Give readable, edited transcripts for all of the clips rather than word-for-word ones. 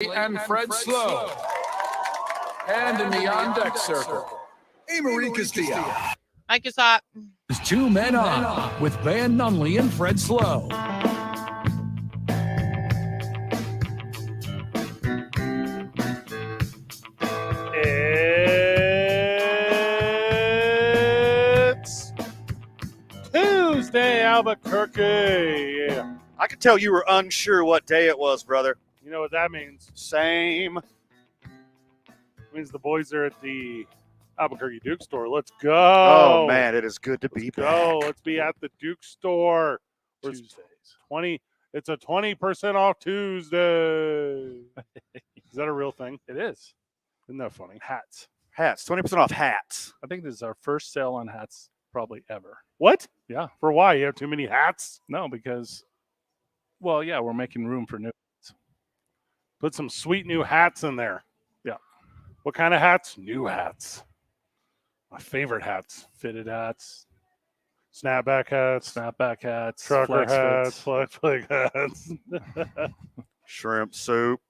and Fred Slow. And in the on-deck circle, Amory Castillo. Hi, Casat. There's two men on with Van Nunley and Fred Slow. It's Tuesday, Albuquerque. Yeah. I could tell you were unsure what day it was, brother. You know what that means? Same. It means the boys are at the Albuquerque Duke store. Let's go. Oh, man, it is good to be back. Let's be at the Duke store. Tuesdays. It's a 20% off Tuesday. Is that a real thing? It is. Isn't that funny? Hats. Hats. 20% off hats. I think this is our first sale on hats probably ever. What? Yeah. For why? You have too many hats? No, because, well, yeah, we're making room for new. Put some sweet new hats in there. Yeah. What kind of hats? New hats. My favorite hats. Fitted hats. Snapback hats. Trucker hats. fits. Flex hats. Shrimp soup.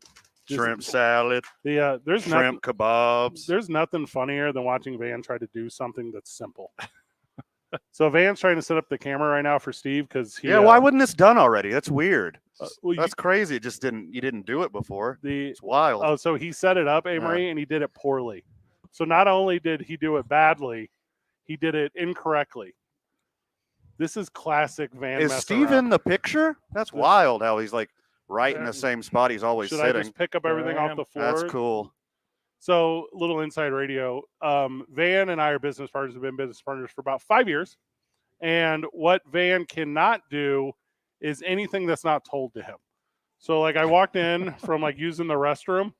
Shrimp salad. There's shrimp kebabs. There's nothing funnier than watching Van try to do something that's simple. So Van's trying to set up the camera right now for Steve because why wasn't this done already? That's weird. That's crazy. It just didn't. You didn't do it before. It's wild. Oh, so he set it up, Amory, and he did it poorly. So not only did he do it badly, he did it incorrectly. This is classic Van. Is Steve in the picture? That's wild. How he's like right in the same spot he's always Should sitting. I just pick up everything off the floor? That's cool. So, little inside radio. Van and I are business partners, have been business partners for about 5 years. And what Van cannot do is anything that's not told to him. So, like, I walked in from, like, using the restroom,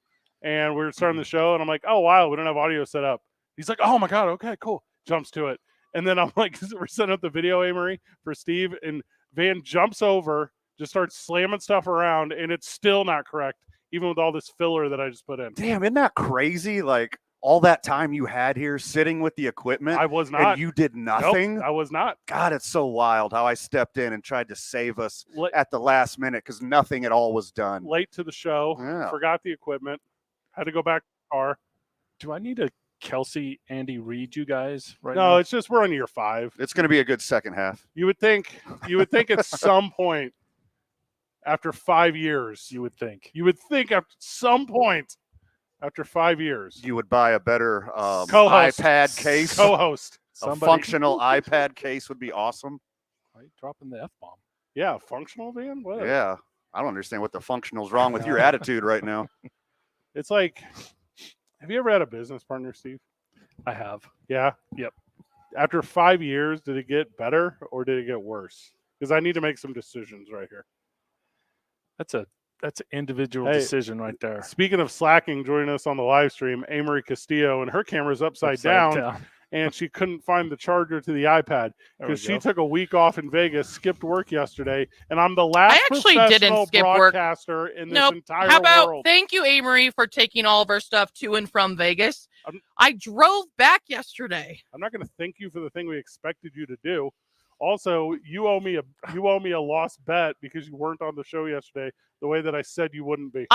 and we were starting the show, and I'm like, oh, wow, we don't have audio set up. He's like, oh, my God, okay, cool. Jumps to it. And then I'm like, we're setting up the video, Amory, for Steve, and Van jumps over, just starts slamming stuff around, and it's still not correct, even with all this filler that I just put in. Damn, isn't that crazy? Like, all that time you had here sitting with the equipment. I was not. And you did nothing? Nope, I was not. God, it's so wild how I stepped in and tried to save us at the last minute because nothing at all was done. Late to the show. Yeah. Forgot the equipment. Had to go back to the car. Do I need to Kelsey, Andy Reid you guys right now? No, it's just we're on year 5. It's going to be a good second half. You would think at some point after 5 years, you would think at some point after 5 years, you would buy a better iPad case. Co-host. A functional iPad case would be awesome. Why are you dropping the F-bomb? Yeah, functional, Van? What? Yeah. I don't understand what the functional's wrong with your attitude right now. It's like, have you ever had a business partner, Steve? I have. Yeah? Yep. After 5 years, did it get better or did it get worse? Because I need to make some decisions right here. That's an individual decision right there. Speaking of slacking, joining us on the live stream, Amory Castillo, and her camera's upside down, and she couldn't find the charger to the iPad because she took a week off in Vegas, skipped work yesterday, and I'm the last professional broadcaster in this entire How about, world. Thank you, Amory, for taking all of our stuff to and from Vegas. I drove back yesterday. I'm not going to thank you for the thing we expected you to do. Also, you owe me a lost bet because you weren't on the show yesterday the way that I said you wouldn't be.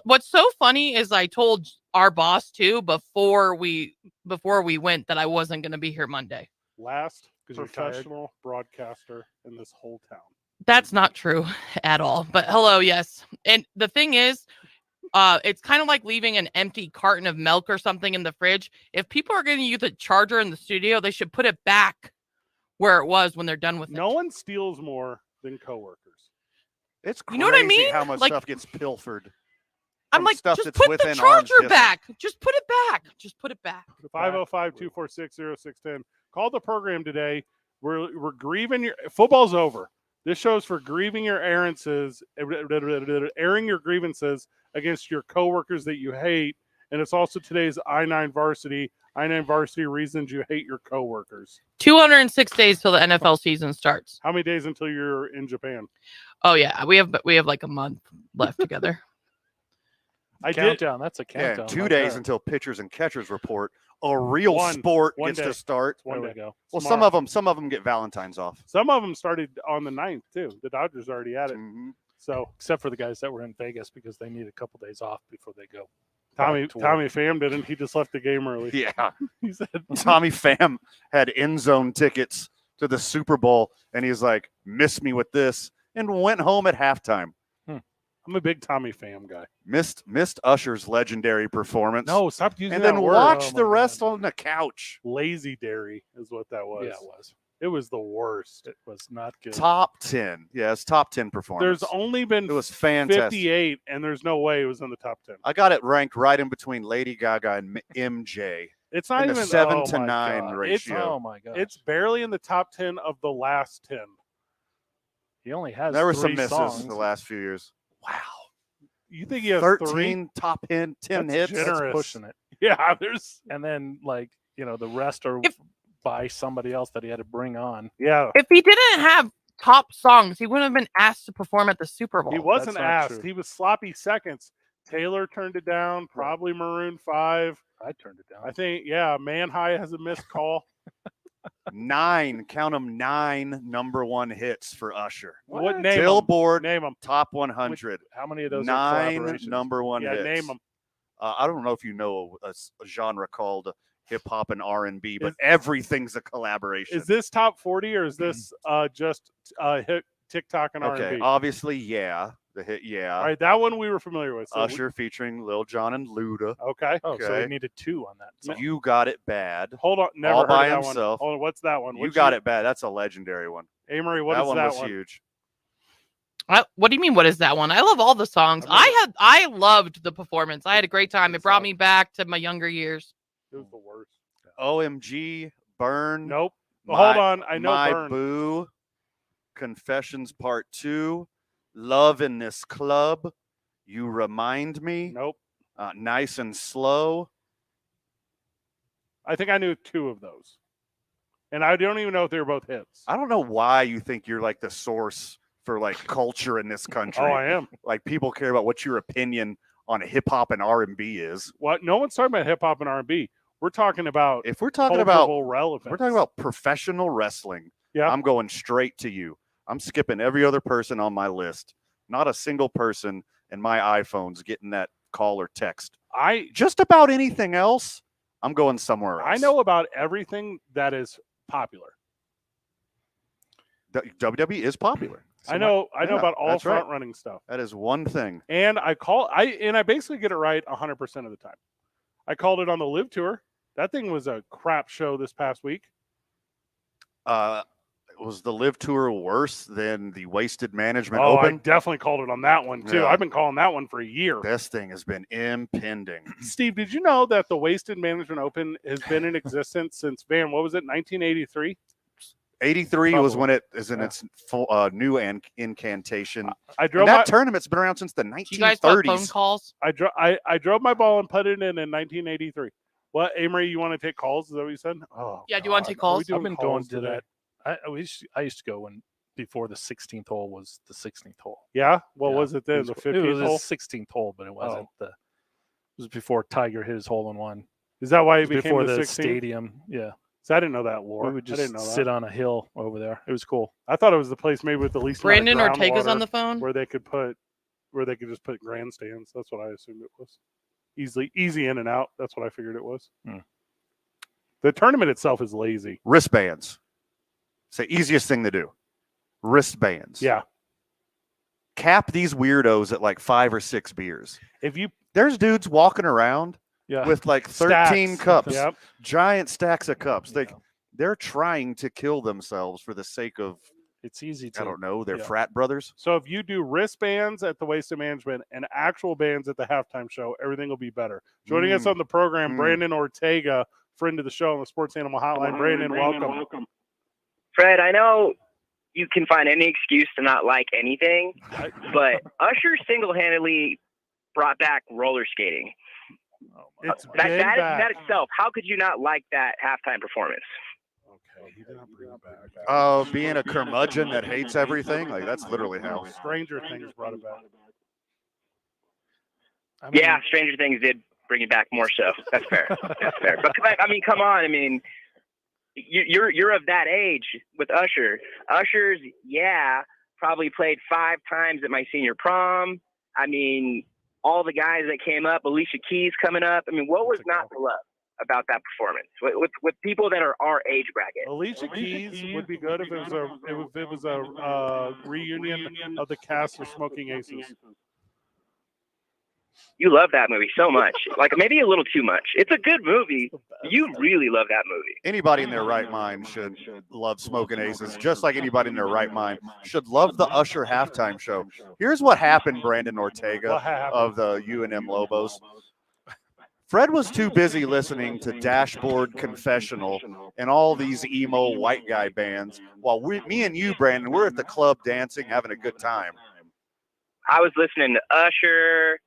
What's so funny is I told our boss too before we went that I wasn't going to be here Monday. Last professional broadcaster in this whole town. That's not true at all. But hello, yes. And the thing is, it's kind of like leaving an empty carton of milk or something in the fridge. If people are going to use a charger in the studio, they should put it back where it was when they're done with it. No one steals more than coworkers. It's crazy, you know what I mean? How much stuff gets pilfered. I'm like, just put the charger back. Just put it back. Just put it back. 505-246-0610. Call the program today. We're grieving your football's over. This show's for grieving your airing your grievances against your coworkers that you hate. And it's also today's I-9 varsity reasons you hate your coworkers. 206 days till the NFL season starts. How many days until you're in Japan? Oh yeah, we have like a month left together. Countdown. That's a countdown. Yeah, 2 days until pitchers and catchers report. A real sport gets to start. One day. Go. Well, some of them get Valentine's off. Some of them started on the 9th too. The Dodgers already at it. Mm-hmm. So Except for the guys that were in Vegas because they need a couple days off before they go. Tommy back to work. Pham didn't. He just left the game early. Yeah. He said, Tommy Pham had end zone tickets to the Super Bowl, and he's like, miss me with this, and went home at halftime. I'm a big Tommy Pham guy. Missed Usher's legendary performance. No, stop using and that then word. watch Oh the my rest God. on the couch. Lazy dairy is what that was. Yeah, it was. It was the worst. It was not good. Top 10. Yeah, it's top 10 performance. There's only been It was fantastic. 58, and there's no way it was in the top 10. I got it ranked right in between Lady Gaga and MJ. It's not in even the 7 oh to my 9 God. ratio. Oh my god! It's barely in the top 10 of the last 10. He only has There were 3 some misses songs. the last few years. Wow. You think he has 13 3? top 10 That's hits. generous. That's pushing it. Yeah, there's And then the rest are by somebody else that he had to bring on. yeah. If he didn't have top songs, he wouldn't have been asked to perform at the Super Bowl. He wasn't That's not asked. true. He was sloppy seconds. Taylor turned it down. Probably Maroon 5. I turned it down. I think Man High has a missed call. 9, count them, 9 number 1 hits for Usher. What name 'em? Billboard Name them. top 100. How many of those are 9 collaborations? number 1 Yeah, hits. name them. I don't know if you know a genre called hip hop and R&B, but everything's a collaboration. Is this top 40 or is this just hit TikTok and okay? R&B? Obviously, yeah, the hit, yeah. All right, that one we were familiar with. So Usher featuring Lil Jon and Luda. okay. Oh, so Okay. he needed 2 on that. song. You Got It Bad. Hold on. Never All heard by of that himself. one. Hold on. What's that one? You Got It Bad. That's a legendary one. Amory, what that is one that was one? huge. What do you mean? What is that one? I love all the songs. I loved the performance. I had a great time. It brought me back to my younger years. It was the worst. OMG, Burn. Nope. My- Hold on. I know My Burn. Boo. Confessions Part 2. Love in This Club. You Remind Me. Nope. Nice and Slow. I think I knew 2 of those. And I don't even know if they were both hits. I don't know why you think you're like the source for like culture in this country. Oh, I am. Like people care about what your opinion on hip hop and R&B is. What? No one's talking about hip hop and R&B. We're talking about If we're talking about cultural relevance. we're talking about professional wrestling. Yeah. I'm going straight to you. I'm skipping every other person on my list. Not a single person in my iPhone's getting that call or text. Just about anything else, I'm going somewhere else. I know about everything that is popular. WWE is popular. I know yeah, about all that's right. front running stuff. That is one thing. And I basically get it right 100% of the time. I called it on the Live Tour. That thing was a crap show this past week. Was the Live Tour worse than the Wasted Management Oh, Open? I definitely called it on that one too. Yeah. I've been calling that one for a year. This thing has been impending. Steve, did you know that the Wasted Management Open has been in existence since, Van, what was it, 1983? 83 was Probably. when it is in Yeah. its full, new incantation. I And drove that tournament's been around since the Do you guys got phone 1930s. calls? I drove my ball and put it in 1983. What, Amory, you want to take calls? Is that what you said? Oh, Yeah, do you want to take God. Are we calls? doing I've been calls going to today? that. I used to go when before the 16th hole was the 16th hole. Yeah? What Yeah, was it then? The It 15th was hole? the 16th hole, but it wasn't Oh. It was before Tiger hit his hole in one. Is that why It it was became before the the 16th? stadium. Yeah, So I didn't know that lore. we would I didn't just know that. sit on a hill over there. It was cool. I thought it was the place maybe with the least Brandon amount of Ortega's groundwater on the phone. where they could just put grandstands. That's what I assumed it was. Easy in and out. That's what I figured it was. Hmm. The tournament itself is lazy. Wristbands. It's the easiest thing to do. Wristbands. Yeah. Cap these weirdos at like 5 or 6 beers. If you There's dudes walking around Yeah, with like 13 stacks. cups, Yep. giant stacks of cups. Yeah. They're trying to kill themselves for the sake of, it's easy to. I don't know, their yeah. frat brothers. So if you do wristbands at the Wasted Management and actual bands at the halftime show, everything will be better. Joining us on the program, Brandon Ortega, friend of the show on the Sports Animal Hotline. Brandon, welcome. Fred, I know you can find any excuse to not like anything, but Usher single-handedly brought back roller skating. Oh my It's God. been back. That itself, how could you not like that halftime performance? Okay, he did not bring it back. Being a curmudgeon that hates everything, like that's literally how. Stranger Things brought it back. I mean, Yeah, Stranger Things did bring it back more so. That's fair. That's fair. But I mean, come on. I mean, you're of that age with Usher. Usher's, yeah, probably played 5 times at my senior prom. I mean, all the guys that came up, Alicia Keys coming up. I mean, what was not to love about that performance with people that are our age bracket? Alicia Keys would be good if it was a reunion of the cast of Smoking Aces. You love that movie so much, like maybe a little too much. It's a good movie. You really love that movie. Anybody in their right mind should love Smoking Aces, just like anybody in their right mind should love the Usher halftime show. Here's what happened, Brandon Ortega of the UNM Lobos. Fred was too busy listening to Dashboard Confessional and all these emo white guy bands, while me and you, Brandon, we're at the club dancing, having a good time. I was listening to Usher,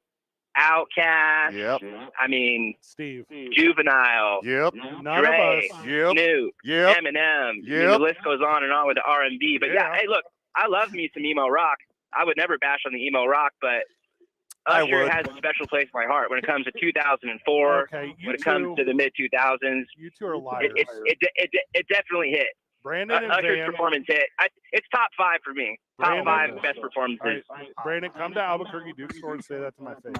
Outkast. Yep. I mean, Steve. Juvenile. Yep. None Dre, of us. Yep. Snoop. Yep. Eminem. I mean, Yep. the list goes on and on with the R&B. But yeah, Yeah. hey, look, I love me some emo rock. I would never bash on the emo rock, but I Usher would. has a special place in my heart when it comes to 2004. Okay, you When it comes to the mid 2000s, You two are liars. it definitely hit. Brandon and Usher's Van. performance hit. It's top 5 for me. Top Brandon- 5 best performances. All right, Brandon, come to Albuquerque Duke Store and say that to my face.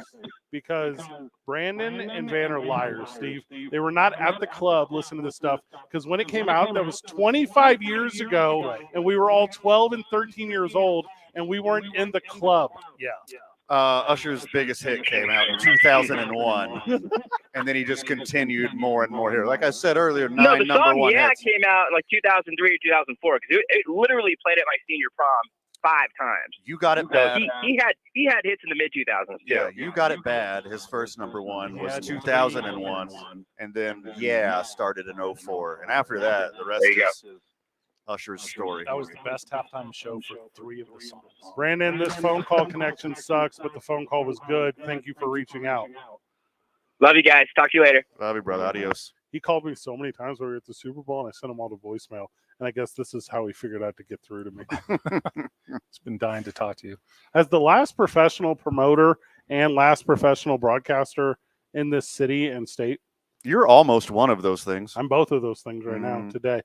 Because Brandon and Van are liars, Steve. They were not at the club listening to this stuff. Because when it came out, that was 25 years ago, and we were all 12 and 13 years old, and we weren't in the club. Yeah. Usher's biggest hit came out in 2001, and then he just continued more and more here. Like I said earlier, No, 9 the number song one Yeah hits. came out in like 2003 or 2004 because it literally played at my senior prom 5 times. You got it So bad. he had hits in the mid 2000s too. Yeah, you got it bad. His first number one was Yeah, 2001, and then started in 04, and after that, the rest There you go. is Usher's story. That was the best halftime show for 3 of the songs. Brandon, this phone call connection sucks, but the phone call was good. Thank you for reaching out. Love you guys. Talk to you later. Love you, brother. Adios. He called me so many times when we were at the Super Bowl, and I sent him all to voicemail. And I guess this is how he figured out to get through to me. It's been dying to talk to you. As the last professional promoter and last professional broadcaster in this city and state, You're almost one of those things. I'm both of those things right now today.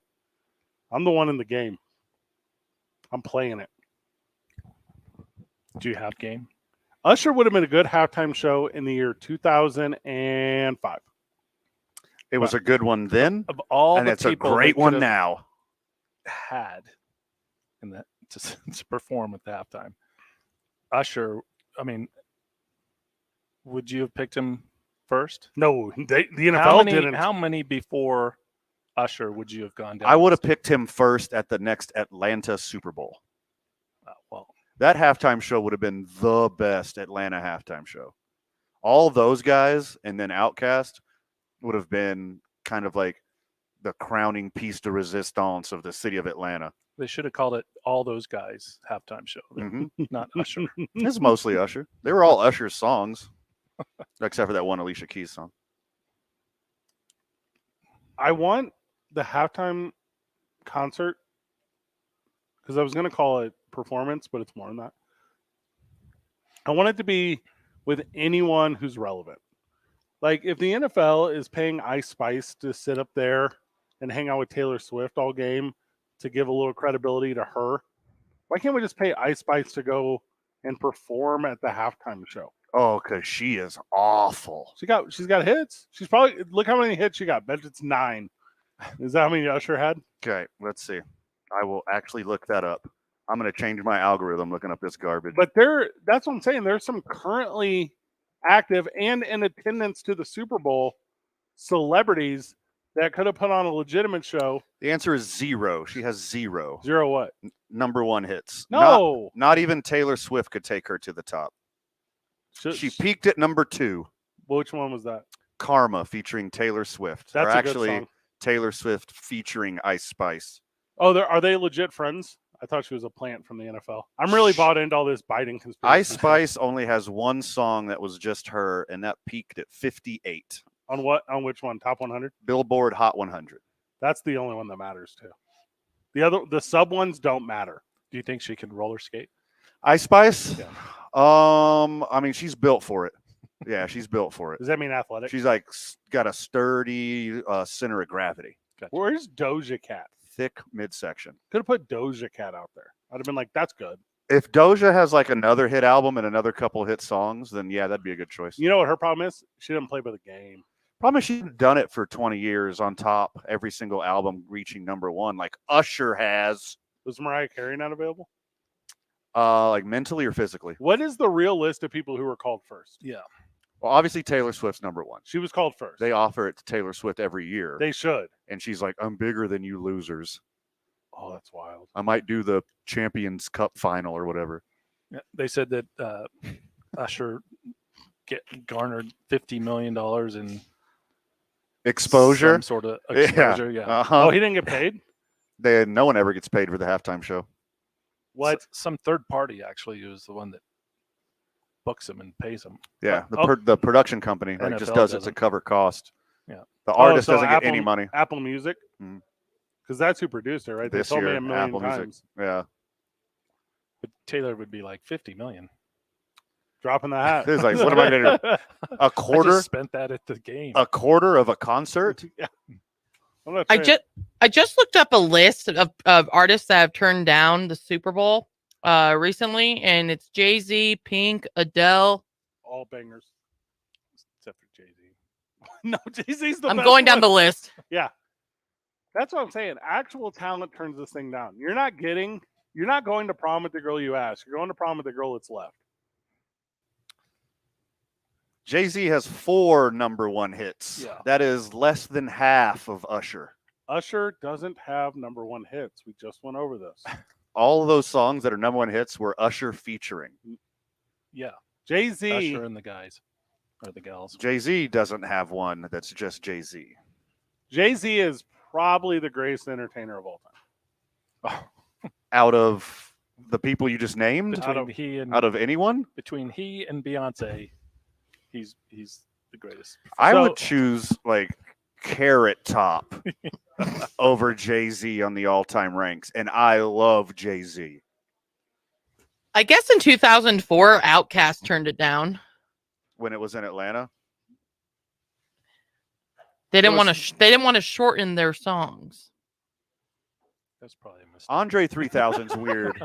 I'm the one in the game. I'm playing it. Do you have game? Usher would have been a good halftime show in the year 2005. It was a good one then, Of all and the it's a people great they one could've now. had in that to perform at the halftime, Usher. I mean, would you have picked him first? No, the NFL didn't. How many before Usher would you have gone down? I would have picked him first at the next Atlanta Super Bowl. Well, That halftime show would have been the best Atlanta halftime show. All those guys and then Outkast would have been kind of like the crowning piece de resistance of the city of Atlanta. they should have called it All Those Guys halftime show, Mhm. not Usher. It's mostly Usher. They were all Usher's songs, except for that one Alicia Keys song. I want the halftime concert because I was going to call it performance, but it's more than that. I want it to be with anyone who's relevant. Like if the NFL is paying Ice Spice to sit up there and hang out with Taylor Swift all game to give a little credibility to her, why can't we just pay Ice Spice to go and perform at the halftime show? Oh, because she is awful. She's got hits. She's probably look how many hits she got. Bet it's 9. Is that how many Usher had? Okay, let's see. I will actually look that up. I'm going to change my algorithm looking up this garbage. But that's what I'm saying. There's some currently active and in attendance to the Super Bowl celebrities that could have put on a legitimate show. The answer is 0. She has 0. 0 what? Number 1 hits. No. Not even Taylor Swift could take her to the top. She peaked at number 2. Which one was that? Karma featuring Taylor Swift. That's or a good actually song. Taylor Swift featuring Ice Spice. Oh, are they legit friends? I thought she was a plant from the NFL. I'm really bought into all this Biden conspiracy. Ice Spice only has one song that was just her, and that peaked at 58. On what? On which one? Top 100? Billboard Hot 100. That's the only one that matters too. The sub ones don't matter. Do you think she can roller skate? Ice Spice? Yeah. I mean, she's built for it. Yeah, she's built for it. Does that mean athletic? She's like got a sturdy center of gravity. Where's Doja Cat? Thick midsection. Could have put Doja Cat out there. I'd have been like, that's good. If Doja has like another hit album and another couple hit songs, then yeah, that'd be a good choice. You know what her problem is? She didn't play by the game. Problem is she's done it for 20 years on top, every single album reaching #1, like Usher has. Was Mariah Carey not available? Like mentally or physically? What is the real list of people who were called first? Yeah. Well, obviously Taylor Swift's #1. She was called first. They offer it to Taylor Swift every year. They should. And she's like, I'm bigger than you losers. Oh, that's wild. I might do the Champions Cup final or whatever. Yeah, they said that Usher garnered $50 million in Exposure? some sort of exposure. Yeah. Uh-huh. Oh, he didn't get paid? No one ever gets paid for the halftime show. What? Some third party actually is the one that books him and pays him. Yeah, Oh. the production company like just NFL does it to doesn't. cover cost. Yeah. The artist so doesn't get Apple- any money. Apple Music? Mhm. Because that's who produced it, right? They This told me year, a million Apple Music. times. Yeah. But Taylor would be like 50 million. Dropping the hat. It's like, what am I gonna do? A I quarter? just spent that at the game. A quarter of a concert? I'm not I saying- just looked up a list of artists that have turned down the Super Bowl recently, and it's Jay-Z, Pink, Adele. all bangers. Except for Jay-Z. No, Jay-Z's the I'm best going down the one. list. Yeah. That's what I'm saying. Actual talent turns this thing down. You're not going to prom with the girl you ask. You're going to prom with the girl that's left. Jay-Z has 4 #1 hits. Yeah. That is less than half of Usher. Usher doesn't have #1 hits. We just went over this. All of those songs that are #1 hits were Usher featuring. Yeah. Jay-Z. Usher and the guys or the gals. Jay-Z doesn't have one that's just Jay-Z. Jay-Z is probably the greatest entertainer of all time. Out of the people you just named? Between Out of anyone? between he and Beyonce, he's the greatest. I So- would choose like Carrot Top over Jay-Z on the all-time ranks, and I love Jay-Z. I guess in 2004, Outkast turned it down. When it was in Atlanta, They didn't was- want to. They didn't want to shorten their songs. That's probably a mistake. Andre 3000's weird.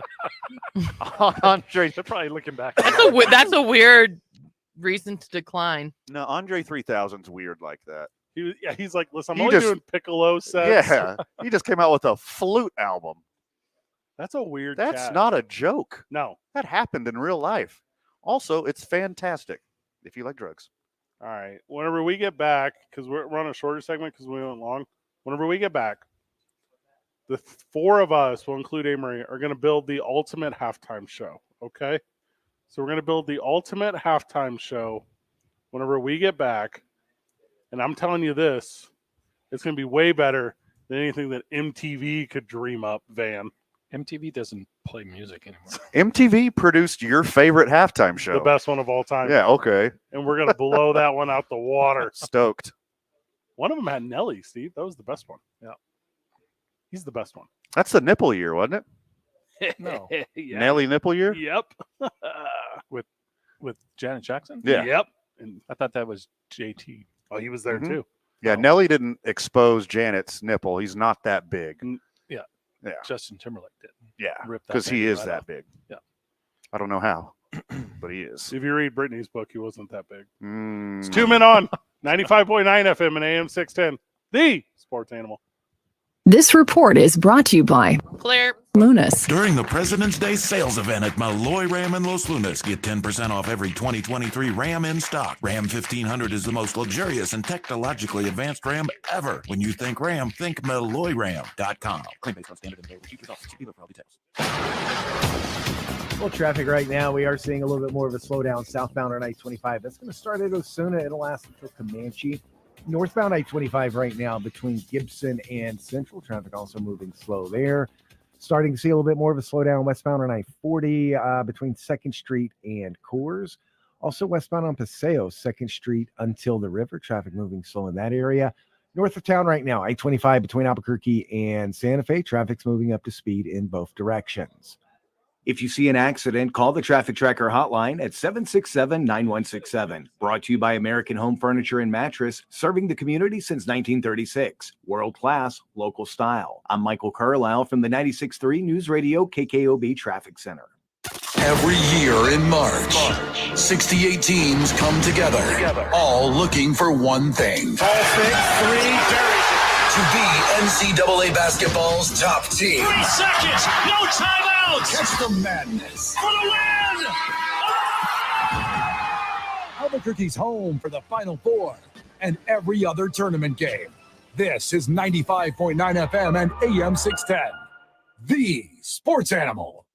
Andre, They're probably looking back. That's a weird reason to decline. no, Andre 3000's weird like that. He's like, listen, I'm He only just- doing piccolo sets. Yeah, he just came out with a flute album. That's a weird That's cat. not a joke. No. That happened in real life. Also, it's fantastic if you like drugs. All right. Whenever we get back, because we're on a shorter segment because we went long. Whenever we get back, the 4 of us, will include Amory, are going to build the ultimate halftime show. Okay. So we're going to build the ultimate halftime show whenever we get back. And I'm telling you this, it's going to be way better than anything that MTV could dream up, Van. MTV doesn't play music anymore. MTV produced your favorite halftime show. The best one of all time. Yeah, okay. And we're going to blow that one out the water. Stoked. One of them had Nelly, Steve. That was the best one. Yeah. He's the best one. That's the nipple year, wasn't it? No. Yeah. Nelly nipple year? Yep. With Janet Jackson? Yeah. Yep. And I thought that was JT. oh, he was there Mhm. too. Yeah, Oh. Nelly didn't expose Janet's nipple. He's not that big. Justin Timberlake did. Yeah, Rip that because he baby is right that off. big. Yeah. I don't know how, but he is. If you read Britney's book, he wasn't that big. Mm. It's 2 Men On 95.9 FM and AM 610, the sports animal. This report is brought to you by Claire. Lunas. During the President's Day sales event at Malloy Ram in Los Lunas, get 10% off every 2023 Ram in stock. Ram 1500 is the most luxurious and technologically advanced Ram ever. When you think Ram, think MalloyRam.com. Claim based on standard and pay. Repeat yourself. See dealer for all details. Well, traffic right now, we are seeing a little bit more of a slowdown southbound on I-25. That's going to start at Osuna. It'll last until Comanche. Northbound I-25 right now between Gibson and Central. Traffic also moving slow there. Starting to see a little bit more of a slowdown westbound on I-40 between 2nd Street and Coors. Also westbound on Paseo, 2nd Street until the river. Traffic moving slow in that area. North of town right now, I-25 between Albuquerque and Santa Fe. Traffic's moving up to speed in both directions. If you see an accident, call the Traffic Tracker hotline at 767-9167. Brought to you by American Home Furniture and Mattress, serving the community since 1936. World class, local style. I'm Michael Carlisle from the 96.3 News Radio KKOB Traffic Center. Every year in March, 68 teams come together, all looking for one thing. Ball fake, three, buried. To be NCAA basketball's top team. 3 seconds, no timeouts. Catch the madness. For the win! Albuquerque's home for the Final Four and every other tournament game. This is 95.9 FM and AM 610. The Sports Animal.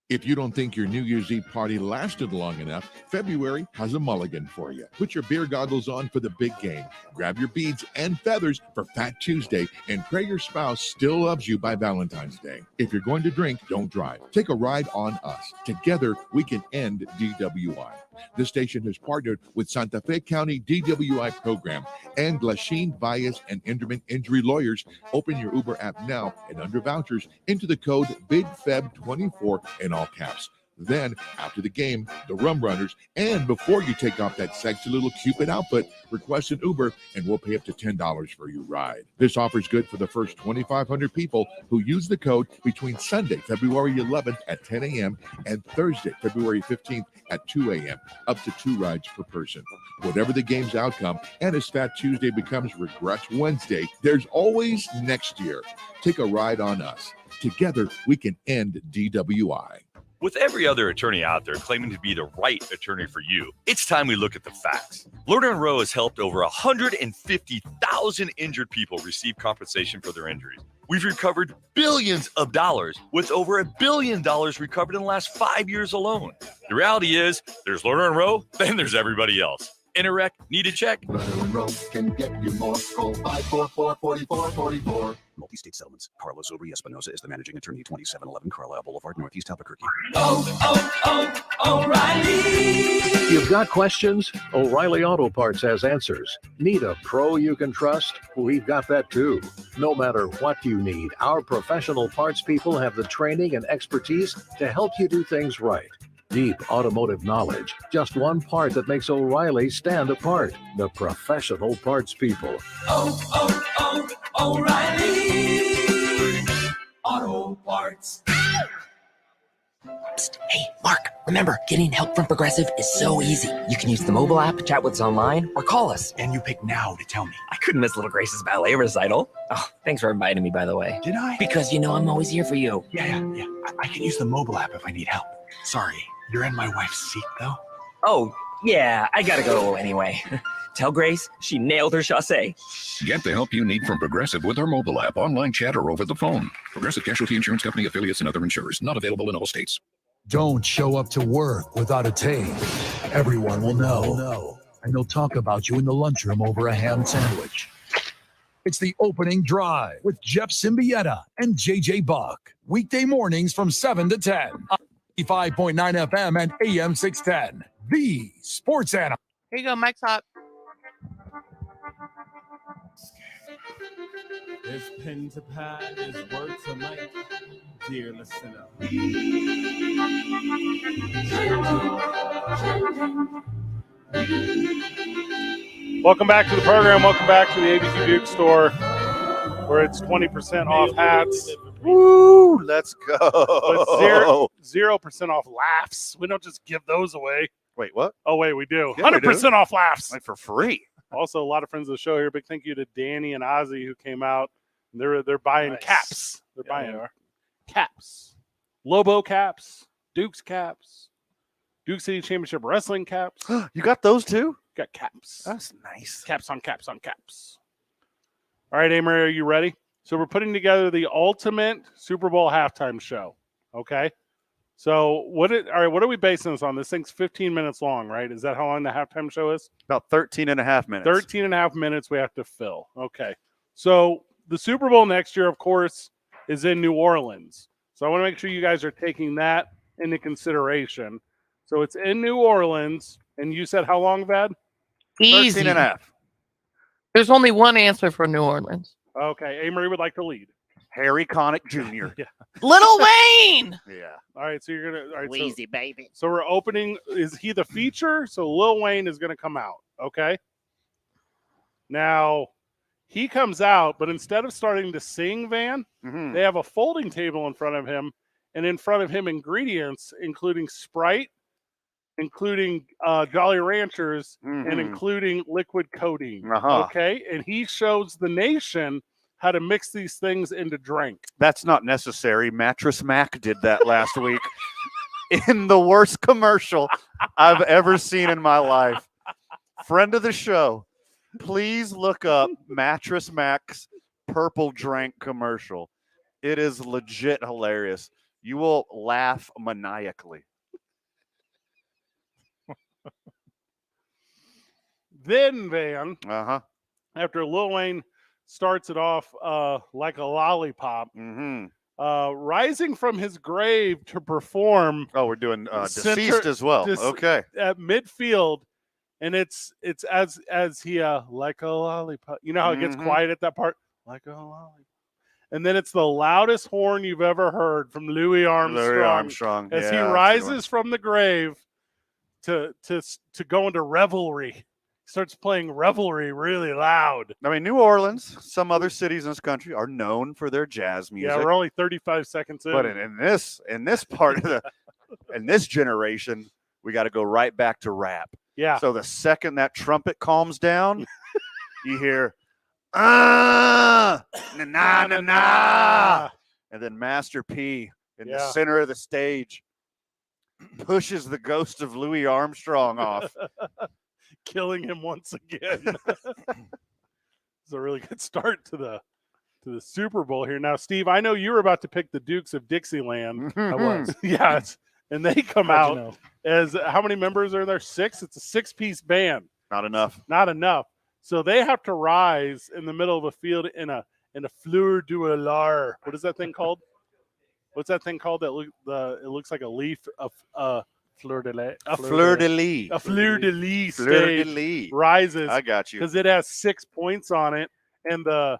If you don't think your New Year's Eve party lasted long enough, February has a mulligan for you. Put your beer goggles on for the big game. Grab your beads and feathers for Fat Tuesday and pray your spouse still loves you by Valentine's Day. If you're going to drink, don't drive. Take a ride on us. Together, we can end DWI. This station has partnered with Santa Fe County DWI program and Lachine Bias and Inderman Injury Lawyers. Open your Uber app now and under vouchers into the code BIGFEB24 in all caps. Then, after the game, the Rum Runners, and before you take off that sexy little Cupid outfit, request an Uber and we'll pay up to $10 for your ride. This offer is good for the first 2,500 people who use the code between Sunday, February 11th at 10 a.m. and Thursday, February 15th at 2 a.m., up to 2 rides per person. Whatever the game's outcome, and as Fat Tuesday becomes Regrets Wednesday, there's always next year. Take a ride on us. Together, we can end DWI. With every other attorney out there claiming to be the right attorney for you, it's time we look at the facts. Lerner & Rowe has helped over 150,000 injured people receive compensation for their injuries. We've recovered billions of dollars, with over $1 billion recovered in the last 5 years alone. The reality is, there's Lerner & Rowe, then there's everybody else. In a wreck, need a check? Lerner & Rowe can get you more. Call 544-4444. Multi-state settlements. Carlos Obri Espinosa is the managing attorney, 2711 Carlisle Boulevard, Northeast Albuquerque. O'Reilly! You've got questions? O'Reilly Auto Parts has answers. Need a pro you can trust? We've got that too. No matter what you need, our professional parts people have the training and expertise to help you do things right. Deep automotive knowledge. Just one part that makes O'Reilly stand apart. The professional parts people. O'Reilly Auto Parts. Psst, hey, Mark, remember, getting help from Progressive is so easy. You can use the mobile app, chat with us online, or call us. And you pick now to tell me. I couldn't miss Little Grace's ballet recital. Oh, thanks for inviting me, by the way. Did I? Because you know I'm always here for you. Yeah. I can use the mobile app if I need help. Sorry, you're in my wife's seat, though. Oh, yeah, I gotta go anyway. Tell Grace she nailed her chassé. Get the help you need from Progressive with our mobile app, online chat, or over the phone. Progressive Casualty Insurance Company, affiliates, and other insurers. Not available in all states. Don't show up to work without a tape. Everyone will know. And they'll talk about you in the lunchroom over a ham sandwich. It's the opening drive with Jeff Symbieta and JJ Buck. Weekday mornings from 7 to 10. 5.9 FM and AM 610. The Sports Animal. Here you go, Mike's hot. This pen to pad is word to mic, dear listener. Welcome back to the program. Welcome back to the ABC Duke store, where it's 20% off hats. Woo! Let's go. But 0% off laughs. We don't just give those away. Wait, what? Oh, wait, we do. Yeah, 100% off laughs. Like for free. Also, a lot of friends of the show here. Big thank you to Danny and Ozzy who came out. They're buying caps. They're buying caps. Lobo caps. Duke's caps. Duke City Championship Wrestling caps. You got those too? Got caps. That's nice. Caps on caps on caps. All right, Amory, are you ready? So we're putting together the ultimate Super Bowl halftime show. Okay. So what are we basing this on? This thing's 15 minutes long, right? Is that how long the halftime show is? About 13 and a half minutes. 13 and a half minutes we have to fill. Okay. So the Super Bowl next year, of course, is in New Orleans. So I want to make sure you guys are taking that into consideration. So it's in New Orleans. And you said how long, Vad? Easy. 13 and a half. There's only one answer for New Orleans. Okay. Amory would like to lead. Harry Connick Jr. Yeah. Little Wayne. Yeah. All right. So you're going to. All right, Lazy baby. So we're opening. Is he the feature? So Lil Wayne is going to come out. Okay. Now, he comes out, but instead of starting to sing, Van, they have a folding table in front of him, and in front of him ingredients, including Sprite, including Jolly Ranchers, and including liquid codeine. Okay, and he shows the nation how to mix these things into drink. That's not necessary. Mattress Mac did that last week in the worst commercial I've ever seen in my life. Friend of the show, please look up Mattress Mac's purple drink commercial. It is legit hilarious. You will laugh maniacally. Then Van, after Lil Wayne starts it off like a lollipop, rising from his grave to perform. Oh, we're doing Deceased as well. Okay. At midfield, and it's as he like a lollipop. You know how it gets quiet at that part, like a lollipop. And then it's the loudest horn you've ever heard from Louis Armstrong, as he rises from the grave to go into revelry. Starts playing revelry really loud. I mean, New Orleans, some other cities in this country are known for their jazz music. Yeah, we're only 35 seconds in. But in this part of in this generation, we got to go right back to rap. Yeah. So the second that trumpet calms down, you hear na na na na, and then Master P in the center of the stage pushes the ghost of Louis Armstrong off. Killing him once again. It's a really good start to the Super Bowl here. Now, Steve, I know you were about to pick the Dukes of Dixieland. I was. Yes. And they come How'd out you know? as how many members are there? 6? It's a 6-piece band. Not enough. Not enough. So they have to rise in the middle of a field in a fleur de lar. What is that thing called? What's that thing called? It looks like a leaf of fleur de lis. A fleur de lis. A fleur de lis Fleur de stage lis. rises. I got you. Because it has 6 points on it, and the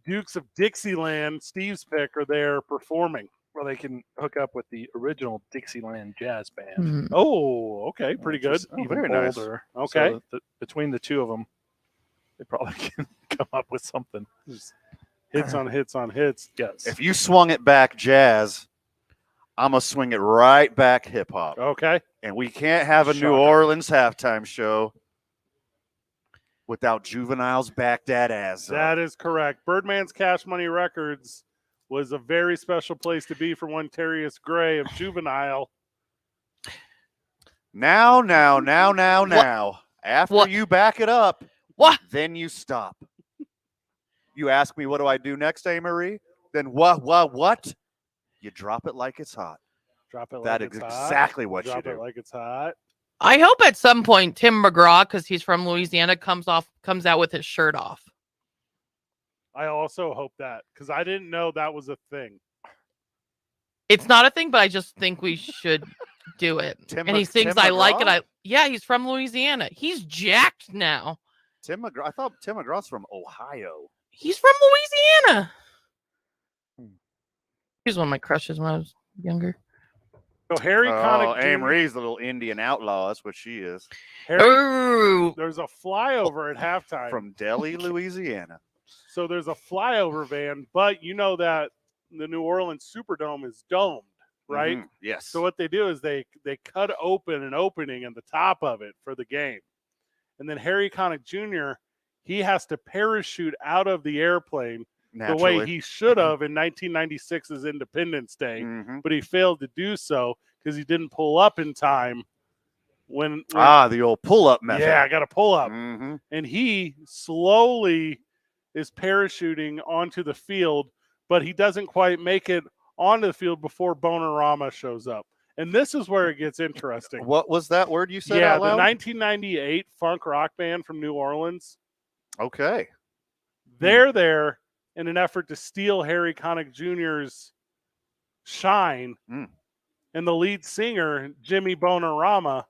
Dukes of Dixieland, Steve's pick, are there performing. Well, they can hook up with the original Dixieland Jazz Band. Oh, okay, pretty good. Even Very nice. older. Okay. So between the two of them, they probably can come up with something. Just hits on hits on hits. Yes. If you swung it back jazz, I'm going to swing it right back hip hop. Okay. And we can't have a New Orleans halftime show without Juvenile's Back That Ass Up. That is correct. Birdman's Cash Money Records was a very special place to be for one Terrius Gray of Juvenile. Now. After you back it up, then you stop. You ask me, what do I do next, A-Marie? Then what? You drop it like it's hot. Drop it like that it's is hot. exactly what Drop you do. it like it's hot. I hope at some point Tim McGraw, because he's from Louisiana, comes out with his shirt off. I also hope that, because I didn't know that was a thing. It's not a thing, but I just think we should do it. And he sings, I like it. Yeah, he's from Louisiana. He's jacked now. Tim McGraw. I thought Tim McGraw's from Ohio. He's from Louisiana. He was one of my crushes when I was younger. So Harry Connick Jr. Amory's the little Indian outlaw. That's what she is. There's a flyover at halftime. From Delhi, Louisiana. So there's a flyover van, but you know that the New Orleans Superdome is domed, right? Yes. So what they do is they cut open an opening in the top of it for the game. And then Harry Connick Jr., he has to parachute out of the airplane the way he should have in 1996's Independence Day, but he failed to do so because he didn't pull up in time. When the old pull-up method. Yeah, I got to pull up. And he slowly is parachuting onto the field, but he doesn't quite make it onto the field before Bonerama shows up. And this is where it gets interesting. What was that word you said Yeah, out loud? the 1998 funk rock band from New Orleans. Okay. They're there in an effort to steal Harry Connick Jr.'s shine. And the lead singer, Jimmy Bonerama,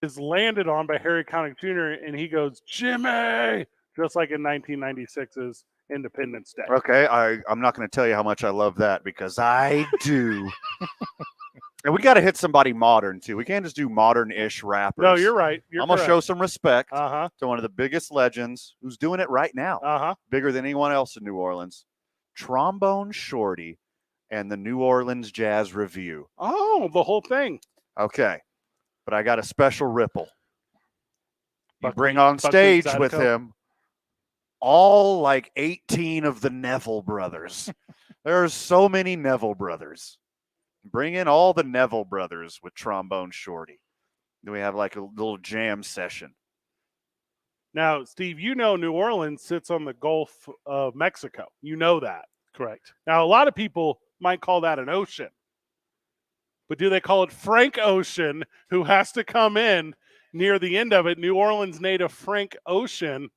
is landed on by Harry Connick Jr., and he goes, Jimmy! Just like in 1996's Independence Day. Okay, I'm not going to tell you how much I love that because I do. And we got to hit somebody modern, too. We can't just do modern-ish rappers. No, you're right. I'm going to show some respect to one of the biggest legends who's doing it right now. Bigger than anyone else in New Orleans. Trombone Shorty, and the New Orleans Jazz Review. Oh, the whole thing. Okay. But I got a special ripple. You Buckley- bring on Buckley stage with Zydeco. him all like 18 of the Neville brothers. There's so many Neville brothers. Bring in all the Neville brothers with Trombone Shorty. Then we have like a little jam session. Now, Steve, you know New Orleans sits on the Gulf of Mexico. You know that. Correct. Now, a lot of people might call that an ocean. But do they call it Frank Ocean, who has to come in near the end of it, New Orleans native Frank Ocean,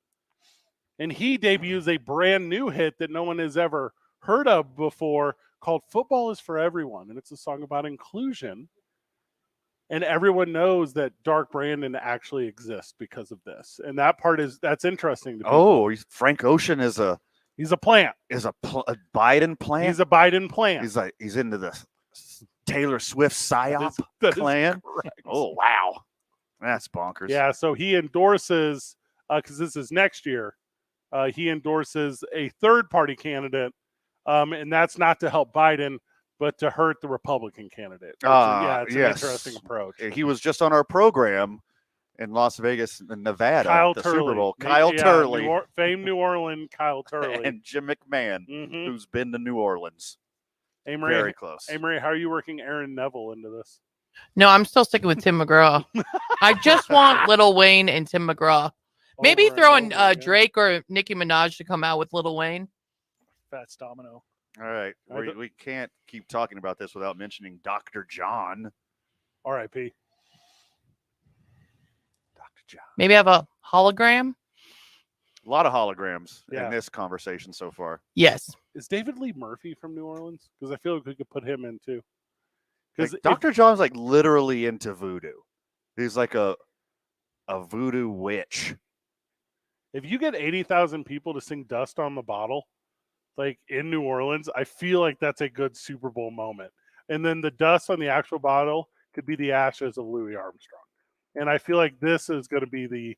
and he debuts a brand new hit that no one has ever heard of before called Football is for Everyone, and it's a song about inclusion. And everyone knows that Dark Brandon actually exists because of this. And that part that's interesting to people. Oh, Frank Ocean is he's a plant. Is a Biden plant? He's a Biden plant. He's into the Taylor Swift psyop that is clan. correct. Oh, wow. That's bonkers. Yeah, so he endorses, because this is next year, he endorses a third-party candidate, and that's not to help Biden, but to hurt the Republican candidate. It's an interesting approach. He was just on our program in Las Vegas, Nevada, Kyle the Turley. Super Bowl. Kyle Turley. Famed New Orleans Kyle Turley. And Jim McMahon, who's been to New Orleans. Hey, Marie, Very close. Hey, Marie, how are you working Aaron Neville into this? No, I'm still sticking with Tim McGraw. I just want Lil Wayne and Tim McGraw. Maybe throw in Drake or Nicki Minaj to come out with Lil Wayne. Fats Domino. All right. We can't keep talking about this without mentioning Dr. John. R.I.P. Dr. John. Maybe have a hologram. A lot of holograms Yeah. in this conversation so far. Yes. Is David Lee Murphy from New Orleans? Because I feel like we could put him in too. Like, Dr. John's like literally into voodoo. He's like a voodoo witch. If you get 80,000 people to sing Dust on the Bottle, like in New Orleans, I feel like that's a good Super Bowl moment. And then the dust on the actual bottle could be the ashes of Louis Armstrong. And I feel like this is going to be the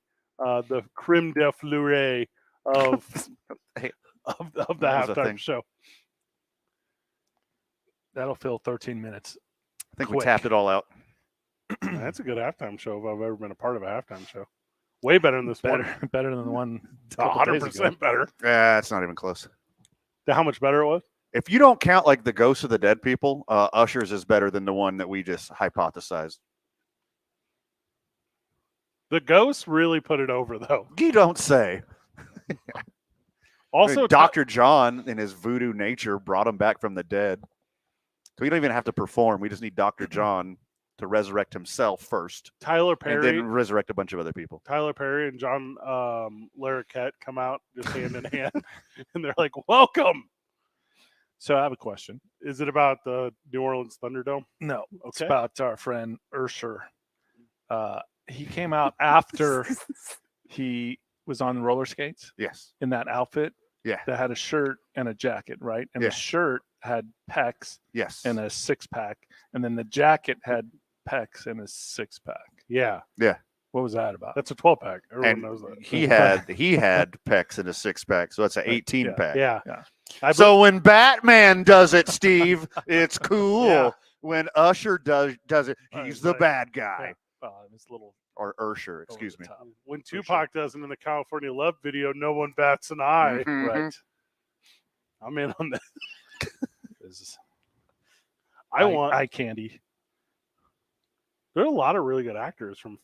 creme de fleur of the halftime show. That'll fill 13 minutes. I think we tapped it all out. That's a good halftime show if I've ever been a part of a halftime show. Way better than this one. Better than the one. 100% better. Yeah, it's not even close. How much better it was? If you don't count like the Ghosts of the Dead people, Usher's is better than the one that we just hypothesized. The Ghosts really put it over, though. You don't say. Also, Dr. John, in his voodoo nature, brought him back from the dead. So we don't even have to perform. We just need Dr. John to resurrect himself first. Tyler Perry. And then resurrect a bunch of other people. Tyler Perry and John Larroquette come out just hand in hand, and they're like, welcome. So I have a question. Is it about the New Orleans Thunderdome? No, it's Okay. about our friend Ursher. He came out after he was on roller skates. Yes. In that outfit. Yeah. That had a shirt and a jacket, right? And Yeah. the shirt had pecs. Yes. And a six pack. And then the jacket had pecs and a six pack. Yeah. Yeah. What was that about? That's a 12-pack. Everyone And knows that. he had pecs in a 6-pack, so that's an 18-pack. Yeah. So when Batman does it, Steve, it's cool. Yeah. When Usher does it, he's the bad guy. It's a little or Ursher, excuse me. When Tupac does it in the California Love video, no one bats an eye. Mhm. Right. I'm in on that. I want eye candy. There are a lot of really good actors from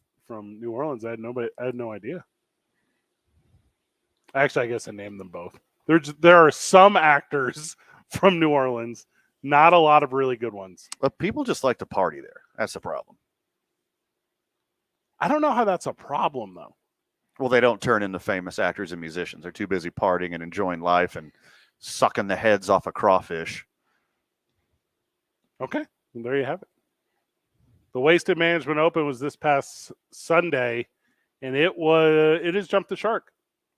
New Orleans. I had no idea. Actually, I guess I named them both. There are some actors from New Orleans, not a lot of really good ones. But people just like to party there. That's the problem. I don't know how that's a problem, though. Well, they don't turn into famous actors and musicians. They're too busy partying and enjoying life and sucking the heads off of crawfish. Okay, and there you have it. The Wasted Management Open was this past Sunday, and it has jumped the shark.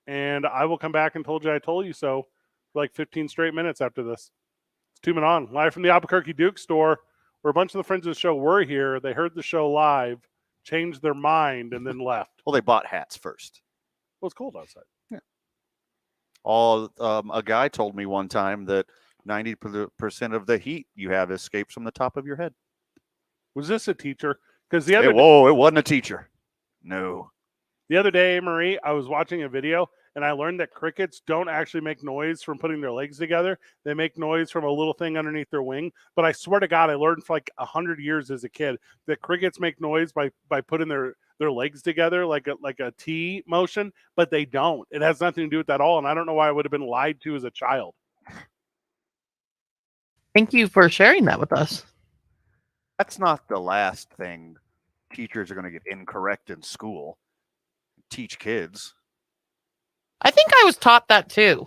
And I will come back and told you I told you so for like 15 straight minutes after this. It's 2 Men On, live from the Albuquerque Duke store, where a bunch of the friends of the show were here. They heard the show live, changed their mind, and then left. Well, they bought hats first. Well, it's cold outside. A guy told me one time that 90% of the heat you have escapes from the top of your head. Was this a teacher? Because the other it wasn't a teacher. No. The other day, Marie, I was watching a video and I learned that crickets don't actually make noise from putting their legs together. They make noise from a little thing underneath their wing. But I swear to God, I learned for like 100 years as a kid that crickets make noise by putting their legs together like a T motion, but they don't. It has nothing to do with that at all. And I don't know why I would have been lied to as a child. Thank you for sharing that with us. That's not the last thing teachers are going to get incorrect in school. Teach kids. I think I was taught that too.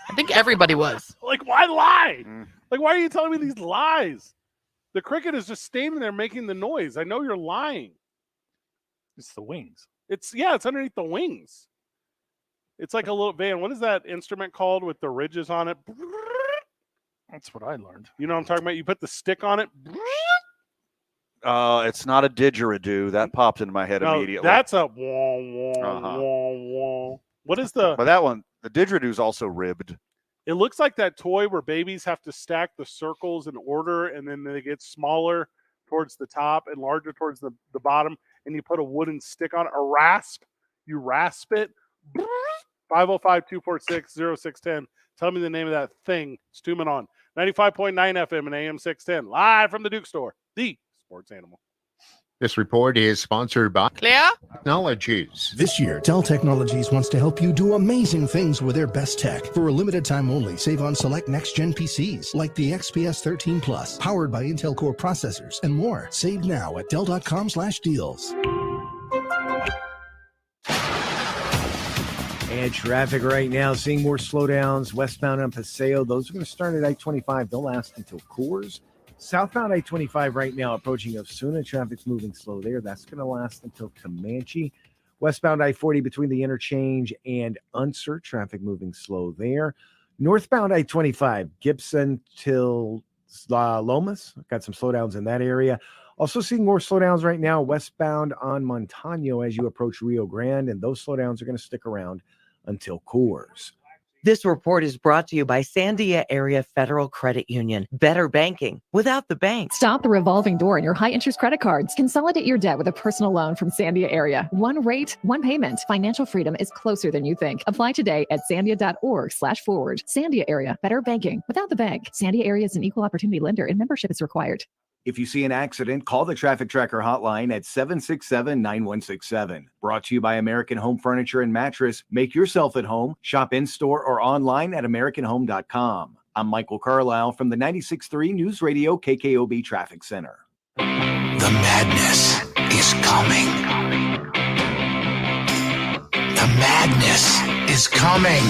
I think everybody was. Like, why lie? Like, why are you telling me these lies? The cricket is just standing there making the noise. I know you're lying. It's the wings. It's underneath the wings. It's like a little Van. What is that instrument called with the ridges on it? That's what I learned. You know what I'm talking about? You put the stick on it. It's not a didgeridoo. That popped into my head immediately. That's a wah, wah, wah, wah. What is the... But that one, the didgeridoo's also ribbed. It looks like that toy where babies have to stack the circles in order, and then they get smaller towards the top and larger towards the bottom, and you put a wooden stick on it, a rasp. You rasp it. 505-246-0610. Tell me the name of that thing. It's 2 men on 95.9 FM and AM 610. Live from the Duke Store, the sports animal. This report is sponsored by Clear Technologies. This year, Dell Technologies wants to help you do amazing things with their best tech. For a limited time only, save on select next-gen PCs like the XPS 13 Plus, powered by Intel Core processors, and more. Save now at Dell.com/deals. And traffic right now, seeing more slowdowns westbound on Paseo. Those are going to start at I-25. They'll last until Coors. Southbound I-25 right now approaching Osuna. Traffic's moving slow there. That's going to last until Comanche. Westbound I-40 between the interchange and Unser. Traffic moving slow there. Northbound I-25, Gibson till Lomas. Got some slowdowns in that area. Also seeing more slowdowns right now westbound on Montano as you approach Rio Grande. And those slowdowns are going to stick around until Coors. This report is brought to you by Sandia Area Federal Credit Union. Better banking without the bank. Stop the revolving door in your high-interest credit cards. Consolidate your debt with a personal loan from Sandia Area. One rate, one payment. Financial freedom is closer than you think. Apply today at sandia.org/forward. Sandia Area. Better banking without the bank. Sandia Area is an equal opportunity lender and membership is required. If you see an accident, call the Traffic Tracker hotline at 767-9167. Brought to you by American Home Furniture and Mattress. Make yourself at home. Shop in-store or online at AmericanHome.com. I'm Michael Carlisle from the 96.3 News Radio KKOB Traffic Center. The madness is coming. The madness is coming.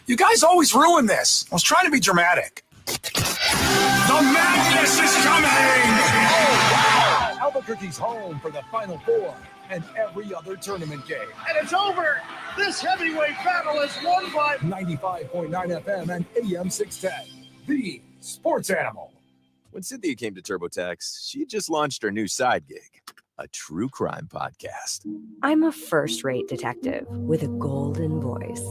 You guys always ruin this. I was trying to be dramatic. The madness is coming! Oh, wow! Albuquerque's home for the Final Four and every other tournament game. And it's over. This heavyweight battle is won by 95.9 FM and AM 610. The Sports Animal. When Cynthia came to TurboTax, she just launched her new side gig, a true crime podcast. I'm a first-rate detective with a golden voice.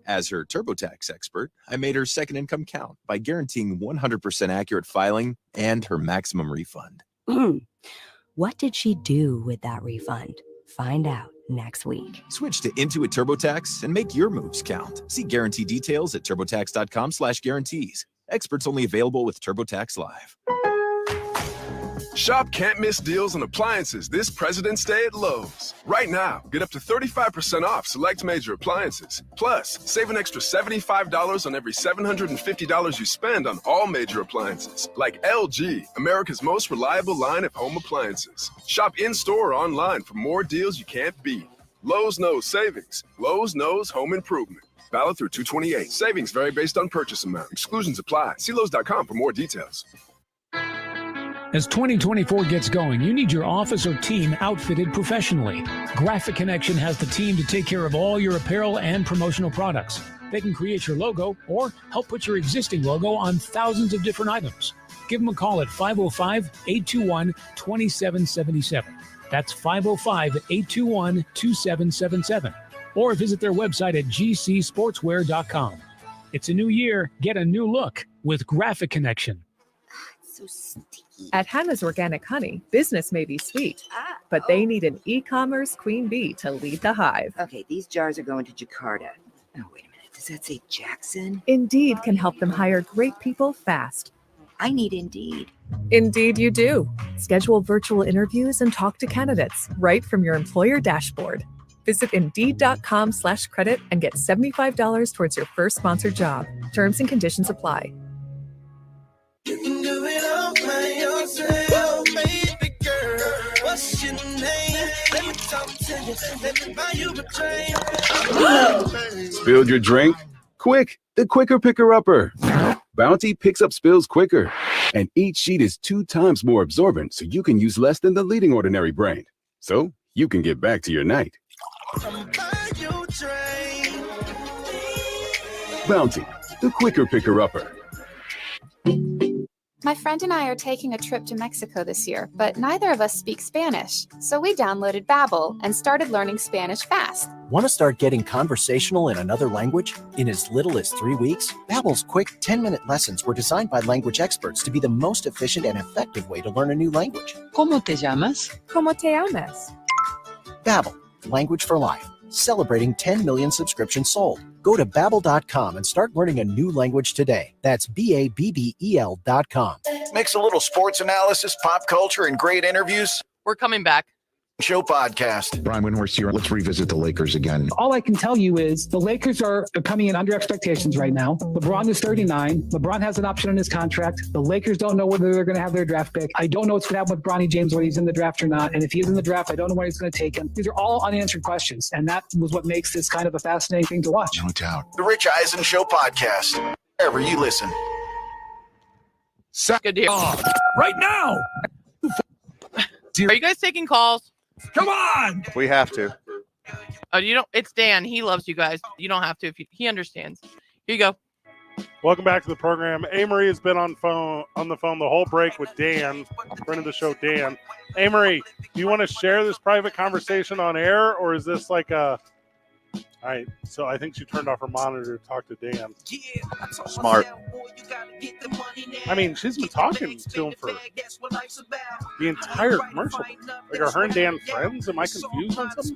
As her TurboTax expert, I made her second income count by guaranteeing 100% accurate filing and her maximum refund. What did she do with that refund? Find out next week. Switch to Intuit TurboTax and make your moves count. See guarantee details at turbotax.com/guarantees. Experts only available with TurboTax Live. Shop can't miss deals on appliances this President's Day at Lowe's. Right now, get up to 35% off select major appliances. Plus, save an extra $75 on every $750 you spend on all major appliances, like LG, America's most reliable line of home appliances. Shop in-store or online for more deals you can't beat. Lowe's knows savings. Lowe's knows home improvement. Valid through 2/28. Savings vary based on purchase amount. Exclusions apply. See Lowe's.com for more details. As 2024 gets going, you need your office or team outfitted professionally. Graphic Connection has the team to take care of all your apparel and promotional products. They can create your logo or help put your existing logo on thousands of different items. Give them a call at 505-821-2777. That's 505-821-2777. or visit their website at gcsportswear.com. It's a new year. Get a new look with Graphic Connection. So sticky. At Hannah's Organic Honey, business may be sweet, but they need an e-commerce queen bee to lead the hive. Okay, these jars are going to Jakarta. Oh, wait a minute. Does that say Jackson? Indeed can help them hire great people fast. I need Indeed. Indeed you do. Schedule virtual interviews and talk to candidates right from your employer dashboard. Visit Indeed.com/credit and get $75 towards your first sponsored job. Terms and conditions apply. You can do it all by yourself, baby girl. What's your name? Let me talk to you. Let me buy you a drink. Spilled your drink? Quick, the quicker picker-upper. Bounty picks up spills quicker, and each sheet is 2 times more absorbent, so you can use less than the leading ordinary brand. So you can get back to your night. Bounty, the quicker picker-upper. My friend and I are taking a trip to Mexico this year, but neither of us speak Spanish. So we downloaded Babbel and started learning Spanish fast. Want to start getting conversational in another language in as little as 3 weeks? Babbel's quick 10-minute lessons were designed by language experts to be the most efficient and effective way to learn a new language. ¿Cómo te llamas? ¿Cómo te llamas? Babbel, language for life. Celebrating 10 million subscriptions sold. Go to Babbel.com and start learning a new language today. That's Babbel.com. Mix a little sports analysis, pop culture, and great interviews. We're coming back. Show podcast. Brian Windhorst here. Let's revisit the Lakers again. All I can tell you is the Lakers are coming in under expectations right now. LeBron is 39. LeBron has an option on his contract. The Lakers don't know whether they're going to have their draft pick. I don't know what's going to happen with Bronny James, whether he's in the draft or not. And if he is in the draft, I don't know where he's going to take him. These are all unanswered questions. And that was what makes this kind of a fascinating thing to watch. No doubt. The Rich Eisen Show podcast. Wherever you listen. Good to hear. Right now. Are you guys taking calls? Come on. We have to. Oh, you don't. It's Dan. He loves you guys. You don't have to if he understands. Here you go. Welcome back to the program. Amory has been on the phone the whole break with Dan, friend of the show, Dan. Amory, do you want to share this private conversation on air, or is this like a... All right, so I think she turned off her monitor to talk to Dan. Smart. I mean, she's been talking to him for the entire commercial. Like, are her and Dan friends? Am I confused on something?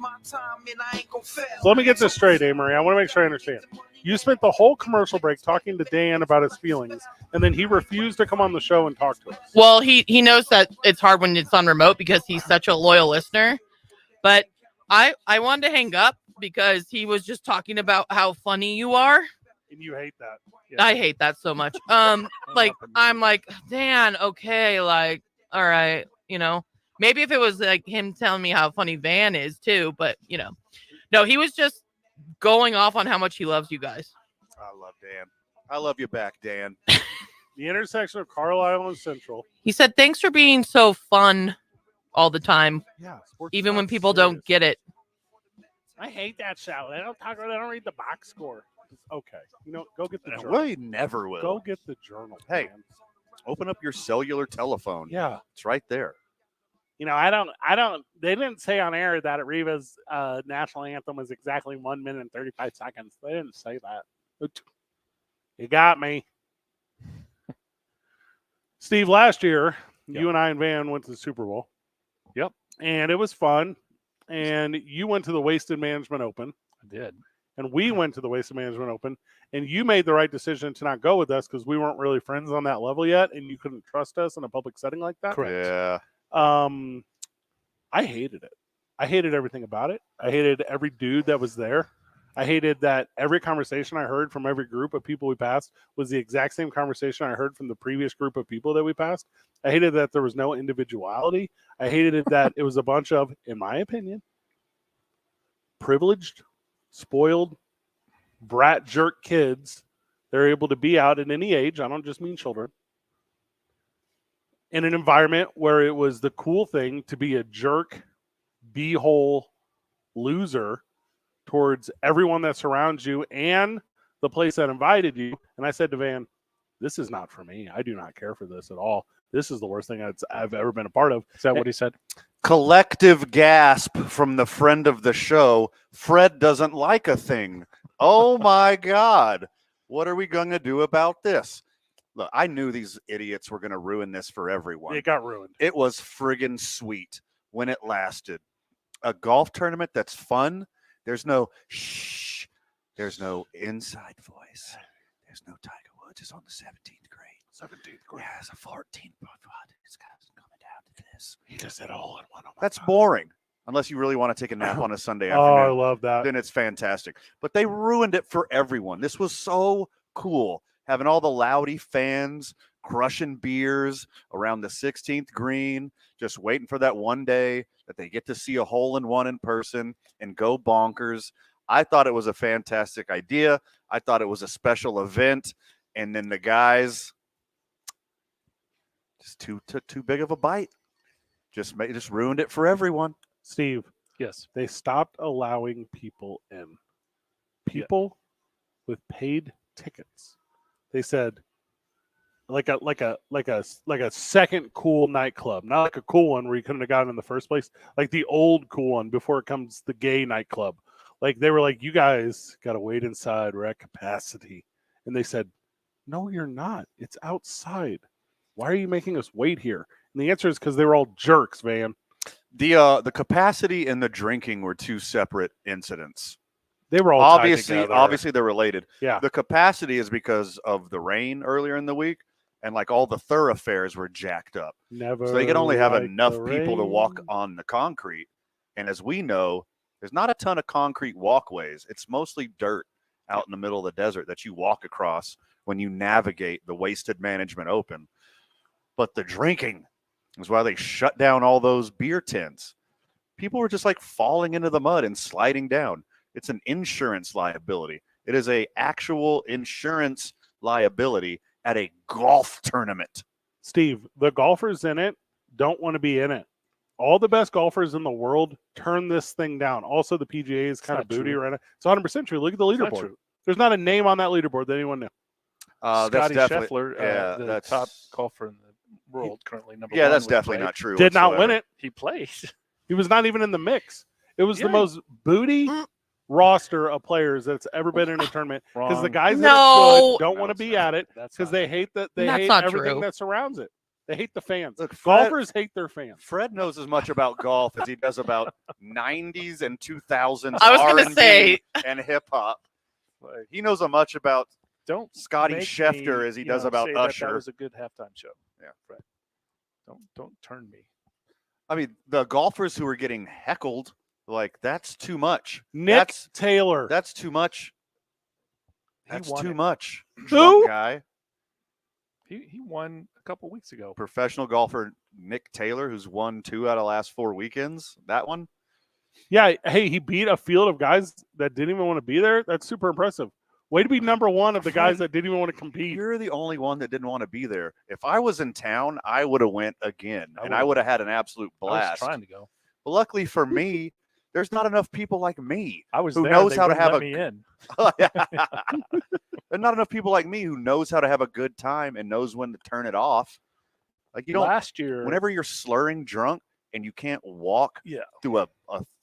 So let me get this straight, Amory. I want to make sure I understand. You spent the whole commercial break talking to Dan about his feelings, and then he refused to come on the show and talk to us. Well, he knows that it's hard when it's on remote because he's such a loyal listener. But I wanted to hang up because he was just talking about how funny you are. And you hate that. Yeah. I hate that so much. Like, I'm like, Dan, okay, like, all right, you know. Maybe if it was like him telling me how funny Van is too, but you know. No, he was just going off on how much he loves you guys. I love Dan. I love you back, Dan. The intersection of Carlisle and Central. He said, thanks for being so fun all the time. Yeah. Even when people don't get it. I hate that show. They don't read the box score. Okay. You know, go get the journal. We never will. Go get the journal. Hey, man. Open up your cellular telephone. Yeah. It's right there. You know, I don't, they didn't say on air that Ariva's national anthem was exactly 1 minute and 35 seconds. They didn't say that. You got me. Steve, last year, you and I and Van went to the Super Bowl. Yep. And it was fun. And you went to the Wasted Management Open. I did. And we went to the Wasted Management Open. And you made the right decision to not go with us because we weren't really friends on that level yet. And you couldn't trust us in a public setting like that. Correct. Yeah. I hated it. I hated everything about it. I hated every dude that was there. I hated that every conversation I heard from every group of people we passed was the exact same conversation I heard from the previous group of people that we passed. I hated that there was no individuality. I hated it that it was a bunch of, in my opinion, privileged, spoiled, brat jerk kids. They're able to be out at any age. I don't just mean children. In an environment where it was the cool thing to be a jerk, b-hole loser towards everyone that surrounds you and the place that invited you. And I said to Van, this is not for me. I do not care for this at all. This is the worst thing I've ever been a part of. Is that what he said? Collective gasp from the friend of the show. Fred doesn't like a thing. Oh my God. What are we going to do about this? Look, I knew these idiots were going to ruin this for everyone. It got ruined. It was friggin' sweet when it lasted. A golf tournament that's fun. There's no shh. There's no inside voice. There's no Tiger Woods. It's on the 17th grade. 17th grade. Yeah, it's a 14th putt. This guy's coming down to this. He does it all in one. That's boring. Unless you really want to take a nap on a Sunday Oh, afternoon. I love that. Then it's fantastic. But they ruined it for everyone. This was so cool. Having all the Loudy fans crushing beers around the 16th green, just waiting for that one day that they get to see a hole-in-one in person and go bonkers. I thought it was a fantastic idea. I thought it was a special event. And then the guys just took too big of a bite. Just ruined it for everyone. Steve. Yes. They stopped allowing people in. People with paid tickets. They said like a second cool nightclub, not like a cool one where you couldn't have gotten in the first place, like the old cool one before it comes the gay nightclub. Like they were like, you guys got to wait inside. We're at capacity. And they said, no, you're not. It's outside. Why are you making us wait here? And the answer is because they were all jerks, Van. The capacity and the drinking were two separate incidents. They were all obviously they're related. Yeah. The capacity is because of the rain earlier in the week, and like all the thoroughfares were jacked up. Never. So they can only have like enough the people to rain. walk on the concrete. And as we know, there's not a ton of concrete walkways. It's mostly dirt out in the middle of the desert that you walk across when you navigate the Wasted Management Open. But the drinking is why they shut down all those beer tents. People were just like falling into the mud and sliding down. It's an insurance liability. It is a actual insurance liability at a golf tournament. Steve, the golfers in it don't want to be in it. All the best golfers in the world turn this thing down. Also, the PGA is kind of booty around it. It's 100% true. Look at the leaderboard. There's not a name on that leaderboard that anyone knew. Scotty Scheffler, the that's top golfer in the world, currently number one. Yeah, that's was definitely played. not true. Did not win whatsoever. it. He played. He was not even in the mix. It was the most booty roster of players that's ever been in a tournament because the guys that are good don't want to be at it because they hate that they That's hate not everything true. that surrounds it. They hate the fans. Look, Golfers hate their fans. Fred knows as much about golf as he does about 90s and 2000s I was gonna R&B say. and hip hop. He knows as much about Scotty Make Schefter me, as he you does know, about say Usher. That was a good halftime show. Yeah, Fred. Don't turn me. I mean, the golfers who are getting heckled, like that's too much. Nick Taylor. That's too much. He That's won too it. much. Who? Drunk guy. He won a couple weeks ago. Professional golfer Nick Taylor, who's won 2 out of the last 4 weekends. That one. Yeah, hey, he beat a field of guys that didn't even want to be there. That's super impressive. Way to be number one of the guys that didn't even want to compete. You're the only one that didn't want to be there. If I was in town, I would have went again, and I would have had an absolute I was blast. trying to go. But luckily for me, there's not enough people like me I was who there. knows They how to wouldn't have let a. me in. There's not enough people like me who knows how to have a good time and knows when to turn it off. Like you don't. Last year, Whenever you're slurring drunk and you can't walk through a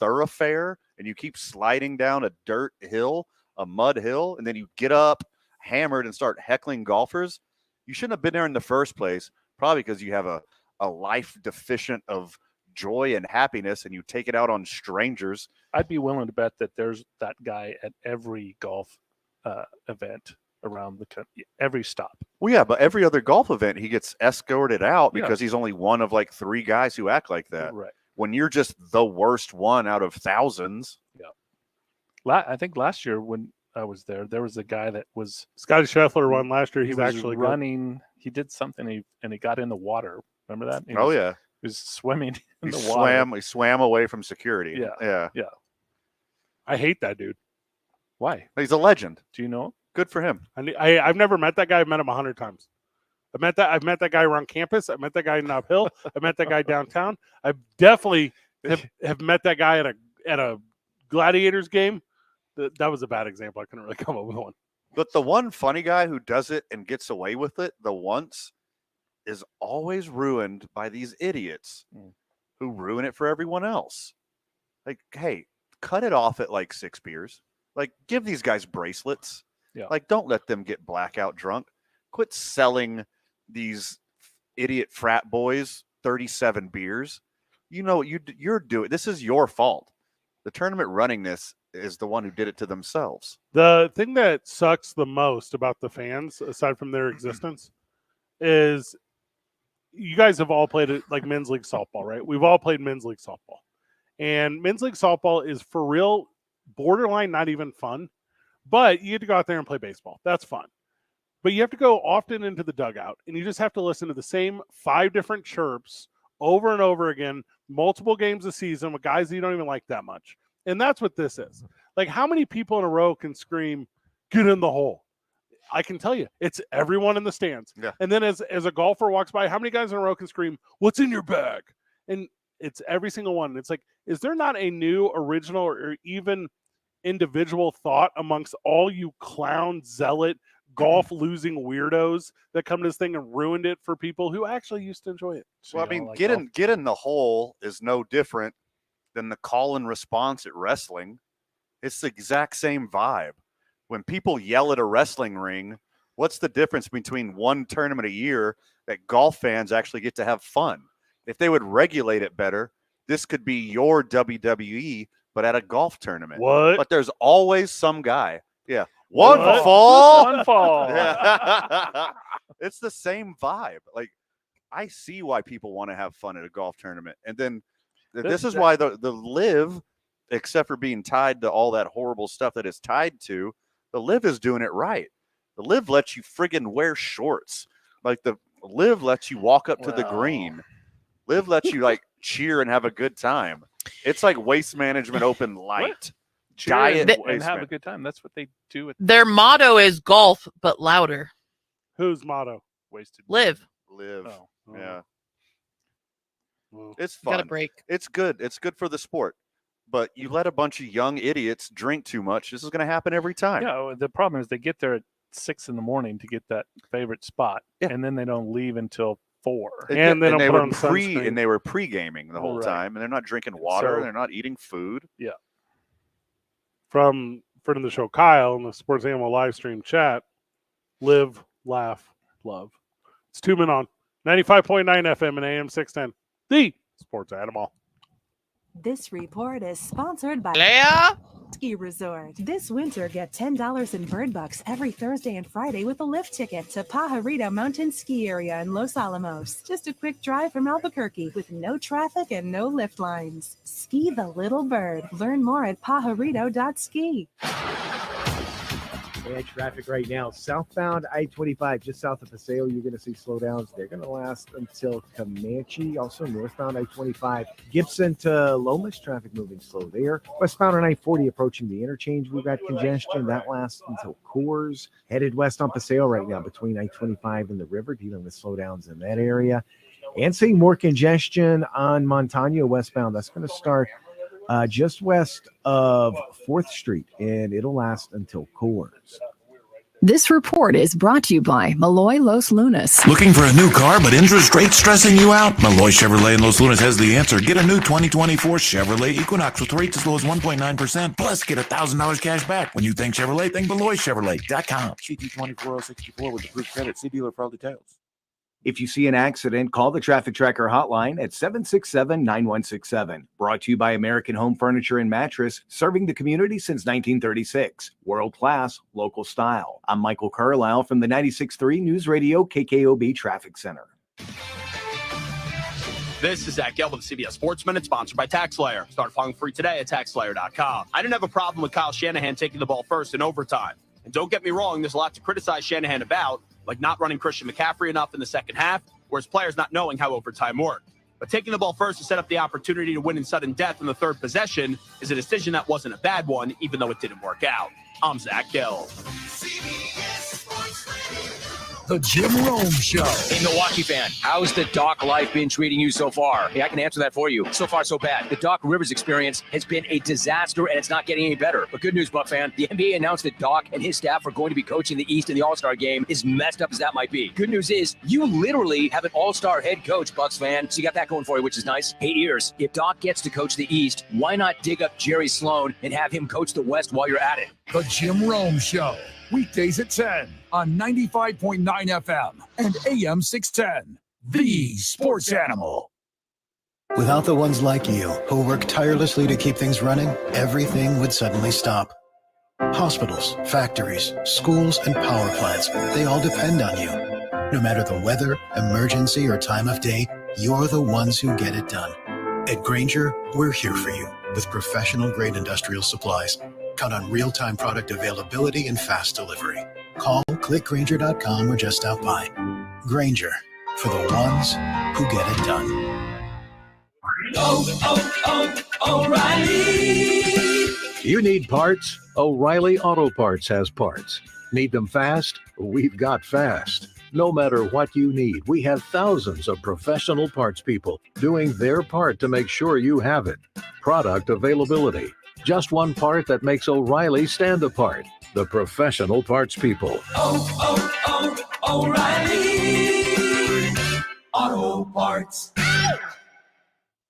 thoroughfare and you keep sliding down a dirt hill, a mud hill, and then you get up hammered and start heckling golfers, you shouldn't have been there in the first place, probably because you have a life deficient of joy and happiness and you take it out on strangers. I'd be willing to bet that there's that guy at every golf event around the country, every stop. Well, yeah, but every other golf event, he gets escorted out Yeah. because he's only one of like 3 guys who act like that. Right. When you're just the worst one out of thousands. Yeah. I think last year when I was there was a guy that was Scotty Scheffler won last year. he He's was actually good. running. He did something and he got in the water. Remember that? He Oh was, yeah. He was swimming in He the water. swam away from security. Yeah. Yeah. I hate that dude. Why? He's a legend. Do you know him? Good for him. I've never met that guy. I've met him 100 times. I've met that guy around campus. I met that guy in Nob Hill. I met that guy downtown. I definitely have met that guy at a Gladiators game. That was a bad example. I couldn't really come up with one. But the one funny guy who does it and gets away with it the once is always ruined by these idiots who ruin it for everyone else. Like, hey, cut it off at like 6 beers. Like, give these guys bracelets. Yeah. Like, don't let them get blackout drunk. Quit selling these idiot frat boys 37 beers. You know what you're doing. This is your fault. The tournament running this is the one who did it to themselves. The thing that sucks the most about the fans, aside from their existence, is you guys have all played it like men's league softball, right? We've all played men's league softball. And men's league softball is for real borderline not even fun, but you get to go out there and play baseball. That's fun. But you have to go often into the dugout, and you just have to listen to the same 5 different chirps over and over again, multiple games a season with guys that you don't even like that much. And that's what this is. Like, how many people in a row can scream, "Get in the hole"? I can tell you, it's everyone in the stands. Yeah. And then as a golfer walks by, how many guys in a row can scream, "What's in your bag?" And it's every single one. It's like, is there not a new, original, or even individual thought amongst all you clown, zealot, golf losing weirdos that come to this thing and ruined it for people who actually used to enjoy it? Well, I mean, get in the hole is no different than the call and response at wrestling. It's the exact same vibe. When people yell at a wrestling ring, what's the difference between one tournament a year that golf fans actually get to have fun? If they would regulate it better, this could be your WWE, but at a golf tournament. What? But there's always some guy. Yeah. One fall. One fall. Yeah. It's the same vibe. Like, I see why people want to have fun at a golf tournament. And then this is why the LIV, except for being tied to all that horrible stuff that it's tied to, the LIV is doing it right. The LIV lets you friggin' wear shorts. Like, the LIV lets you walk up to the green. LIV lets you like cheer and have a good time. It's like Waste Management Open Light. Diet and have a good time. That's what they do. Their motto is golf, but louder. Whose motto? Wasted. Live. Oh. Yeah. Well, it's fun. Got a break. It's good. It's good for the sport. But you let a bunch of young idiots drink too much, this is going to happen every time. Yeah, the problem is they get there at 6 a.m. to get that favorite spot, and then they don't leave until 4. And then they were pre-gaming the whole time, and they're not drinking water, So- they're not eating food. Yeah. From friend of the show, Kyle, in the Sports Animal live stream chat, live, laugh, love. It's 2 Men On 95.9 FM and AM 610, the Sports Animal. This report is sponsored by Leia Ski Resort. This winter, get $10 in bird bucks every Thursday and Friday with a lift ticket to Pajarito Mountain Ski Area in Los Alamos. Just a quick drive from Albuquerque with no traffic and no lift lines. Ski the little bird. Learn more at pajarito.ski. Bad traffic right now. Southbound I-25, just south of Paseo, you're going to see slowdowns. They're going to last until Comanche. Also, northbound I-25, Gibson to Lomas, traffic moving slow there. Westbound on I-40, approaching the interchange, we've got congestion. That lasts until Coors. Headed west on Paseo right now between I-25 and the river, dealing with slowdowns in that area. And seeing more congestion on Montano westbound. That's going to start just west of 4th Street, and it'll last until Coors. This report is brought to you by Malloy Los Lunas. Looking for a new car, but interest rates stressing you out? Malloy Chevrolet in Los Lunas has the answer. Get a new 2024 Chevrolet Equinox with rates as low as 1.9%. Plus, get $1,000 cash back. When you think Chevrolet, think MalloyChevrolet.com. CT24064 with approved credit. See dealer for all details. If you see an accident, call the Traffic Tracker hotline at 767-9167. Brought to you by American Home Furniture and Mattress, serving the community since 1936. World class, local style. I'm Michael Carlisle from the 96.3 News Radio KKOB Traffic Center. This is Zach Gelb with CBS Sports Minute, sponsored by TaxSlayer. Start filing free today at TaxSlayer.com. I didn't have a problem with Kyle Shanahan taking the ball first in overtime. And don't get me wrong, there's a lot to criticize Shanahan about, like not running Christian McCaffrey enough in the second half, or his players not knowing how overtime worked. But taking the ball first to set up the opportunity to win in sudden death in the third possession is a decision that wasn't a bad one, even though it didn't work out. I'm Zach Gelb. The Jim Rome Show. Hey, Milwaukee fan, how's the Doc life been treating you so far? Hey, I can answer that for you. So far, so bad. The Doc Rivers experience has been a disaster, and it's not getting any better. But good news, Buck fan, the NBA announced that Doc and his staff are going to be coaching the East in the All-Star game, as messed up as that might be. Good news is, you literally have an All-Star head coach, Bucks fan, so you got that going for you, which is nice. Hey, ears, if Doc gets to coach the East, why not dig up Jerry Sloan and have him coach the West while you're at it? The Jim Rome Show. Weekdays at 10 on 95.9 FM and AM 610. The Sports Animal. Without the ones like you, who work tirelessly to keep things running, everything would suddenly stop. Hospitals, factories, schools, and power plants, they all depend on you. No matter the weather, emergency, or time of day, you're the ones who get it done. At Grainger, we're here for you with professional-grade industrial supplies. Count on real-time product availability and fast delivery. Call, click Grainger.com, or just stop by. Grainger, for the ones who get it done. O'Reilly. You need parts? O'Reilly Auto Parts has parts. Need them fast? We've got fast. No matter what you need, we have thousands of professional parts people doing their part to make sure you have it. Product availability. Just one part that makes O'Reilly stand apart. The professional parts people. O'Reilly Auto Parts.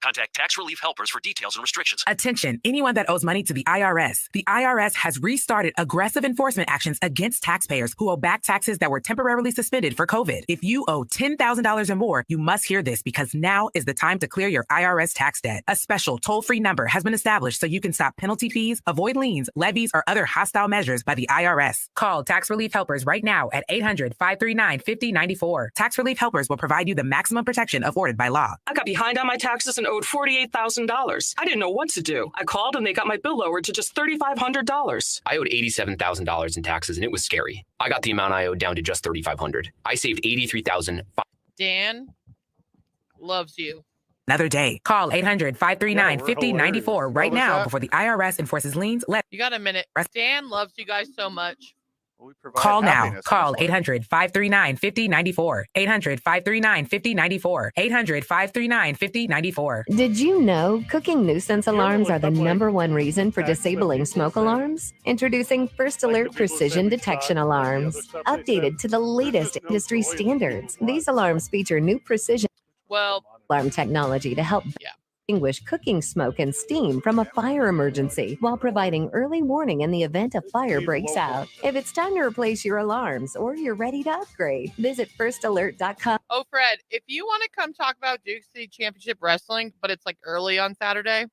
Contact Tax Relief Helpers for details and restrictions. Attention, anyone that owes money to the IRS. The IRS has restarted aggressive enforcement actions against taxpayers who owe back taxes that were temporarily suspended for COVID. If you owe $10,000 or more, you must hear this because now is the time to clear your IRS tax debt. A special toll-free number has been established so you can stop penalty fees, avoid liens, levies, or other hostile measures by the IRS. Call Tax Relief Helpers right now at 800-539-5094. Tax Relief Helpers will provide you the maximum protection afforded by law. I got behind on my taxes and owed $48,000. I didn't know what to do. I called and they got my bill lowered to just $3,500. I owed $87,000 in taxes and it was scary. I got the amount I owed down to just $3,500. I saved $83,000. Dan loves you. Another day. Call 800-539-5094 right now before the IRS enforces liens. You got a minute. Dan loves you guys so much. Call now. Call 800-539-5094. 800-539-5094. 800-539-5094. Did you know cooking nuisance alarms are the #1 reason for disabling smoke alarms? Introducing First Alert Precision Detection Alarms. Updated to the latest industry standards. These alarms feature new precision alarm technology to help extinguish cooking smoke and steam from a fire emergency while providing early warning in the event a fire breaks out. If it's time to replace your alarms or you're ready to upgrade, visit firstalert.com. Oh, Fred, if you want to come talk about Duke City Championship Wrestling, but it's like early on Saturday.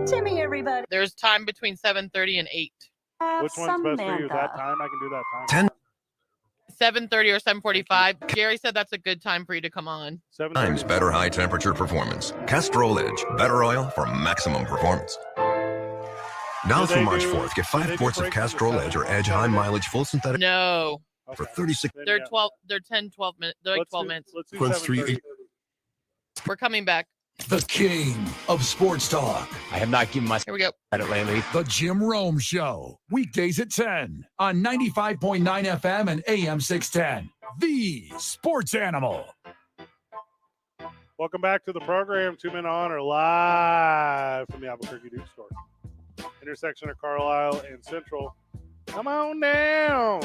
Timmy, everybody. There's time between 7:30 and 8. Which one's best for you? That time? I can do that time. 7:30 or 7:45. Gary said that's a good time for you to come on. Times better high temperature performance. Castrol Edge, better oil for maximum performance. Now through March 4th, get 5 quarts of Castrol Edge or Edge high mileage full synthetic No. for 36. They're 12. They're 10, 12 minutes. They're like 12 minutes. Plus 3. We're coming back. The king of sports talk. I have not given my Here we go. credit lately. The Jim Rome Show. Weekdays at 10 on 95.9 FM and AM 610. The Sports Animal. Welcome back to the program. 2 Men On are live from the Albuquerque Duke store. Intersection of Carlisle and Central. Come on down.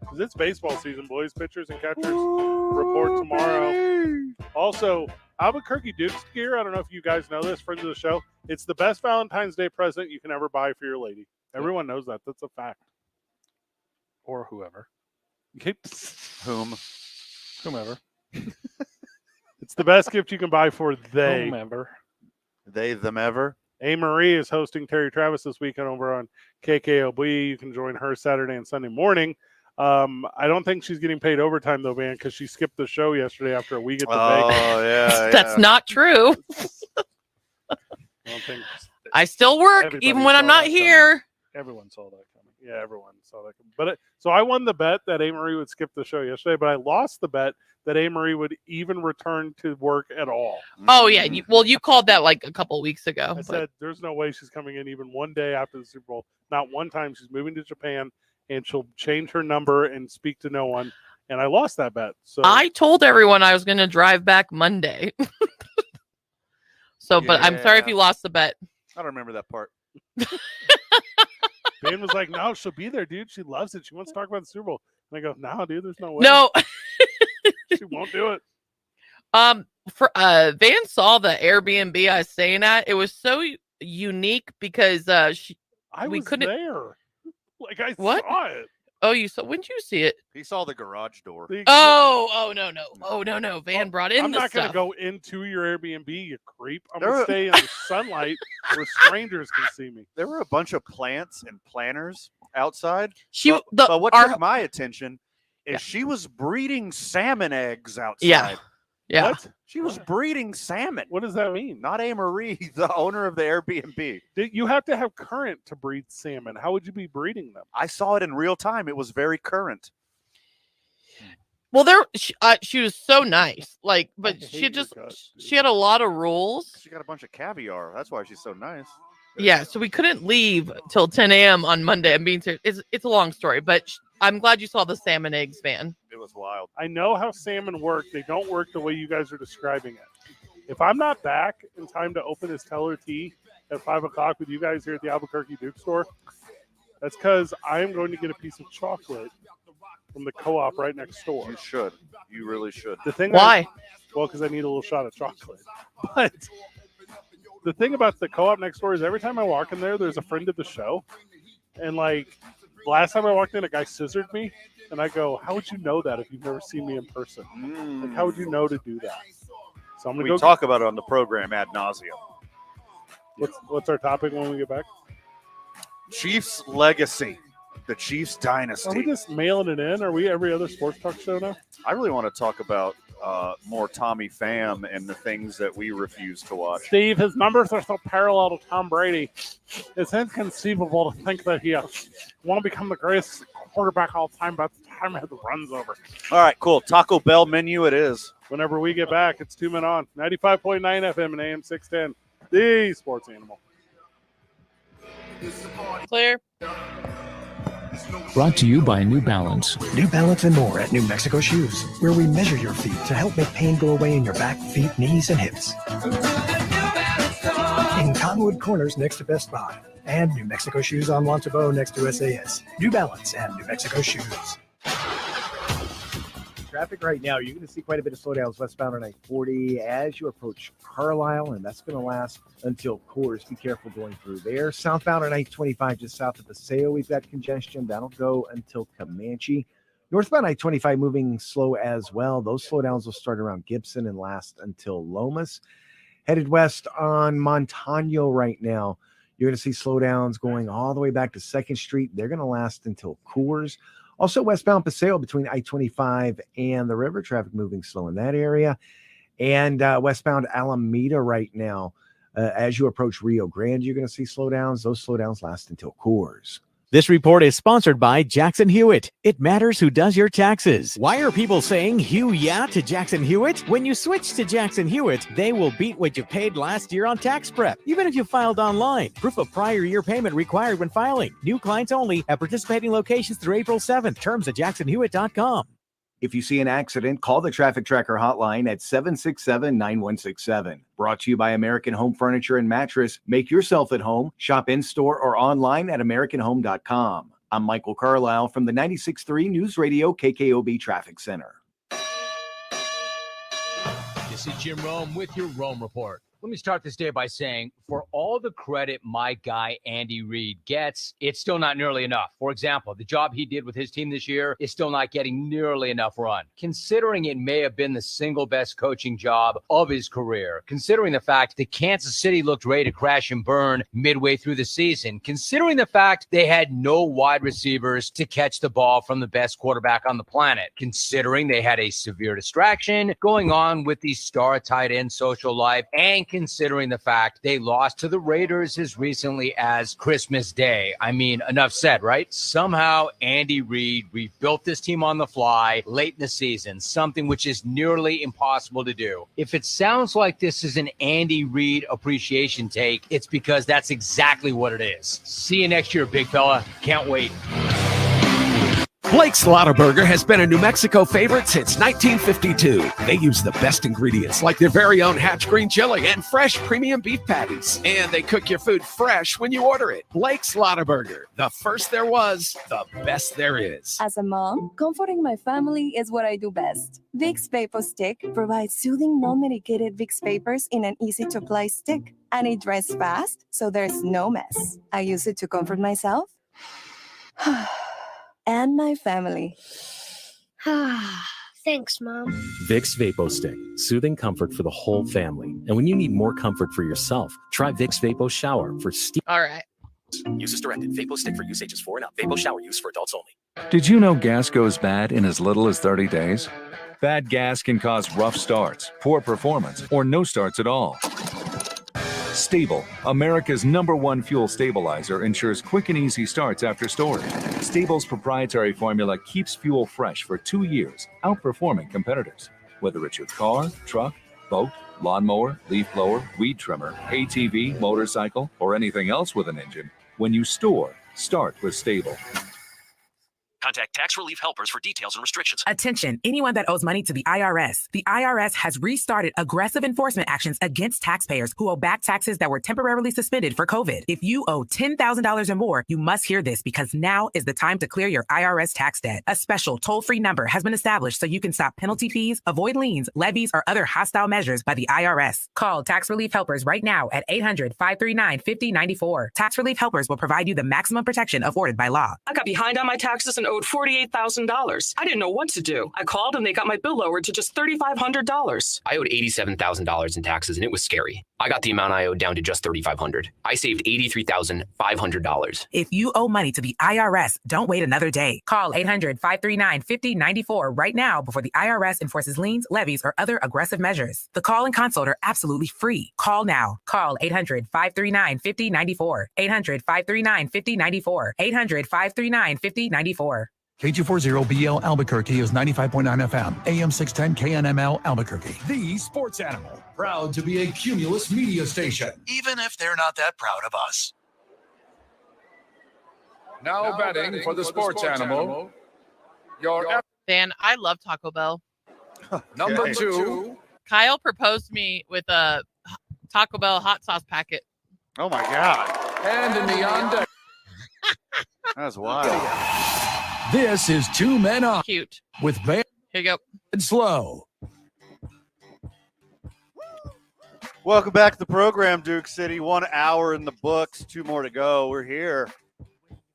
Because it's baseball season, boys. Pitchers and catchers report tomorrow. Also, Albuquerque Duke's gear, I don't know if you guys know this, friends of the show, it's the best Valentine's Day present you can ever buy for your lady. Everyone knows that. That's a fact. Or whoever. Whomever. It's the best gift you can buy for they. Whomever. They, them ever. A. Marie is hosting Terry Travis this weekend over on KKOB. You can join her Saturday and Sunday morning. I don't think she's getting paid overtime, though, man, because she skipped the show yesterday after a week at the Vegas. Yeah. That's not true. I don't think I still work even when I'm not here. Everyone saw that coming. Yeah, everyone saw that coming. But so I won the bet that A. Marie would skip the show yesterday, but I lost the bet that A. Marie would even return to work at all. Oh, yeah. You called that like a couple weeks ago. I said, there's no way she's coming in even one day after the Super Bowl. Not one time. She's moving to Japan, and she'll change her number and speak to no one. and I lost that bet. So I told everyone I was going to drive back Monday. So, but I'm sorry if you lost the bet. I don't remember that part. Ben was like, "No, she'll be there, dude. She loves it. She wants to talk about the Super Bowl." And I go, "No, dude, there's no way. No, she won't do it." For Van saw the Airbnb I was staying at. It was so unique because we couldn't. There. Like I What? saw it. Oh, you saw? When did you see it? He saw the garage door. Oh no! Van brought in. I'm the not going to stuff. go into your Airbnb, you creep. I'm going to stay in the sunlight where strangers can see me. There were a bunch of plants and planters outside. But what took my attention is she was breeding salmon eggs outside. Yeah. What? She was breeding salmon. What does that mean? Not Marie, the owner of the Airbnb. You have to have current to breed salmon. How would you be breeding them? I saw it in real time. It was very current. Well, she was so nice. But she had a lot of rules. She got a bunch of caviar. That's why she's so nice. Yeah, so we couldn't leave till 10 a.m. on Monday. I'm being serious. It's a long story, but I'm glad you saw the salmon eggs, Van. It was wild. I know how salmon work. They don't work the way you guys are describing it. If I'm not back in time to open his teller tea at 5 o'clock with you guys here at the Albuquerque Duke store, that's because I am going to get a piece of chocolate from the co-op right next door. You should. You really should. The thing Why? Well, because I need a little shot of chocolate. But the thing about the co-op next door is every time I walk in there, there's a friend of the show. And last time I walked in, a guy scissored me. And I go, how would you know that if you've never seen me in person? Like, how would you know to do that? So I'm going to We talk about it on the program ad nauseum. What's our topic when we get back? Chiefs legacy. The Chiefs dynasty. Are we just mailing it in? Are we every other sports talk show now? I really want to talk about more Tommy Pham and the things that we refuse to watch. Steve, his numbers are so parallel to Tom Brady. It's inconceivable to think that he won't become the greatest quarterback all time by the time the run's over. All right, cool. Taco Bell menu it is. Whenever we get back, it's 2 Men On. 95.9 FM and AM 610. The Sports Animal. Clear. Brought to you by New Balance. New Balance and more at New Mexico Shoes, where we measure your feet to help make pain go away in your back, feet, knees, and hips. In Conwood Corners next to Best Buy, and New Mexico Shoes on Montebo next to SAS. New Balance and New Mexico Shoes. Traffic right now, you're going to see quite a bit of slowdowns westbound on I-40 as you approach Carlisle, and that's going to last until Coors. Be careful going through there. Southbound on I-25 just south of Paseo, we've got congestion. That'll go until Comanche. Northbound I-25 moving slow as well. Those slowdowns will start around Gibson and last until Lomas. Headed west on Montano right now, you're going to see slowdowns going all the way back to 2nd Street. They're going to last until Coors. Also, westbound Paseo between I-25 and the river, traffic moving slow in that area. And westbound Alameda right now, as you approach Rio Grande, you're going to see slowdowns. Those slowdowns last until Coors. This report is sponsored by Jackson Hewitt. It matters who does your taxes. Why are people saying "Hew yeah" to Jackson Hewitt? When you switch to Jackson Hewitt, they will beat what you paid last year on tax prep, even if you filed online. Proof of prior year payment required when filing. New clients only at participating locations through April 7th. Terms at jacksonhewitt.com. If you see an accident, call the Traffic Tracker hotline at 767-9167. Brought to you by American Home Furniture and Mattress. Make yourself at home. Shop in-store or online at AmericanHome.com. I'm Michael Carlisle from the 96.3 News Radio KKOB Traffic Center. This is Jim Rome with your Rome Report. Let me start this day by saying, for all the credit my guy Andy Reid gets, it's still not nearly enough. For example, the job he did with his team this year is still not getting nearly enough run. Considering it may have been the single best coaching job of his career, considering the fact that Kansas City looked ready to crash and burn midway through the season, considering the fact they had no wide receivers to catch the ball from the best quarterback on the planet, considering they had a severe distraction going on with the star tight end social life, and considering the fact they lost to the Raiders as recently as Christmas Day. I mean, enough said, right? Somehow Andy Reid rebuilt this team on the fly late in the season, something which is nearly impossible to do. If it sounds like this is an Andy Reid appreciation take, it's because that's exactly what it is. See you next year, big fella. Can't wait. Blake's Lottaburger has been a New Mexico favorite since 1952. They use the best ingredients like their very own Hatch green chili and fresh premium beef patties. And they cook your food fresh when you order it. Blake's Lottaburger, the first there was, the best there is. As a mom, comforting my family is what I do best. Vicks Vapor Stick provides soothing, non-medicated Vicks vapors in an easy-to-apply stick. And it dries fast, so there's no mess. I use it to comfort myself and my family. Thanks, Mom. Vicks Vapo Stick, soothing comfort for the whole family. And when you need more comfort for yourself, try Vicks Vapo Shower for steam. All right. Use as directed. Vapo Stick for use ages 4 and up. Vapo Shower use for adults only. Did you know gas goes bad in as little as 30 days? Bad gas can cause rough starts, poor performance, or no starts at all. Stable, America's #1 fuel stabilizer, ensures quick and easy starts after storage. Stable's proprietary formula keeps fuel fresh for 2 years, outperforming competitors. Whether it's your car, truck, boat, lawnmower, leaf blower, weed trimmer, ATV, motorcycle, or anything else with an engine, when you store, start with Stable. Contact Tax Relief Helpers for details and restrictions. Attention, anyone that owes money to the IRS. The IRS has restarted aggressive enforcement actions against taxpayers who owe back taxes that were temporarily suspended for COVID. If you owe $10,000 or more, you must hear this because now is the time to clear your IRS tax debt. A special toll-free number has been established so you can stop penalty fees, avoid liens, levies, or other hostile measures by the IRS. Call Tax Relief Helpers right now at 800-539-5094. Tax Relief Helpers will provide you the maximum protection afforded by law. I got behind on my taxes and owed $48,000. I didn't know what to do. I called and they got my bill lowered to just $3,500. I owed $87,000 in taxes, and it was scary. I got the amount I owed down to just $3,500. I saved $83,500. If you owe money to the IRS, don't wait another day. Call 800-539-5094 right now before the IRS enforces liens, levies, or other aggressive measures. The call and consult are absolutely free. Call now. Call 800-539-5094. 800-539-5094. 800-539-5094. K240BL Albuquerque is 95.9 FM, AM 610 KNML Albuquerque. The sports animal, proud to be a Cumulus media station, even if they're not that proud of us. Now betting for the sports animal. Dan, I love Taco Bell. Number 2. Kyle proposed to me with a Taco Bell hot sauce packet. Oh my God. And in the on deck. That's wild. This is Two Men Up. Cute. With Van Here you go. and Slow. Welcome back to the program, Duke City. 1 hour in the books, 2 more to go. We're here,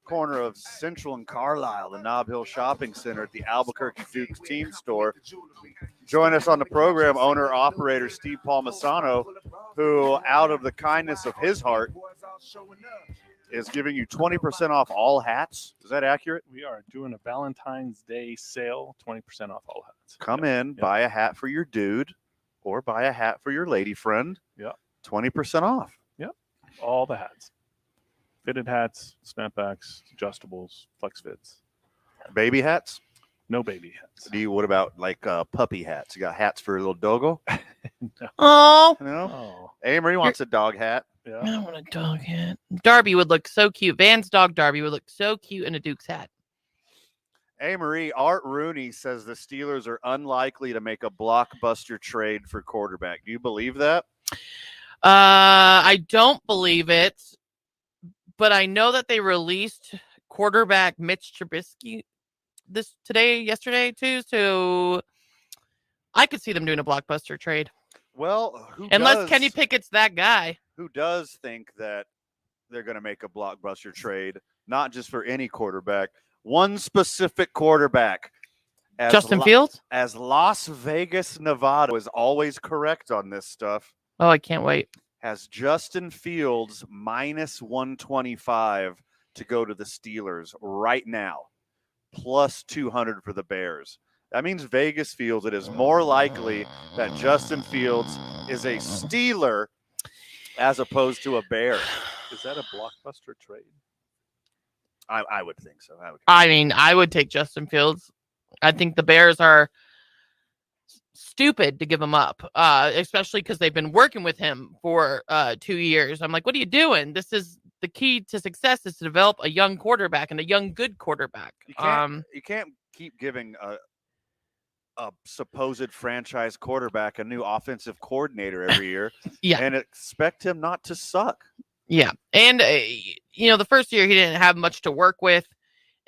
corner of Central and Carlisle, the Nob Hill Shopping Center at the Albuquerque Dukes team store. Join us on the program, owner-operator Steve Palmisano, who, out of the kindness of his heart, is giving you 20% off all hats. Is that accurate? We are doing a Valentine's Day sale, 20% off all hats. Come in, buy a hat for your dude, or buy a hat for your lady friend. Yeah. 20% off. Yep. All the hats. Fitted hats, snapbacks, adjustables, flex fits. Baby hats? No baby hats. What about like puppy hats? You got hats for a little doggo? No. Oh. No? Amory wants a dog hat. Yeah. I don't want a dog hat. Darby would look so cute. Van's dog Darby would look so cute in a Duke's hat. Hey, Marie, Art Rooney says the Steelers are unlikely to make a blockbuster trade for quarterback. Do you believe that? I don't believe it, but I know that they released quarterback Mitch Trubisky yesterday too. So I could see them doing a blockbuster trade. Well, unless Kenny Pickett's that guy. Who does think that they're going to make a blockbuster trade, not just for any quarterback, one specific quarterback. Justin Fields? As Las Vegas, Nevada is always correct on this stuff. Oh, I can't wait. Has Justin Fields minus 125 to go to the Steelers right now, plus 200 for the Bears. That means Vegas feels it is more likely that Justin Fields is a Steeler as opposed to a Bear. Is that a blockbuster trade? I would think so. I would take Justin Fields. I think the Bears are stupid to give him up, especially because they've been working with him for 2 years. I'm like, what are you doing? This is the key to success is to develop a young quarterback and a young good quarterback. You can't keep giving a supposed franchise quarterback a new offensive coordinator every year and expect him not to suck. Yeah. And, the first year he didn't have much to work with.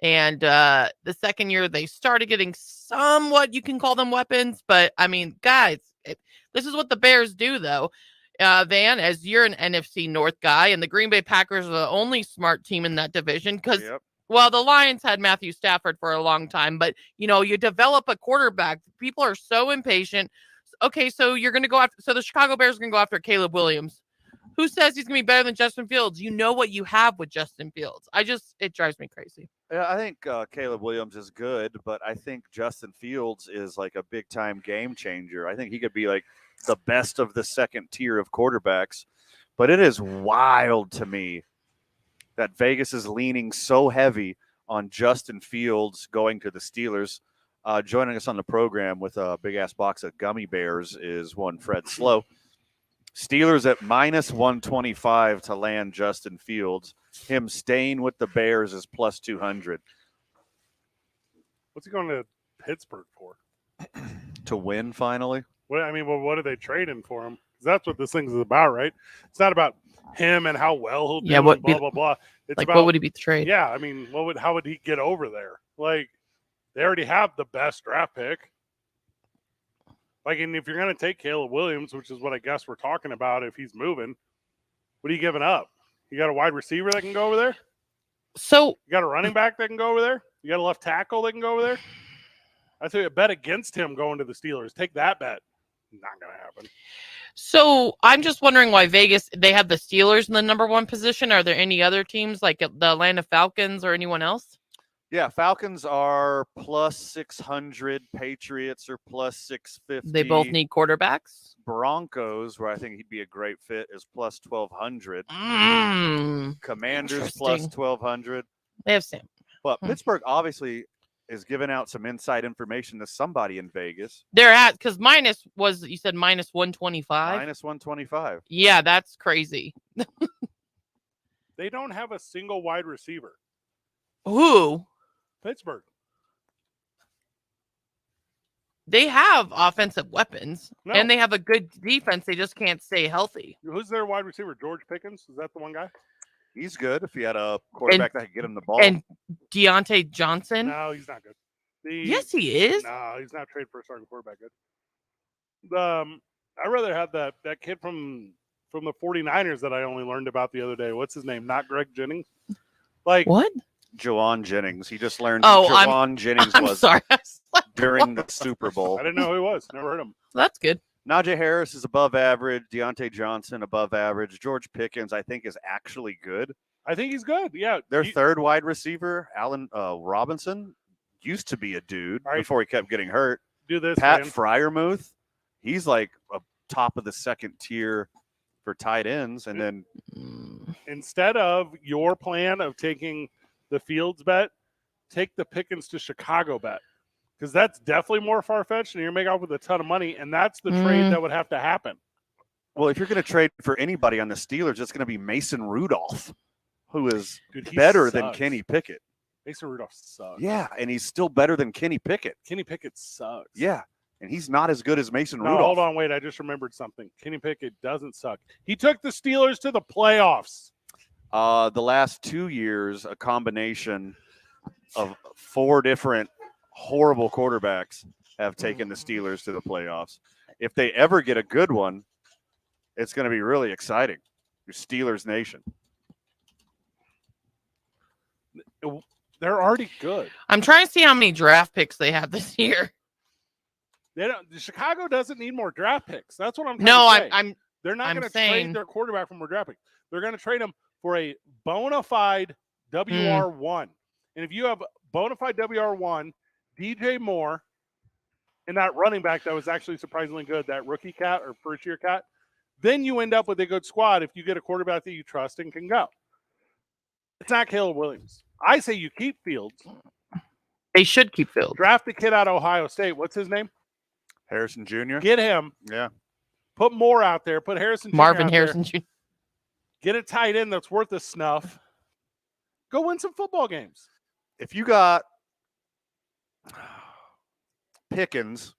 And the second year they started getting somewhat, you can call them weapons. But, I mean, guys, this is what the Bears do, though. Van, as you're an NFC North guy, and the Green Bay Packers are the only smart team in that division because, well, the Lions had Matthew Stafford for a long time, but, you develop a quarterback. People are so impatient. Okay, so you're going to go after, so the Chicago Bears are going to go after Caleb Williams. Who says he's going to be better than Justin Fields? You know what you have with Justin Fields. It drives me crazy. Yeah, I think Caleb Williams is good, but I think Justin Fields is like a big-time game changer. I think he could be like the best of the second tier of quarterbacks. But it is wild to me that Vegas is leaning so heavy on Justin Fields going to the Steelers. Joining us on the program with a big-ass box of gummy bears is one Fred Slow. Steelers at minus 125 to land Justin Fields. Him staying with the Bears is plus 200. What's he going to Pittsburgh for? To win, finally? What are they trading for him? 'Cause that's what this thing is about, right? It's not about him and how well he'll do and blah, blah, blah. It's like, about, what would he be the trade? Yeah, I mean, how would he get over there? Like, they already have the best draft pick. Like, and if you're going to take Caleb Williams, which is what I guess we're talking about if he's moving, what are you giving up? You got a wide receiver that can go over there? So you got a running back that can go over there? You got a left tackle that can go over there? I tell you, a bet against him going to the Steelers. Take that bet. Not going to happen. So I'm just wondering why Vegas, they have the Steelers in the number one position. Are there any other teams like the Atlanta Falcons or anyone else? Yeah, Falcons are plus 600. Patriots are plus 650. They both need quarterbacks. Broncos, where I think he'd be a great fit, is plus 1,200. Commanders plus 1,200. They have Sam. But Pittsburgh obviously is giving out some inside information to somebody in Vegas. They're at, because minus was, you said minus 125? Minus 125. Yeah, that's crazy. They don't have a single wide receiver. Who? Pittsburgh. They have offensive weapons, and they have a good defense. They just can't stay healthy. Who's their wide receiver? George Pickens? Is that the one guy? He's good if he had a quarterback that could get him the ball. And Deontay Johnson? No, he's not good. Yes, he is. No, he's not traded for a starting quarterback good. I'd rather have that kid from the 49ers that I only learned about the other day. What's his name? Not Greg Jennings? Like what? Jawan Jennings. He just learned who Jawan Jennings was sorry. during the Super Bowl. I didn't know who he was. Never heard him. That's good. Najee Harris is above average. Deontay Johnson above average. George Pickens, I think, is actually good. I think he's good. Yeah. Their third wide receiver, Allen Robinson, used to be a dude before he kept getting hurt. Do this, Pat man. Freiermuth, he's like a top of the second tier for tight ends. And then instead of your plan of taking the Fields bet, take the Pickens to Chicago bet. Because that's definitely more far-fetched, and you're making off with a ton of money, and that's the trade that would have to happen. Well, if you're going to trade for anybody on the Steelers, it's going to be Mason Rudolph, who is better than Kenny Pickett. Mason Rudolph sucks. Yeah, and he's still better than Kenny Pickett. Kenny Pickett sucks. Yeah, and he's not as good as Mason No, Rudolph. hold on, wait. I just remembered something. Kenny Pickett doesn't suck. He took the Steelers to the playoffs. The last 2 years, a combination of 4 different horrible quarterbacks have taken the Steelers to the playoffs. If they ever get a good one, it's going to be really exciting. Your Steelers Nation. They're already good. I'm trying to see how many draft picks they have this year. Chicago doesn't need more draft picks. That's what I'm trying to say. They're not going to trade their quarterback for more draft picks. They're going to trade him for a bona fide WR1. And if you have bona fide WR1, DJ Moore, and that running back that was actually surprisingly good, that rookie cat or first-year cat, then you end up with a good squad if you get a quarterback that you trust and can go. It's not Caleb Williams. I say you keep Fields. They should keep Fields. Draft the kid out of Ohio State. What's his name? Harrison Jr. Get him. Yeah. Put Moore out there. Put Harrison Jr. Marvin out Harrison Jr. get a tight end that's worth a snuff. Go win some football games. If you got Pickens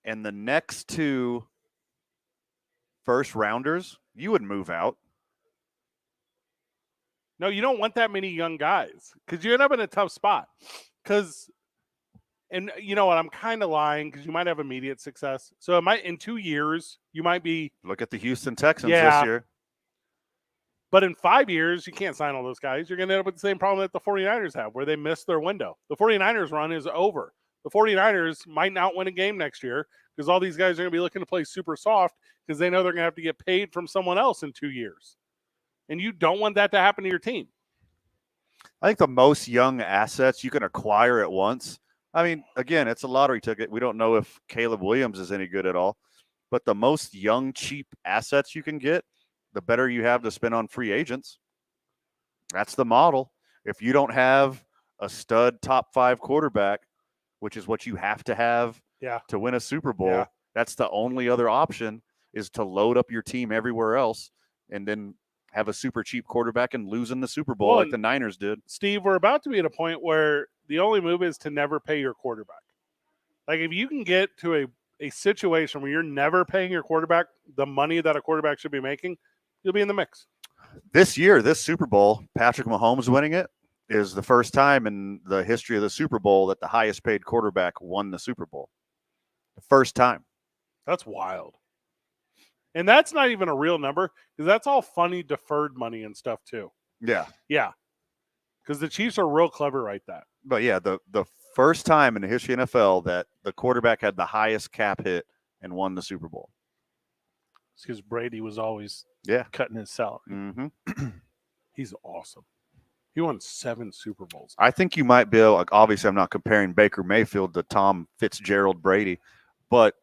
and the next 2 first rounders, you would move out. No, you don't want that many young guys because you end up in a tough spot. And you know what? I'm kind of lying because you might have immediate success. So it might in 2 years you might be. Look at the Houston Texans this year. But in 5 years, you can't sign all those guys. You're going to end up with the same problem that the 49ers have, where they missed their window. The 49ers run is over. The 49ers might not win a game next year because all these guys are going to be looking to play super soft because they know they're going to have to get paid from someone else in 2 years. And you don't want that to happen to your team. I think the most young assets you can acquire at once. I mean, again, it's a lottery ticket. We don't know if Caleb Williams is any good at all. But the most young, cheap assets you can get, the better you have to spend on free agents. That's the model. If you don't have a stud top 5 quarterback, which is what you have to have to win a Super Bowl, that's the only other option is to load up your team everywhere else and then have a super cheap quarterback and lose in the Super Bowl like the Niners did. Steve, we're about to be at a point where the only move is to never pay your quarterback. Like if you can get to a situation where you're never paying your quarterback the money that a quarterback should be making, you'll be in the mix. This year, this Super Bowl, Patrick Mahomes winning it is the first time in the history of the Super Bowl that the highest paid quarterback won the Super Bowl. The first time. That's wild. And that's not even a real number because that's all funny deferred money and stuff too. Yeah. Yeah. Because the Chiefs are real clever right that. But yeah, the first time in the history of NFL that the quarterback had the highest cap hit and won the Super Bowl. It's because Brady was always cutting his salary. Mm-hmm. He's awesome. He won 7 Super Bowls. I think you might be able, like, obviously I'm not comparing Baker Mayfield to Tom Fitzgerald Brady, but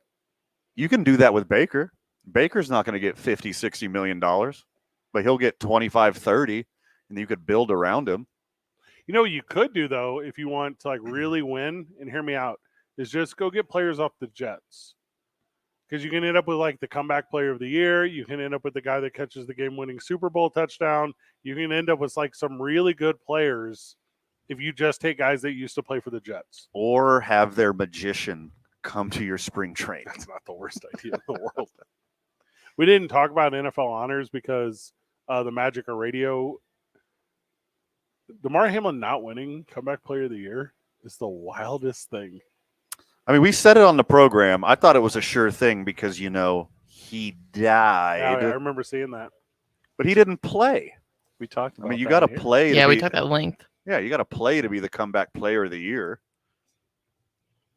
you can do that with Baker. Baker's not going to get $50, $60 million, but he'll get 25, 30, and you could build around him. You know what you could do, though, if you want to like really win, and hear me out, is just go get players off the Jets. Because you can end up with like the comeback player of the year. You can end up with the guy that catches the game-winning Super Bowl touchdown. You can end up with like some really good players if you just take guys that used to play for the Jets. Or have their magician come to your spring training. That's not the worst idea in the world. We didn't talk about NFL honors because the Magic of Radio. DeMar Hamlin not winning comeback player of the year is the wildest thing. I mean, we said it on the program. I thought it was a sure thing because, you know, he died. Yeah, I remember seeing that. But he didn't play. We talked about you got to play. Yeah, we took that length. Yeah, you got to play to be the comeback player of the year.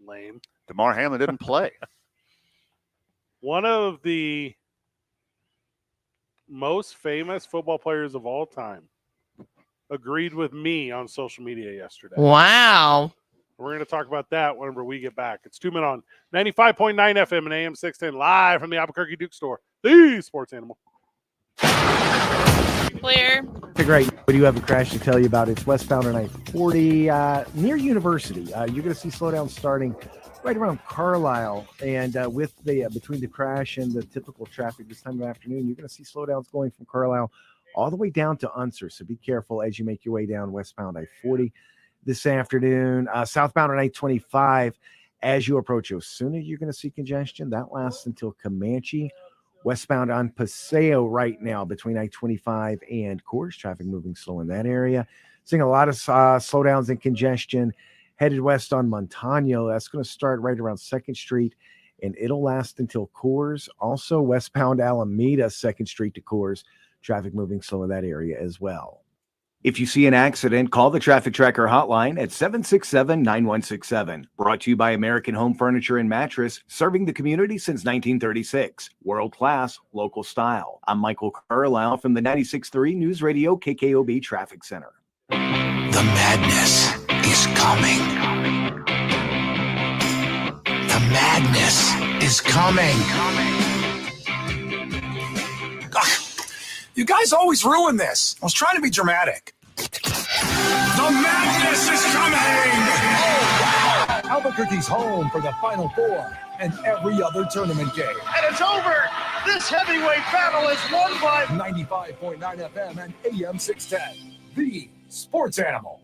Lame. DeMar Hamlin didn't play. One of the most famous football players of all time agreed with me on social media yesterday. Wow. We're going to talk about that whenever we get back. It's 2 Men on 95.9 FM and AM 610 live from the Albuquerque Duke Store, the sports animal. Clear. Okay, great. What do you have a crash to tell you about? It's westbound on I-40 near University. You're going to see slowdowns starting right around Carlisle. And with the between the crash and the typical traffic this time of afternoon, you're going to see slowdowns going from Carlisle all the way down to Unser. So be careful as you make your way down westbound I-40 this afternoon. Southbound on I-25, as you approach Osuna, you're going to see congestion. That lasts until Comanche. Westbound on Paseo right now between I-25 and Coors. Traffic moving slow in that area. Seeing a lot of slowdowns and congestion headed west on Montano. That's going to start right around 2nd Street, and it'll last until Coors. Also, westbound Alameda, 2nd Street to Coors. Traffic moving slow in that area as well. If you see an accident, call the Traffic Tracker hotline at 767-9167. Brought to you by American Home Furniture and Mattress, serving the community since 1936. World-class, local style. I'm Michael Carlisle from the 96.3 News Radio KKOB Traffic Center. The madness is coming. The madness is coming. You guys always ruin this. I was trying to be dramatic. The madness is coming! Oh, wow! Albuquerque's home for the Final Four and every other tournament game. And it's over! This heavyweight battle is won by 95.9 FM and AM 610. The Sports Animal.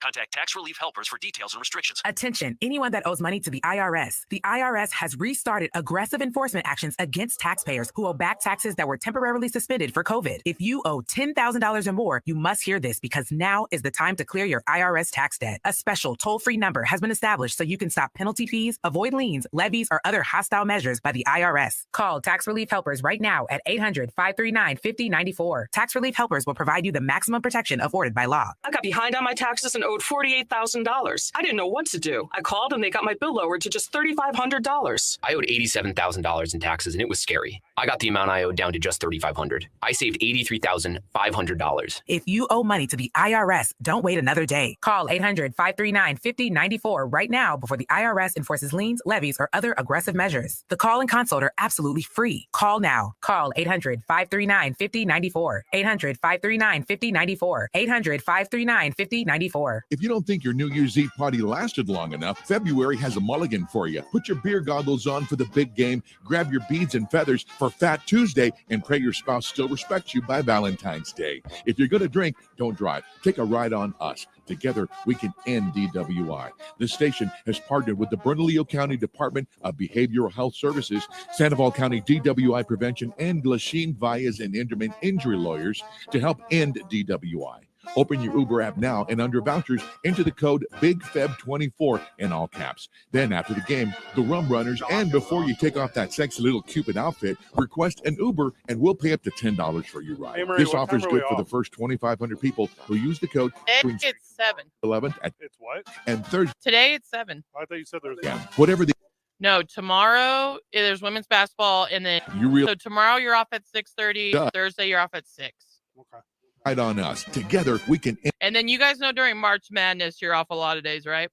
Contact Tax Relief Helpers for details and restrictions. Attention, anyone that owes money to the IRS. The IRS has restarted aggressive enforcement actions against taxpayers who owe back taxes that were temporarily suspended for COVID. If you owe $10,000 or more, you must hear this because now is the time to clear your IRS tax debt. A special toll-free number has been established so you can stop penalty fees, avoid liens, levies, or other hostile measures by the IRS. Call Tax Relief Helpers right now at 800-539-5094. Tax Relief Helpers will provide you the maximum protection afforded by law. I got behind on my taxes and owed $48,000. I didn't know what to do. I called and they got my bill lowered to just $3,500. I owed $87,000 in taxes, and it was scary. I got the amount I owed down to just $3,500. I saved $83,500. If you owe money to the IRS, don't wait another day. Call 800-539-5094 right now before the IRS enforces liens, levies, or other aggressive measures. The call and consult are absolutely free. Call now. Call 800-539-5094. 800-539-5094. 800-539-5094. If you don't think your New Year's Eve party lasted long enough, February has a mulligan for you. Put your beer goggles on for the big game, grab your beads and feathers for Fat Tuesday, and pray your spouse still respects you by Valentine's Day. If you're going to drink, don't drive. Take a ride on us. Together, we can end DWI. This station has partnered with the Bernalillo County Department of Behavioral Health Services, Sandoval County DWI Prevention, and Glasheen Valles and Inderman Injury Lawyers to help end DWI. Open your Uber app now and under vouchers, enter the code BIGFEB24 in all caps. Then after the game, the Rum Runners, and before you take off that sexy little Cupid outfit, request an Uber and we'll pay up to $10 for your ride. Hey, Marie, this what offer is time are we good for the off? first 2,500 people who use the code It's 7. 11 at It's what? and Thursday. Today it's 7. I thought you said there was Yeah, whatever the No, tomorrow there's women's basketball, and then so tomorrow you're off at 6:30. Duh. Thursday you're off at 6. Okay. ride on us. Together, we can end And then you guys know during March Madness you're off a lot of days, right?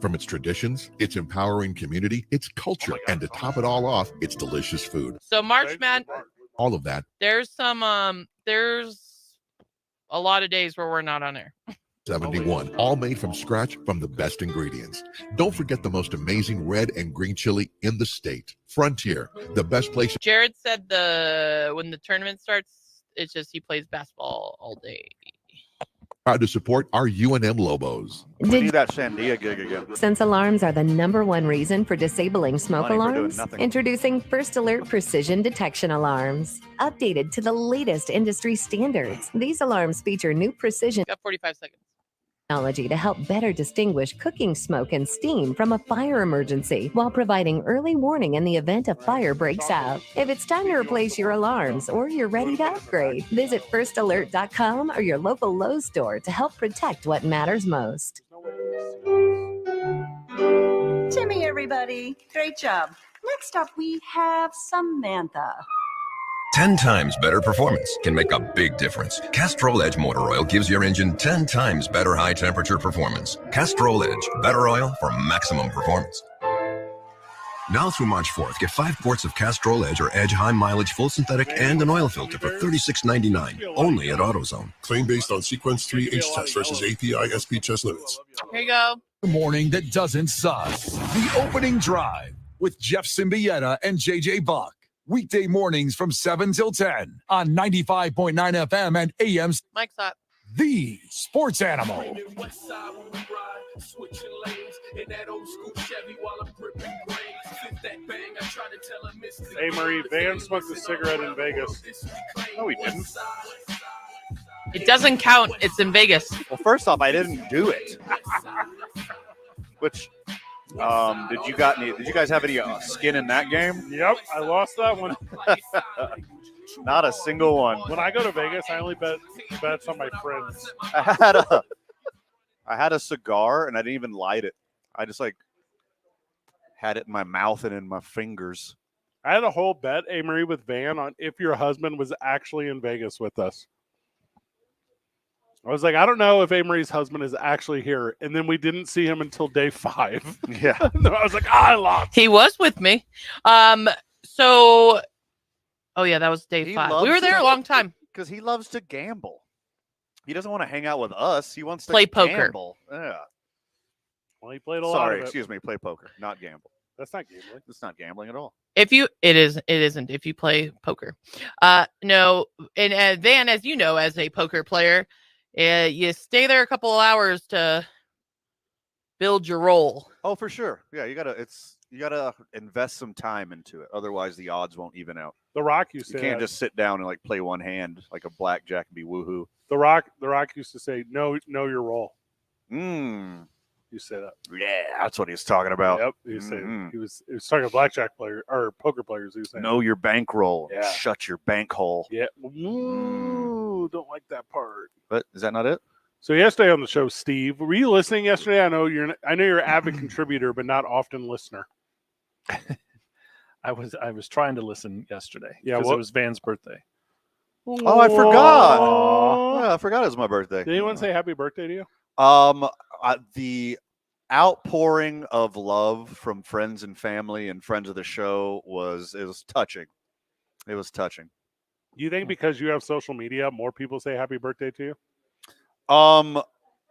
from its traditions, its empowering community, its culture, and to top it all off, its delicious food. So March Madness, All of that. there's a lot of days where we're not on air. 71, all made from scratch from the best ingredients. Don't forget the most amazing red and green chili in the state. Frontier, the best place. Jared said when the tournament starts, it's just he plays basketball all day. Proud to support our UNM Lobos. We need that Sandia gig again. Since alarms are the #1 reason for disabling smoke Money for doing alarms, nothing. introducing First Alert Precision Detection Alarms. Updated to the latest industry standards, these alarms feature new precision Got 45 seconds. technology to help better distinguish cooking smoke and steam from a fire emergency while providing early warning in the event a fire breaks out. If it's time to replace your alarms or you're ready to upgrade, visit firstalert.com or your local Lowe's store to help protect what matters most. Timmy, everybody. Great job. Next up, we have Samantha. 10 times better performance can make a big difference. Castrol Edge Motor Oil gives your engine 10 times better high temperature performance. Castrol Edge, better oil for maximum performance. Now through March 4th, get 5 quarts of Castrol Edge or Edge High Mileage Full Synthetic and an oil filter for $36.99, only at AutoZone. Claim based on Sequence 3H test versus API SP test limits. Here you go. The morning that doesn't suck. The Opening Drive with Jeff Symbieta and JJ Buck. Weekday mornings from 7 till 10 on 95.9 FM and AM. Mike's up. The Sports Animal. Hey, Marie, Van smoked a cigarette in Vegas. No, he didn't. It doesn't count. It's in Vegas. Well, first off, I didn't do it. Which, did you guys have any skin in that game? Yep, I lost that one. Not a single one. When I go to Vegas, I only bet bets on my friends. I had a cigar and I didn't even light it. I just had it in my mouth and in my fingers. I had a whole bet, Marie, with Van on if your husband was actually in Vegas with us. I was like, I don't know if Marie's husband is actually here. And then we didn't see him until day 5. Yeah. I was like, I lost. He was with me. So, oh yeah, that was day 5. We were there a long time. Because he loves to gamble. He doesn't want to hang out with us. He wants to play poker. Gamble. Yeah. Well, he played a lot of it. Excuse me, play poker, not gamble. That's not gambling. It's not gambling at all. It isn't if you play poker. No, and Van, as you know, as a poker player, you stay there a couple of hours to build your roll. Oh, for sure. Yeah, you gotta invest some time into it. Otherwise, the odds won't even out. The Rock used to You can't just sit down and like play one hand like a blackjack and be woohoo. The Rock used to say, "Know your role." You say that. Yeah, that's what he's talking about. Yep. He was talking to blackjack player or poker players. He was saying, know your bankroll. Yeah. Shut your bank hole. Yeah. Ooh, don't like that part. But is that not it? So yesterday on the show, Steve, were you listening yesterday? I know you're an avid contributor, but not often listener. I was trying to listen yesterday. Yeah, because it was Van's birthday. Oh, I forgot. Yeah, I forgot it was my birthday. Did anyone say happy birthday to you? The outpouring of love from friends and family and friends of the show was touching. It was touching. You think because you have social media, more people say happy birthday to you?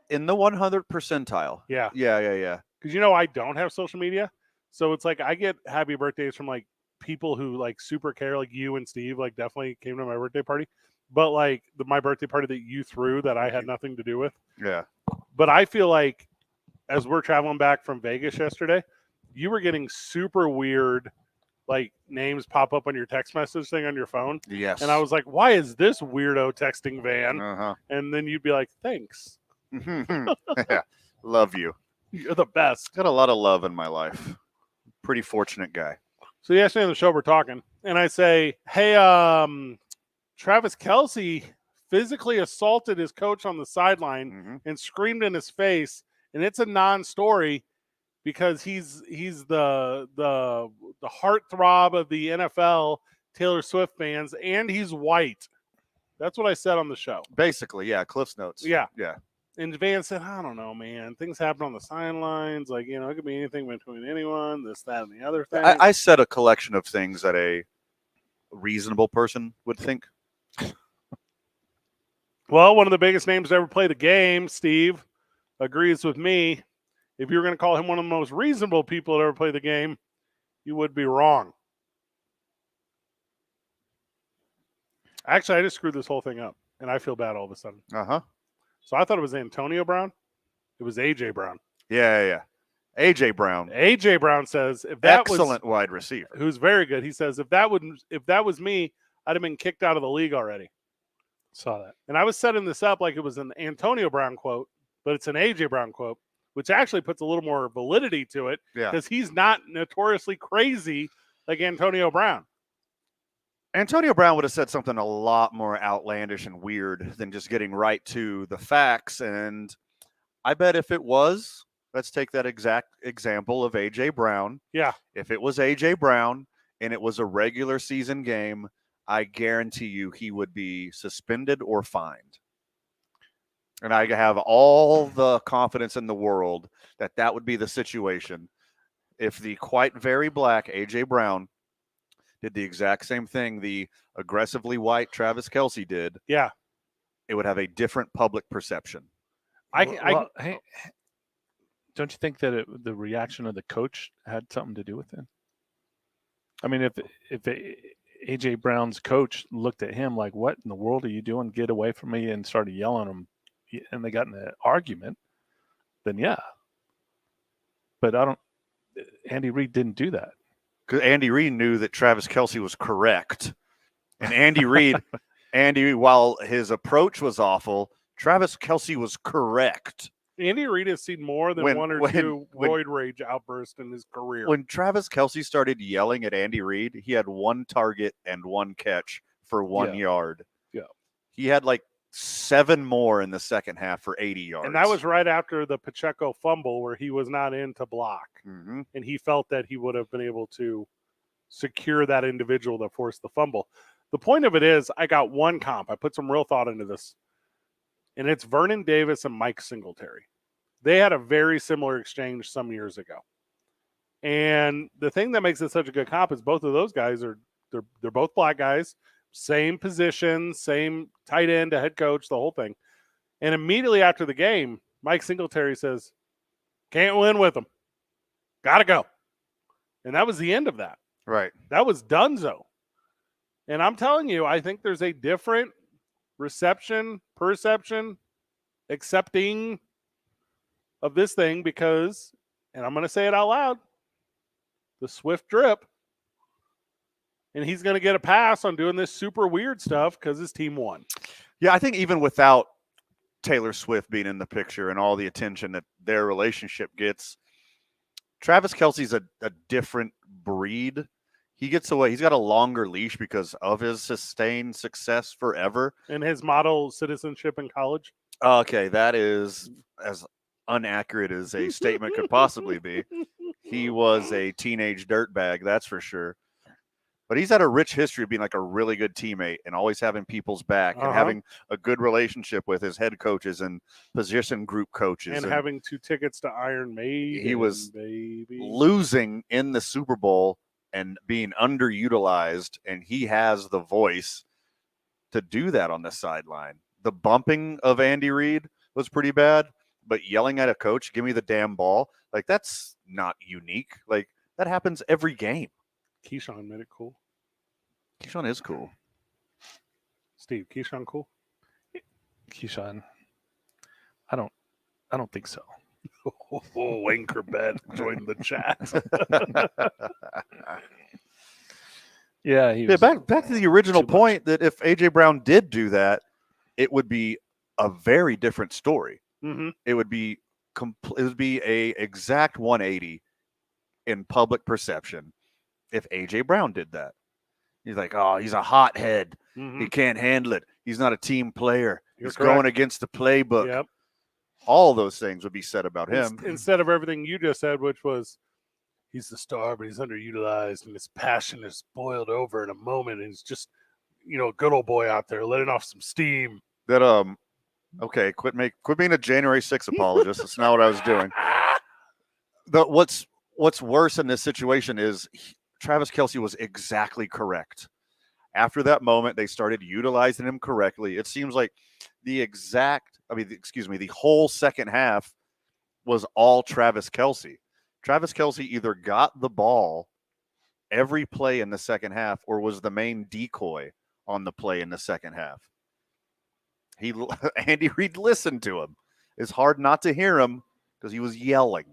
In the 100th percentile. Yeah. Yeah. Because I don't have social media, so it's like I get happy birthdays from like people who like super care, like you and Steve, like definitely came to my birthday party. But like my birthday party that you threw that I had nothing to do with. Yeah. But I feel like as we're traveling back from Vegas yesterday, you were getting super weird, like names pop up on your text message thing on your phone. Yes. And I was like, why is this weirdo texting Van? Uh-huh. And then you'd be like, thanks. Love you. You're the best. Got a lot of love in my life. Pretty fortunate guy. So yesterday on the show, we're talking, and I say, hey, Travis Kelce physically assaulted his coach on the sideline and screamed in his face, and it's a non-story because he's the heartthrob of the NFL Taylor Swift fans, and he's white. That's what I said on the show. Basically, yeah, Cliff's Notes. Yeah. And Van said, I don't know, man. Things happen on the sidelines. Like, it could be anything between anyone, this, that, and the other thing. I said a collection of things that a reasonable person would think. Well, one of the biggest names to ever play the game, Steve, agrees with me. If you were going to call him one of the most reasonable people to ever play the game, you would be wrong. Actually, I just screwed this whole thing up, and I feel bad all of a sudden. Uh-huh. So I thought it was Antonio Brown. It was A.J. Brown. Yeah. A.J. Brown. A.J. Brown says, if that excellent wide receiver. Who's very good. He says, if that was me, I'd have been kicked out of the league already. Saw that. And I was setting this up like it was an Antonio Brown quote, but it's an A.J. Brown quote, which actually puts a little more validity to it because he's not notoriously crazy like Antonio Brown. Antonio Brown would have said something a lot more outlandish and weird than just getting right to the facts. And I bet if it was, let's take that exact example of A.J. Brown. Yeah. If it was A.J. Brown and it was a regular season game, I guarantee you he would be suspended or fined. And I have all the confidence in the world that would be the situation if the quite very black A.J. Brown did the exact same thing the aggressively white Travis Kelce did. Yeah. It would have a different public perception. Hey, don't you think that the reaction of the coach had something to do with it? I mean, if A.J. Brown's coach looked at him like, what in the world are you doing? Get away from me, and started yelling at him, and they got in an argument, then yeah. But Andy Reid didn't do that. Because Andy Reid knew that Travis Kelce was correct. And Andy Reid, while his approach was awful, Travis Kelce was correct. Andy Reid has seen more than one or two roid rage outbursts in his career. When Travis Kelce started yelling at Andy Reid, he had one target and one catch for 1 yard. Yeah. He had like 7 more in the second half for 80 yards. And that was right after the Pacheco fumble where he was not in to block. Mm-hmm. And he felt that he would have been able to secure that individual that forced the fumble. The point of it is I got one comp. I put some real thought into this. And it's Vernon Davis and Mike Singletary. They had a very similar exchange some years ago. And the thing that makes it such a good comp is both of those guys they're both black guys. Same position, same tight end to head coach, the whole thing. And immediately after the game, Mike Singletary says, can't win with them. Got to go. And that was the end of that. Right. That was donezo. And I'm telling you, I think there's a different perception, accepting of this thing because, and I'm going to say it out loud, the Swift drip. And he's going to get a pass on doing this super weird stuff because his team won. Yeah, I think even without Taylor Swift being in the picture and all the attention that their relationship gets, Travis Kelce's a different breed. He gets away. He's got a longer leash because of his sustained success forever. And his model citizenship in college. Okay, that is as inaccurate as a statement could possibly be. He was a teenage dirtbag, that's for sure. But he's had a rich history of being like a really good teammate and always having people's back and having a good relationship with his head coaches and position group coaches. And having 2 tickets to Iron Maiden. He was losing in the Super Bowl and being underutilized, and he has the voice to do that on the sideline. The bumping of Andy Reid was pretty bad, but yelling at a coach, give me the damn ball, like that's not unique. Like that happens every game. Keyshawn made it cool. Keyshawn is cool. Steve, Keyshawn cool? Keyshawn, I don't think so. Wayne Corbett joined the chat. Yeah, back to the original point that if AJ Brown did do that, it would be a very different story. Mm-hmm. It would be a exact 180 in public perception if AJ Brown did that. He's like, oh, he's a hothead. Mm-hmm. He can't handle it. He's not a team player. You're He's correct. going against the playbook. Yep. All those things would be said about him. Instead of everything you just said, which was he's the star, but he's underutilized and his passion is boiled over in a moment. And he's just, a good old boy out there letting off some steam. That okay, quit being a January 6th apologist. That's not what I was doing. What's worse in this situation is Travis Kelce was exactly correct. After that moment, they started utilizing him correctly. It seems like the whole second half was all Travis Kelce. Travis Kelce either got the ball every play in the second half or was the main decoy on the play in the second half. Andy Reid listened to him. It's hard not to hear him because he was yelling.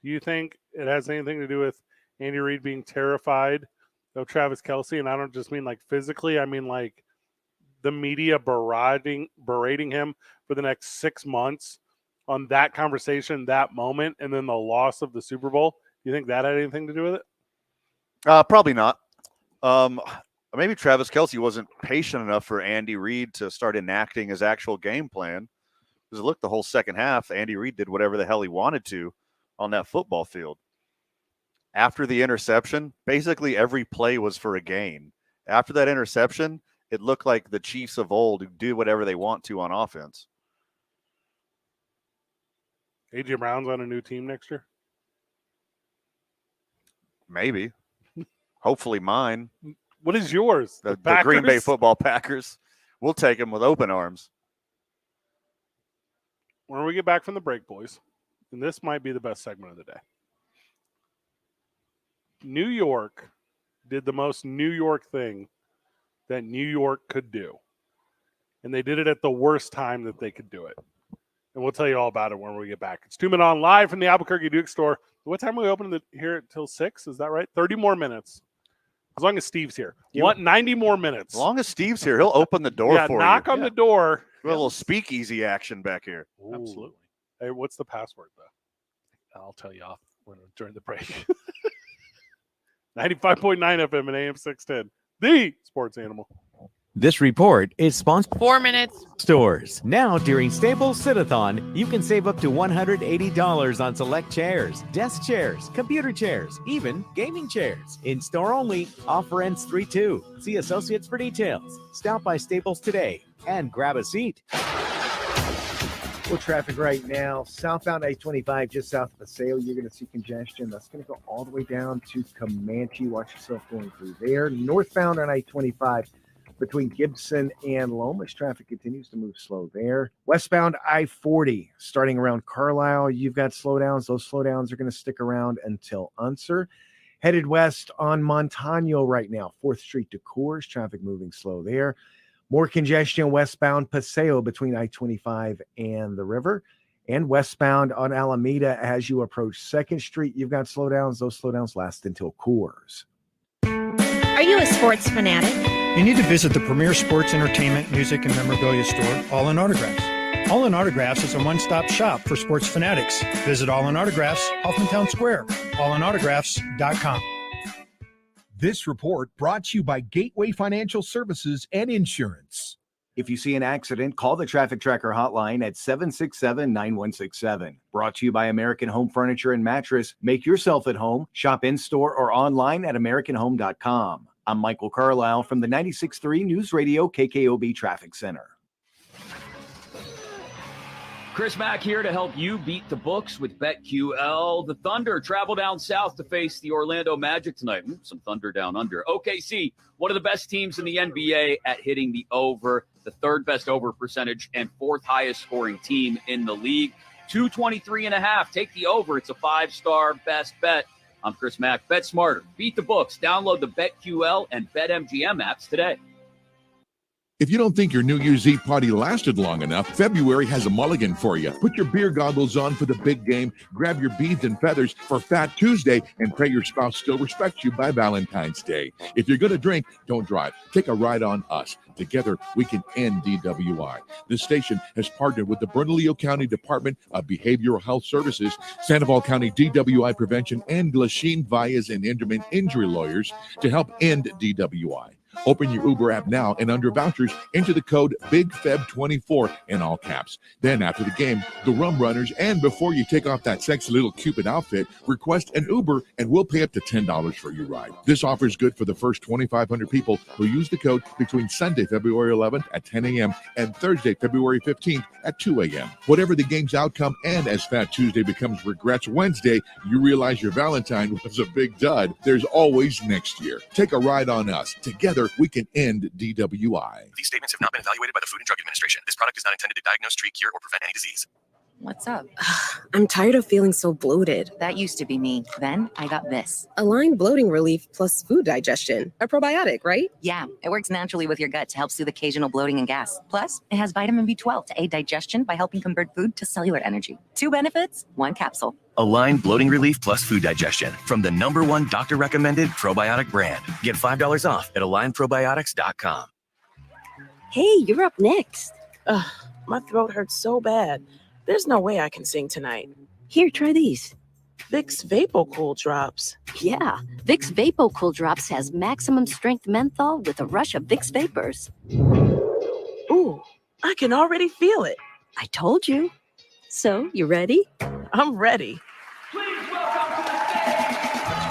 Do you think it has anything to do with Andy Reid being terrified of Travis Kelce? And I don't just mean like physically. I mean like the media berating him for the next 6 months on that conversation, that moment, and then the loss of the Super Bowl. Do you think that had anything to do with it? Probably not. Maybe Travis Kelce wasn't patient enough for Andy Reid to start enacting his actual game plan. Because look, the whole second half, Andy Reid did whatever the hell he wanted to on that football field. After the interception, basically every play was for a gain. After that interception, it looked like the Chiefs of old who do whatever they want to on offense. AJ Brown's on a new team next year? Maybe. Hopefully mine. What is yours? The Green Bay football Packers. We'll take them with open arms. When we get back from the break, boys, and this might be the best segment of the day. New York did the most New York thing that New York could do. And they did it at the worst time that they could do it. And we'll tell you all about it when we get back. It's 2 Men On live from the Albuquerque Duke store. What time are we open here until 6? Is that right? 30 more minutes. As long as Steve's here. You want 90 more minutes. As long as Steve's here, he'll open the door for you. Knock on the door. A little speakeasy action back here. Ooh. Absolutely. Hey, what's the password, though? I'll tell you off during the break. 95.9 FM and AM 610. The Sports Animal. This report is sponsored 4 minutes. Stores. Now during Staples Sit-a-thon, you can save up to $180 on select chairs, desk chairs, computer chairs, even gaming chairs. In store only. Offer ends 3/2. See associates for details. Stop by Staples today and grab a seat. Well, traffic right now, southbound I-25, just south of Paseo, you're going to see congestion. That's going to go all the way down to Comanche. Watch yourself going through there. Northbound on I-25, between Gibson and Lomas, traffic continues to move slow there. Westbound I-40, starting around Carlisle, you've got slowdowns. Those slowdowns are going to stick around until Unser. Headed west on Montano right now, 4th Street to Coors, traffic moving slow there. More congestion westbound Paseo between I-25 and the river, and westbound on Alameda as you approach 2nd Street. You've got slowdowns. Those slowdowns last until Coors. Are you a sports fanatic? You need to visit the premier sports, entertainment, music, and memorabilia store, All in Autographs. All in Autographs is a one-stop shop for sports fanatics. Visit All in Autographs, Hoffmantown Square, allinautographs.com. This report brought to you by Gateway Financial Services and Insurance. If you see an accident, call the Traffic Tracker hotline at 767-9167. Brought to you by American Home Furniture and Mattress. Make yourself at home. Shop in-store or online at AmericanHome.com. I'm Michael Carlisle from the 96.3 News Radio KKOB Traffic Center. Chris Mack here to help you beat the books with BetQL. The Thunder travel down south to face the Orlando Magic tonight. Some Thunder down under. OKC, one of the best teams in the NBA at hitting the over, the 3rd best over percentage and 4th highest scoring team in the league. 223.5. Take the over. It's a 5-star best bet. I'm Chris Mack. Bet smarter. Beat the books. Download the BetQL and BetMGM apps today. If you don't think your New Year's Eve party lasted long enough, February has a mulligan for you. Put your beer goggles on for the big game, grab your beads and feathers for Fat Tuesday, and pray your spouse still respects you by Valentine's Day. If you're going to drink, don't drive. Take a ride on us. Together, we can end DWI. This station has partnered with the Bernalillo County Department of Behavioral Health Services, Sandoval County DWI Prevention, and Glasheen Valles and Inderman Injury Lawyers to help end DWI. Open your Uber app now and under vouchers, enter the code BIGFEB24 in all caps. Then after the game, the Rum Runners, and before you take off that sexy little Cupid outfit, request an Uber and we'll pay up to $10 for your ride. This offer is good for the first 2,500 people who use the code between Sunday, February 11th at 10 a.m. and Thursday, February 15th at 2 a.m. Whatever the game's outcome, and as Fat Tuesday becomes Regrets Wednesday, you realize your Valentine was a big dud. There's always next year. Take a ride on us. Together, we can end DWI. These statements have not been evaluated by the Food and Drug Administration. This product is not intended to diagnose, treat, cure, or prevent any disease. What's up? I'm tired of feeling so bloated. That used to be me. Then I got this. Align Bloating Relief plus Food Digestion. A probiotic, right? Yeah, it works naturally with your gut to help soothe occasional bloating and gas. Plus, it has vitamin B12 to aid digestion by helping convert food to cellular energy. 2 benefits, 1 capsule. Align Bloating Relief plus Food Digestion from the #1 doctor-recommended probiotic brand. Get $5 off at alignprobiotics.com. Hey, you're up next. Ugh, my throat hurts so bad. There's no way I can sing tonight. Here, try these. Vicks VapoCool Drops. Yeah, Vicks VapoCool Drops has maximum strength menthol with a rush of Vicks Vapors. Ooh, I can already feel it. I told you. So, you ready? I'm ready.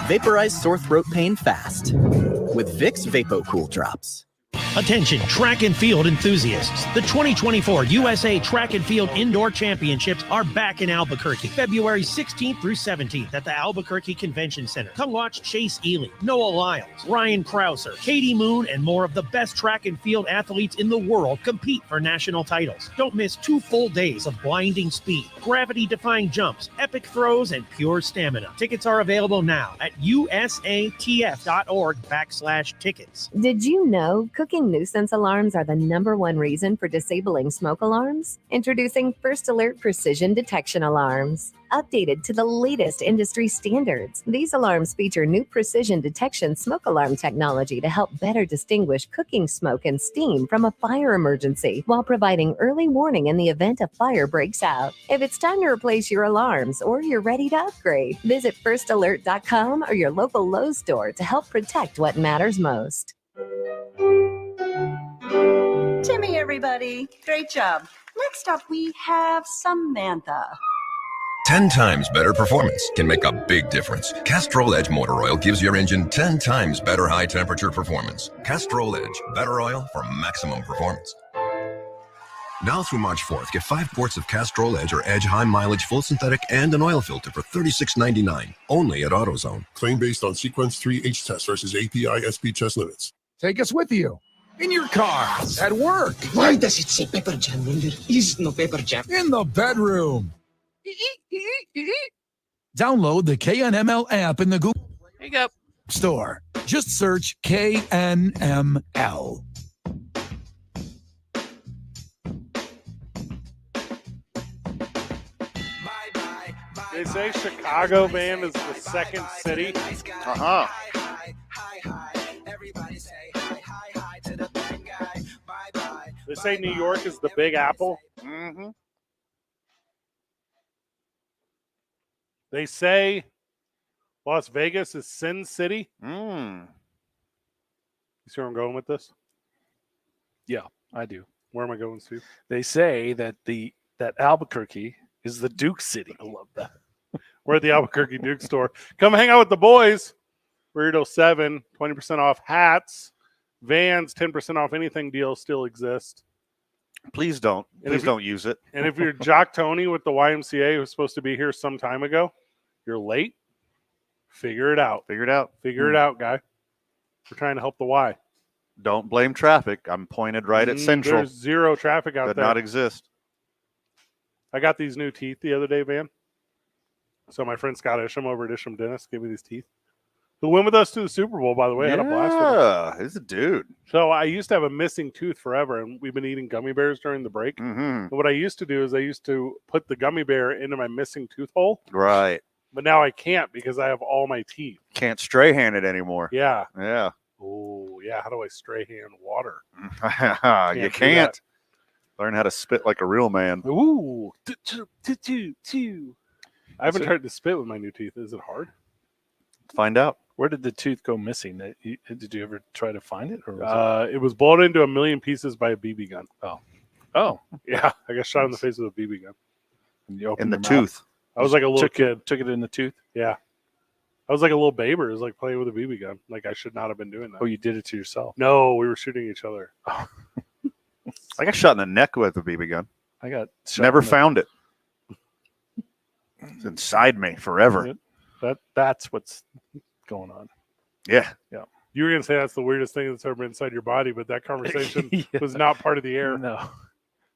Vaporize sore throat pain fast with Vicks VapoCool Drops. Attention track and field enthusiasts. The 2024 USA Track and Field Indoor Championships are back in Albuquerque, February 16th through 17th at the Albuquerque Convention Center. Come watch Chase Ely, Noah Lyles, Ryan Krauser, Katie Moon, and more of the best track and field athletes in the world compete for national titles. Don't miss 2 full days of blinding speed, gravity-defying jumps, epic throws, and pure stamina. Tickets are available now at usatf.org/tickets. Did you know cooking nuisance alarms are the #1 reason for disabling smoke alarms? Introducing First Alert Precision Detection Alarms. Updated to the latest industry standards, these alarms feature new precision detection smoke alarm technology to help better distinguish cooking smoke and steam from a fire emergency while providing early warning in the event a fire breaks out. If it's time to replace your alarms or you're ready to upgrade, visit firstalert.com or your local Lowe's store to help protect what matters most. Timmy, everybody. Great job. Next up, we have Samantha. 10 times better performance can make a big difference. Castrol Edge Motor Oil gives your engine 10 times better high temperature performance. Castrol Edge, better oil for maximum performance. Now through March 4th, get 5 quarts of Castrol Edge or Edge High Mileage Full Synthetic and an oil filter for $36.99. Only at AutoZone. Claim based on Sequence 3H test versus API SP test limits. Take us with you. In your car, at work. Why does it say pepper jam when there is no pepper jam? In the bedroom. Download the KNML app in the Google. There you go. Store. Just search KNML. They say Chicago, Van, is the second city. Uh-huh. They say New York is the Big Apple. Mm-hmm. They say Las Vegas is Sin City. Mm. You see where I'm going with this? Yeah, I do. Where am I going, Steve? They say that that Albuquerque is the Duke City. I love that. We're at the Albuquerque Duke store. Come hang out with the boys. We're here till 7. 20% off hats. Vans, 10% off anything deals still exist. Please don't. Please don't use it. And if you're Jock Tony with the YMCA who's supposed to be here some time ago, you're late. Figure it out. Figure it out. Figure it out, guy. We're trying to help the Y. Don't blame traffic. I'm pointed right at Central. There's zero traffic out Could there. not exist. I got these new teeth the other day, Van. So my friend Scott Isham over at Isham Dentist gave me these teeth. Who went with us to the Super Bowl, by the way. I had a blast with him. Yeah, he's a dude. So I used to have a missing tooth forever, and we've been eating gummy bears during the break. Mm-hmm. And what I used to do is I used to put the gummy bear into my missing tooth hole. Right. But now I can't because I have all my teeth. Can't stray hand it anymore. Yeah. Yeah. Oh, yeah. How do I stray hand water? You can't. Learn how to spit like a real man. Ooh. I haven't tried to spit with my new teeth. Is it hard? Find out. Where did the tooth go missing? Did you ever try to find it? Or was it was blown into a million pieces by a BB gun. Oh. Yeah. I got shot in the face with a BB gun. And you In opened the your mouth? tooth. I was like a little kid. Took it in the tooth? Yeah. I was like a little baby. It was like playing with a BB gun. Like I should not have been doing that. Oh, you did it to yourself? No, we were shooting each other. I got shot in the neck with a BB gun. I got shot Never in the- found it. It's inside me forever. That's what's going on. Yeah. Yeah. You were going to say that's the weirdest thing that's ever been inside your body, but that conversation Yeah. was not part of the air. No.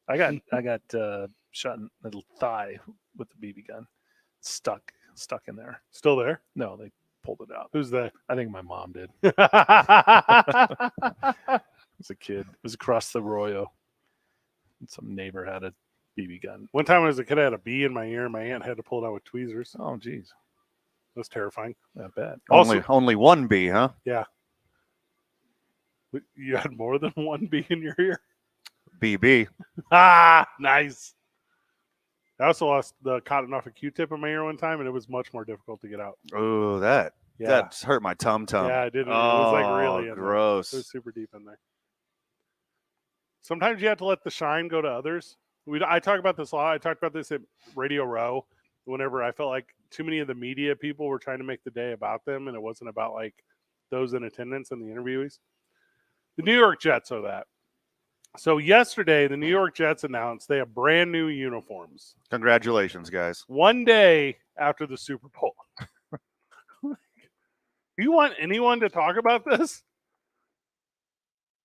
I got shot in the thigh with the BB gun. Stuck in there. Still there? No, they pulled it out. Who's that? I think my mom did. It was a kid. It was across the Arroyo. And some neighbor had a BB gun. One time when I was a kid, I had a bee in my ear, and my aunt had to pull it out with tweezers. Oh, geez. That was terrifying. Not bad. Only one bee, huh? Yeah. You had more than one bee in your ear? BB. Ah, nice. I also lost the cotton off a Q-tip in my ear one time, and it was much more difficult to get out. Oh, Yeah. that's hurt my tum. Yeah, I did. It Oh, was like really in there. gross. It was super deep in there. Sometimes you have to let the shine go to others. I talk about this a lot. I talked about this at Radio Row whenever I felt like too many of the media people were trying to make the day about them, and it wasn't about like those in attendance and the interviewees. The New York Jets are that. So yesterday, the New York Jets announced they have brand new uniforms. Congratulations, guys. One day after the Super Bowl. Do you want anyone to talk about this?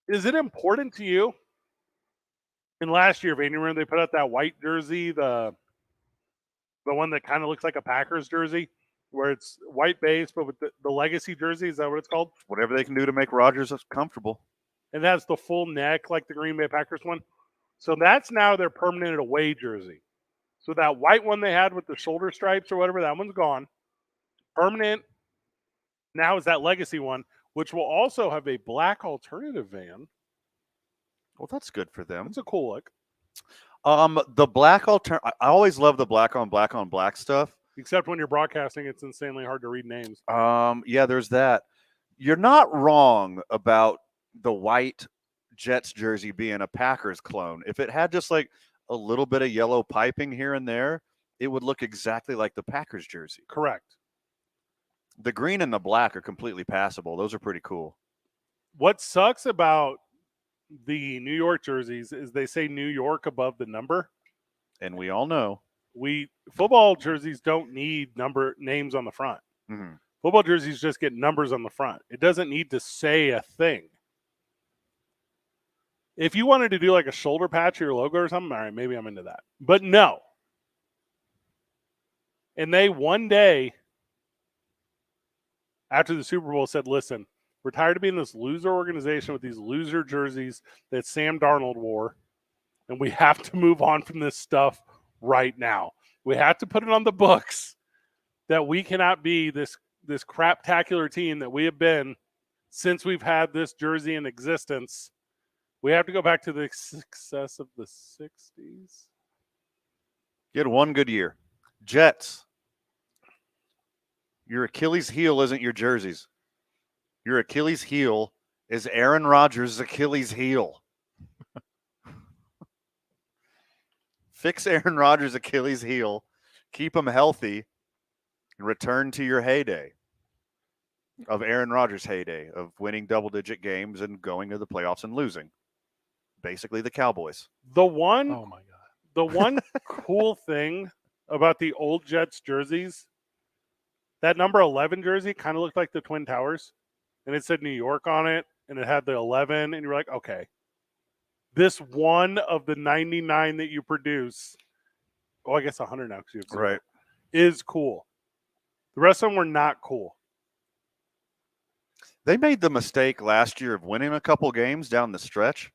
Is it important to you? And last year, Van, you remember they put out that white jersey, the one that kind of looks like a Packers jersey, where it's white base, but with the legacy jersey. Is that what it's called? Whatever they can do to make Rodgers comfortable. And that's the full neck like the Green Bay Packers one. So that's now their permanent away jersey. So that white one they had with the shoulder stripes or whatever, that one's gone. Permanent now is that legacy one, which will also have a black alternative, Van. Well, that's good for them. It's a cool look. The black I always love the black on black stuff. Except when you're broadcasting, it's insanely hard to read names. Yeah, there's that. You're not wrong about the white Jets jersey being a Packers clone. If it had just like a little bit of yellow piping here and there, it would look exactly like the Packers jersey. Correct. The green and the black are completely passable. Those are pretty cool. What sucks about the New York jerseys is they say New York above the number. And we all know. Football jerseys don't need names on the front. Mm-hmm. Football jerseys just get numbers on the front. It doesn't need to say a thing. If you wanted to do like a shoulder patch or your logo or something, all right, maybe I'm into that. But no. And they one day after the Super Bowl said, listen, we're tired of being this loser organization with these loser jerseys that Sam Darnold wore, and we have to move on from this stuff right now. We have to put it on the books that we cannot be this craptacular team that we have been since we've had this jersey in existence. We have to go back to the success of the 60s. You had one good year. Jets. Your Achilles heel isn't your jerseys. Your Achilles heel is Aaron Rodgers' Achilles heel. Fix Aaron Rodgers' Achilles heel, keep him healthy, and return to your heyday of Aaron Rodgers' heyday of winning double-digit games and going to the playoffs and losing. Basically the Cowboys. The one cool thing about the old Jets jerseys, that number 11 jersey kind of looked like the Twin Towers, and it said New York on it, and it had the 11, and you're like, okay, this one of the 99 that you produce, I guess 100 now because you have right, is cool. The rest of them were not cool. They made the mistake last year of winning a couple games down the stretch.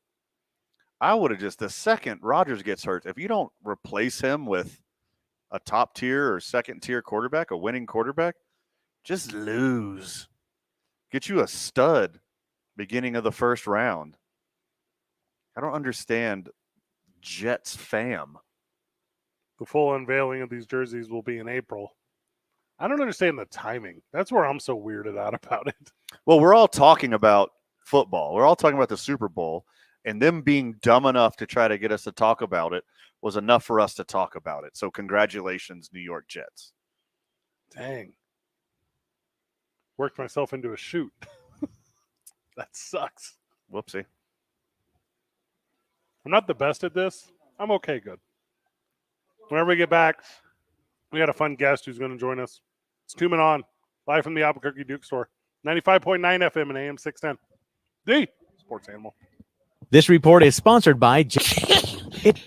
I would have just, the second Rodgers gets hurt, if you don't replace him with a top tier or second tier quarterback, a winning quarterback, just lose. Get you a stud beginning of the first round. I don't understand Jets fam. The full unveiling of these jerseys will be in April. I don't understand the timing. That's where I'm so weirded out about it. Well, we're all talking about football. We're all talking about the Super Bowl, and them being dumb enough to try to get us to talk about it was enough for us to talk about it. So congratulations, New York Jets. Dang. Worked myself into a shoot. That sucks. Whoopsie. I'm not the best at this. I'm okay good. Whenever we get back, we got a fun guest who's going to join us. It's Tuning On, live from the Albuquerque Duke store. 95.9 FM and AM 610. The Sports Animal. This report is sponsored by It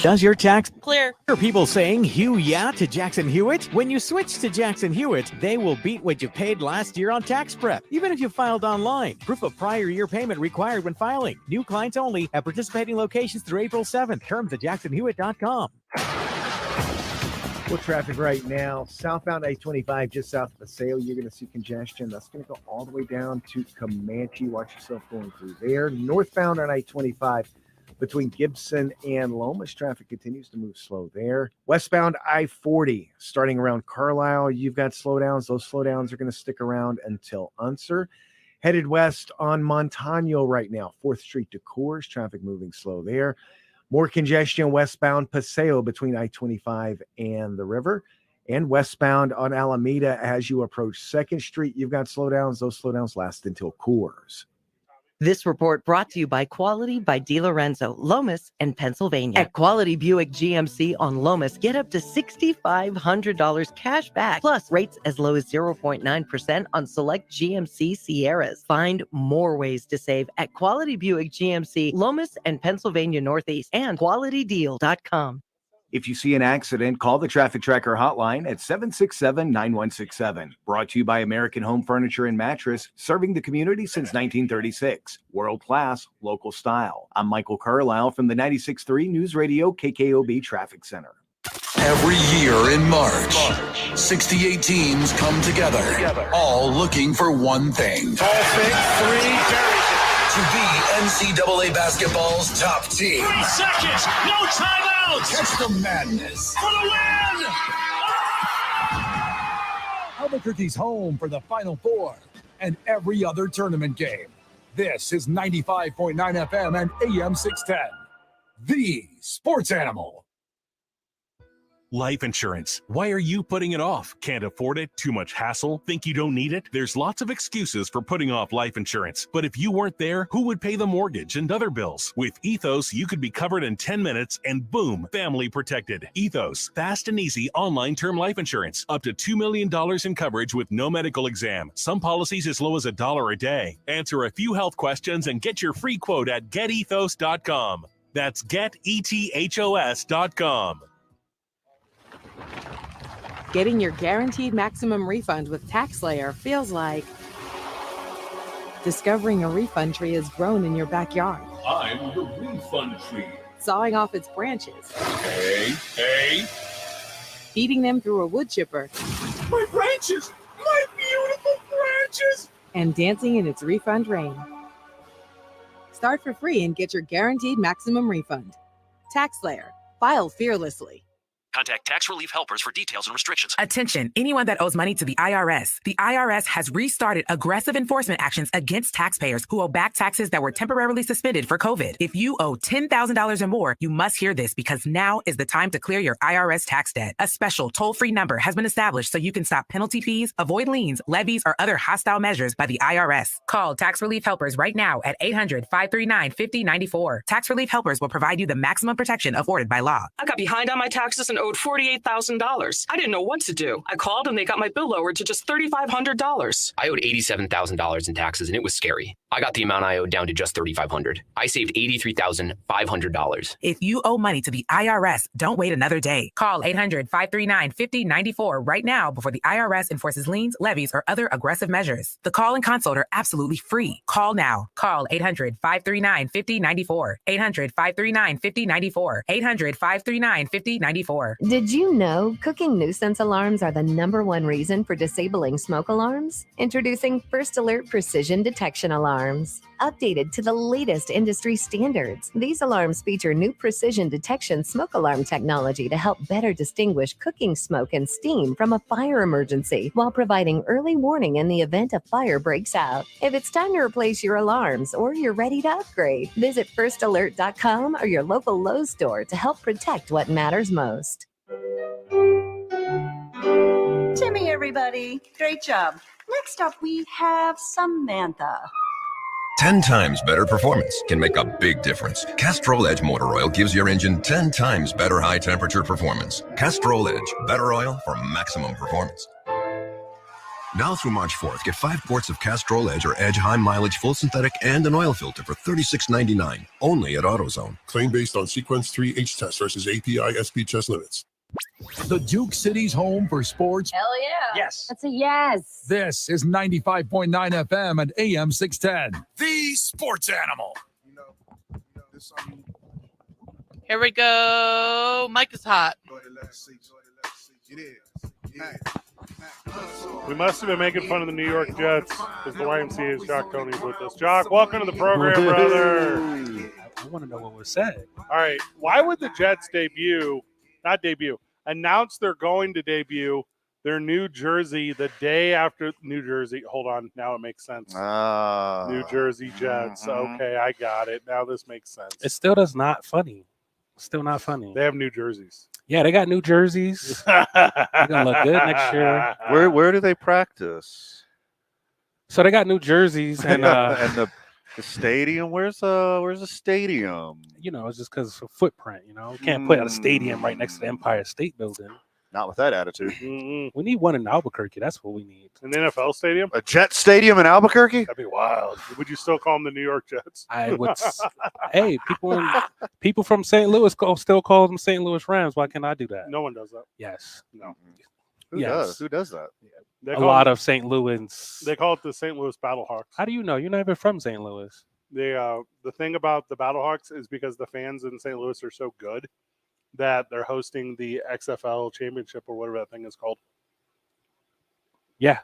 does your tax clear. Are people saying "Hugh yeah" to Jackson Hewitt? When you switch to Jackson Hewitt, they will beat what you paid last year on tax prep, even if you filed online. Proof of prior year payment required when filing. New clients only at participating locations through April 7th. Terms at jacksonhewitt.com. With traffic right now, southbound I-25 just south of Paseo, you're going to see congestion. That's going to go all the way down to Comanche. Watch yourself going through there. Northbound on I-25 between Gibson and Lomas, traffic continues to move slow there. Westbound I-40 starting around Carlisle, you've got slowdowns. Those slowdowns are going to stick around until Unser. Headed west on Montano right now, 4th Street to Coors, traffic moving slow there. More congestion westbound Paseo between I-25 and the river. And westbound on Alameda as you approach 2nd Street, you've got slowdowns. Those slowdowns last until Coors. This report brought to you by Quality by DiLorenzo, Lomas, and Pennsylvania. At Quality Buick GMC on Lomas, get up to $6,500 cash back, plus rates as low as 0.9% on select GMC Sierras. Find more ways to save at Quality Buick GMC, Lomas, and Pennsylvania Northeast, and QualityDeal.com. If you see an accident, call the Traffic Tracker hotline at 767-9167. Brought to you by American Home Furniture and Mattress, serving the community since 1936. World-class, local style. I'm Michael Carlisle from the 96.3 News Radio KKOB Traffic Center. Every year in March, 68 teams come together, all looking for one thing. To be NCAA basketball's top team. 3 seconds, no timeouts. Catch the madness. For the win! Albuquerque's home for the Final Four and every other tournament game. This is 95.9 FM and AM 610. The Sports Animal. Life insurance. Why are you putting it off? Can't afford it? Too much hassle? Think you don't need it? There's lots of excuses for putting off life insurance. But if you weren't there, who would pay the mortgage and other bills? With Ethos, you could be covered in 10 minutes and boom, family protected. Ethos, fast and easy online term life insurance. Up to $2 million in coverage with no medical exam. Some policies as low as $1 a day. Answer a few health questions and get your free quote at getethos.com. That's getethos.com. Getting your guaranteed maximum refund with TaxSlayer feels like discovering a refund tree has grown in your backyard. I'm the refund tree. Sawing off its branches. Hey. Feeding them through a wood chipper. My branches! My beautiful branches! And dancing in its refund rain. Start for free and get your guaranteed maximum refund. TaxSlayer. File fearlessly. Contact Tax Relief Helpers for details and restrictions. Attention, anyone that owes money to the IRS. The IRS has restarted aggressive enforcement actions against taxpayers who owe back taxes that were temporarily suspended for COVID. If you owe $10,000 or more, you must hear this because now is the time to clear your IRS tax debt. A special toll-free number has been established so you can stop penalty fees, avoid liens, levies, or other hostile measures by the IRS. Call Tax Relief Helpers right now at 800-539-5094. Tax Relief Helpers will provide you the maximum protection afforded by law. I got behind on my taxes and owed $48,000. I didn't know what to do. I called and they got my bill lowered to just $3,500. I owed $87,000 in taxes and it was scary. I got the amount I owed down to just $3,500. I saved $83,500. If you owe money to the IRS, don't wait another day. Call 800-539-5094 right now before the IRS enforces liens, levies, or other aggressive measures. The call and consult are absolutely free. Call now. Call 800-539-5094. 800-539-5094. 800-539-5094. Did you know cooking nuisance alarms are the #1 reason for disabling smoke alarms? Introducing First Alert Precision Detection Alarms. Updated to the latest industry standards, these alarms feature new precision detection smoke alarm technology to help better distinguish cooking smoke and steam from a fire emergency while providing early warning in the event a fire breaks out. If it's time to replace your alarms or you're ready to upgrade, visit firstalert.com or your local Lowe's store to help protect what matters most. Timmy, everybody. Great job. Next up, we have Samantha. 10 times better performance can make a big difference. Castrol Edge Motor Oil gives your engine 10 times better high temperature performance. Castrol Edge, better oil for maximum performance. Now through March 4th, get 5 quarts of Castrol Edge or Edge high mileage full synthetic and an oil filter for $36.99. Only at AutoZone. Claim based on Sequence 3 H test versus API SP test limits. The Duke City's home for sports. Hell yeah. Yes. That's a yes. This is 95.9 FM and AM 610. The Sports Animal. Here we go. Mike is hot. We must have been making fun of the New York Jets because the YMCA's Jock Tony's with us. Jock, welcome to the program, brother. I want to know what was said. All right. Why would the Jets announce they're going to debut their new jersey the day after New Jersey? Hold on. Now it makes sense. New Jersey Jets. Okay, I got it. Now this makes sense. It still does not funny. Still not funny. They have new jerseys. Yeah, they got new jerseys. They're gonna look good next year. Where do they practice? So they got new jerseys and and the stadium. Where's the stadium? You know, it's just because it's a footprint. You know, you can't put a stadium right next to the Empire State Building. Not with that attitude. We need one in Albuquerque. That's what we need. An NFL stadium? A Jet stadium in Albuquerque? That'd be wild. Would you still call them the New York Jets? I would. Hey, people from St. Louis still call them St. Louis Rams. Why can't I do that? No one does that. Yes. No. Who does? Who does that? They a lot of St. Louis. They call it the St. Louis Battlehawks. How do you know? You're not even from St. Louis. The thing about the Battlehawks is because the fans in St. Louis are so good that they're hosting the XFL championship or whatever that thing is called. Yeah.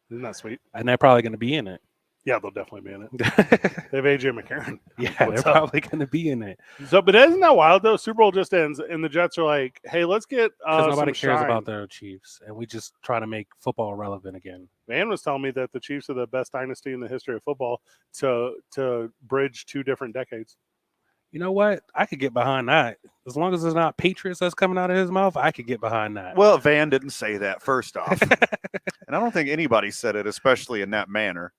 Isn't that sweet? And they're probably going to be in it. Yeah, they'll definitely be in it. They have AJ McCarron. Yeah, they're probably going to be in it. So, but isn't that wild though? Super Bowl just ends, and the Jets are like, "Hey, let's get because nobody cares shine. about the Chiefs, and we just try to make football relevant again." Van was telling me that the Chiefs are the best dynasty in the history of football to bridge 2 different decades. You know what? I could get behind that. As long as it's not Patriots that's coming out of his mouth, I could get behind that. Well, Van didn't say that, first off. And I don't think anybody said it, especially in that manner.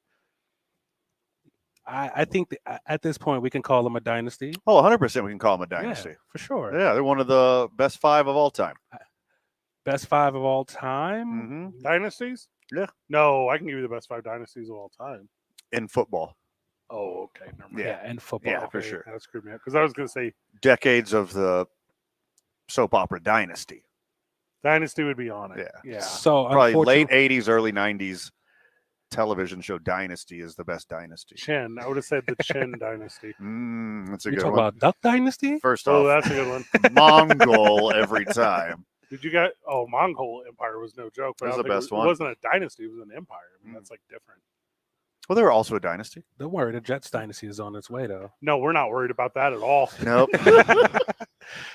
I think that at this point we can call them a dynasty. Oh, 100% we can call them a dynasty. Yeah, for sure. Yeah, they're one of the best 5 of all time. Best 5 of all time? Mm-hmm. Dynasties? Yeah. No, I can give you the best 5 dynasties of all time. In football. Oh, okay. Never mind. Yeah, in football. Yeah, for sure. That screwed me up because I was going to say decades of the soap opera dynasty. Dynasty would be on it. Yeah. So probably late unfortunately- 80s, early 90s television show Dynasty is the best Dynasty. Chin. I would have said the Chin Dynasty. That's a You good talk one. about Duck Dynasty? First Oh, off, that's a good one. Mongol every time. Did you guys? Oh, Mongol Empire was no joke. But That was I don't the think best it one. wasn't a dynasty. It was an empire. I mean, that's like different. Well, they were also a dynasty. Don't worry, the Jets Dynasty is on its way, though. No, we're not worried about that at all. Nope.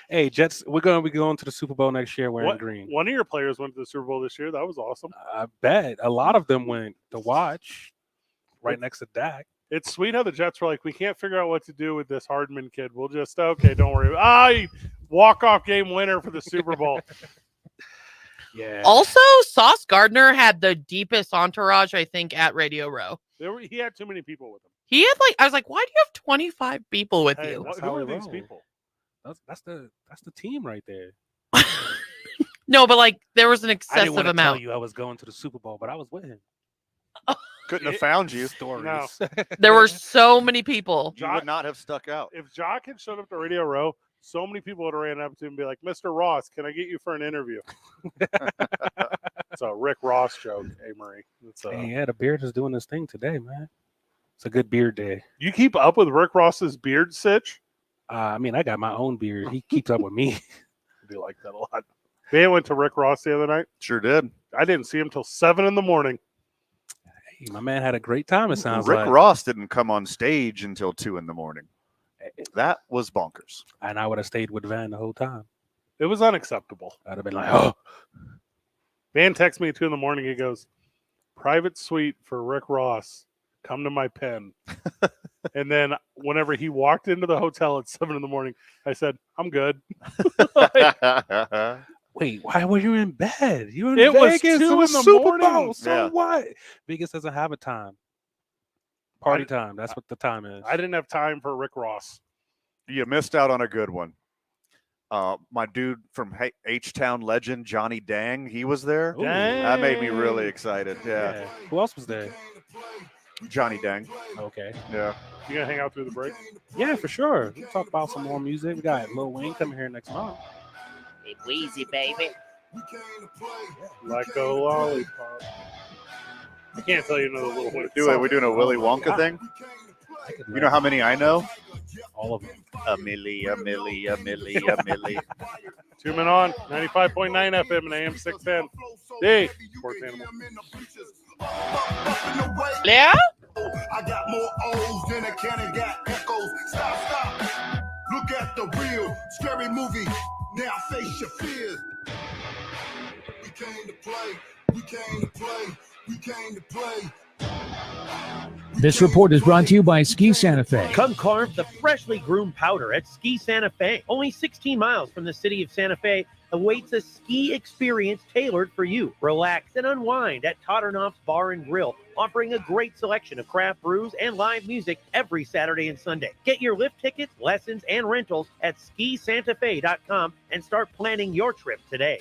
Hey, Jets, we're going to be going to the Super Bowl next year wearing What- green. One of your players went to the Super Bowl this year. That was awesome. I bet a lot of them went to watch right next to Dak. It's sweet how the Jets were like, we can't figure out what to do with this Hardman kid. We'll just don't worry. Walk-off game winner for the Super Bowl. Yeah. Also, Sauce Gardner had the deepest entourage, I think, at Radio Row. He had too many people with him. He had I was like, why do you have 25 people with Hey, you? who how are we these roll. people? That's the team right there. No, but there was an I didn't excessive want to amount. tell you I was going to the Super Bowl, but I was with him. Couldn't have found you. Stories. No. There were so many people. You would not have stuck out. If Jock had showed up to Radio Row, so many people would have ran up to him and be like, Mr. Ross, can I get you for an interview? It's a Rick Ross joke, Amory. Hey, yeah, the beard is doing this thing today, man. It's a good beard day. You keep up with Rick Ross's beard sitch? I mean, I got my own beard. He keeps up with me. I do like that a lot. Van went to Rick Ross the other night. Sure did. I didn't see him till 7 a.m. Hey, my man had a great time, it sounds Rick like. Ross didn't come on stage until 2 a.m. That was bonkers. And I would have stayed with Van the whole time. It was unacceptable. I'd have been like, oh. Van texts me at 2 a.m. He goes, private suite for Rick Ross. Come to my pen. And then whenever he walked into the hotel at 7 a.m, I said, I'm good. Wait, why were you in bed? You were in It was Vegas 2 for the in the Super morning. Bowl. So Yeah. what? Vegas doesn't have a time. Party time. That's what the time is. I didn't have time for Rick Ross. You missed out on a good one. My dude from H-Town legend, Johnny Dang, he was there. Ooh. That made me really excited. Yeah. Yeah. Who else was there? Johnny Dang. Okay. Yeah. You gonna hang out through the break? Yeah, for sure. We'll talk about some more music. We got Lil Wayne coming here next month. Hey, Wheezy, baby. Like a lollipop. I can't tell you another little one. We're doing a Willy Wonka thing. You know how many I know? All of them. A milli. 2 men on 95.9 FM and AM 610. Hey, Sports Animal. Yeah? I got more O's than a cannon got echoes. Stop. Look at the real scary movie. Now face your fears. We came to play. We came to play. We came to play. This report is brought to you by Ski Santa Fe. Come carve the freshly groomed powder at Ski Santa Fe. Only 16 miles from the city of Santa Fe awaits a ski experience tailored for you. Relax and unwind at Totternoff's Bar and Grill, offering a great selection of craft brews and live music every Saturday and Sunday. Get your lift tickets, lessons, and rentals at skisantafe.com and start planning your trip today.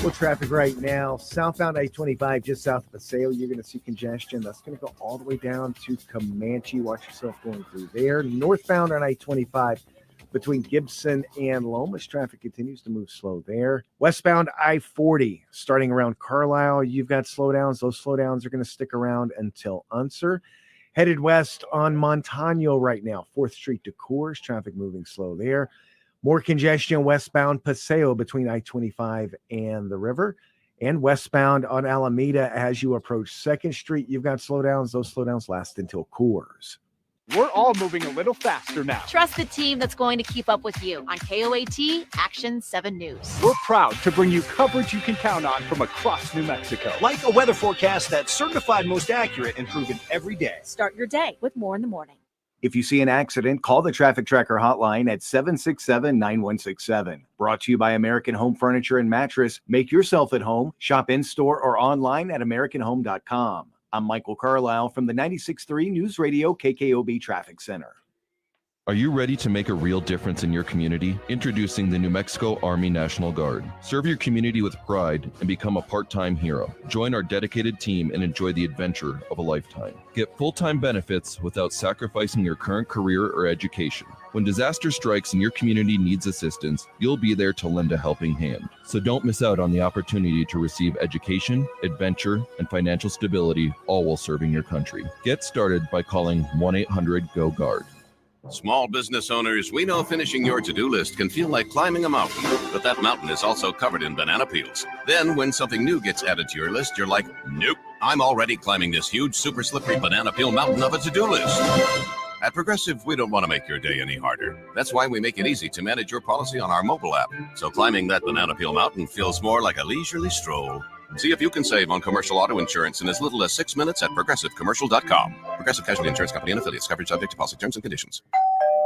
Well, traffic right now, southbound I-25 just south of Paseo, you're going to see congestion. That's going to go all the way down to Comanche. Watch yourself going through there. Northbound on I-25 between Gibson and Lomas, traffic continues to move slow there. Westbound I-40 starting around Carlisle, you've got slowdowns. Those slowdowns are going to stick around until Unser. Headed west on Montano right now, 4th Street to Coors, traffic moving slow there. More congestion westbound Paseo between I-25 and the river, and westbound on Alameda as you approach 2nd Street. You've got slowdowns. Those slowdowns last until Coors. We're all moving a little faster now. Trust the team that's going to keep up with you on KOAT Action 7 News. We're proud to bring you coverage you can count on from across New Mexico. Like a weather forecast that's certified most accurate and proven every day. Start your day with more in the morning. If you see an accident, call the Traffic Tracker hotline at 767-9167. Brought to you by American Home Furniture and Mattress. Make yourself at home. Shop in-store or online at AmericanHome.com. I'm Michael Carlisle from the 96.3 News Radio KKOB Traffic Center. Are you ready to make a real difference in your community? Introducing the New Mexico Army National Guard. Serve your community with pride and become a part-time hero. Join our dedicated team and enjoy the adventure of a lifetime. Get full-time benefits without sacrificing your current career or education. When disaster strikes and your community needs assistance, you'll be there to lend a helping hand. So don't miss out on the opportunity to receive education, adventure, and financial stability, all while serving your country. Get started by calling 1-800-GO-GUARD. Small business owners, we know finishing your to-do list can feel like climbing a mountain, but that mountain is also covered in banana peels. Then when something new gets added to your list, you're like, nope, I'm already climbing this huge, super slippery banana peel mountain of a to-do list. At Progressive, we don't want to make your day any harder. That's why we make it easy to manage your policy on our mobile app. So climbing that banana peel mountain feels more like a leisurely stroll. See if you can save on commercial auto insurance in as little as 6 minutes at progressivecommercial.com. Progressive Casualty Insurance Company and affiliates. Coverage subject to policy terms and conditions.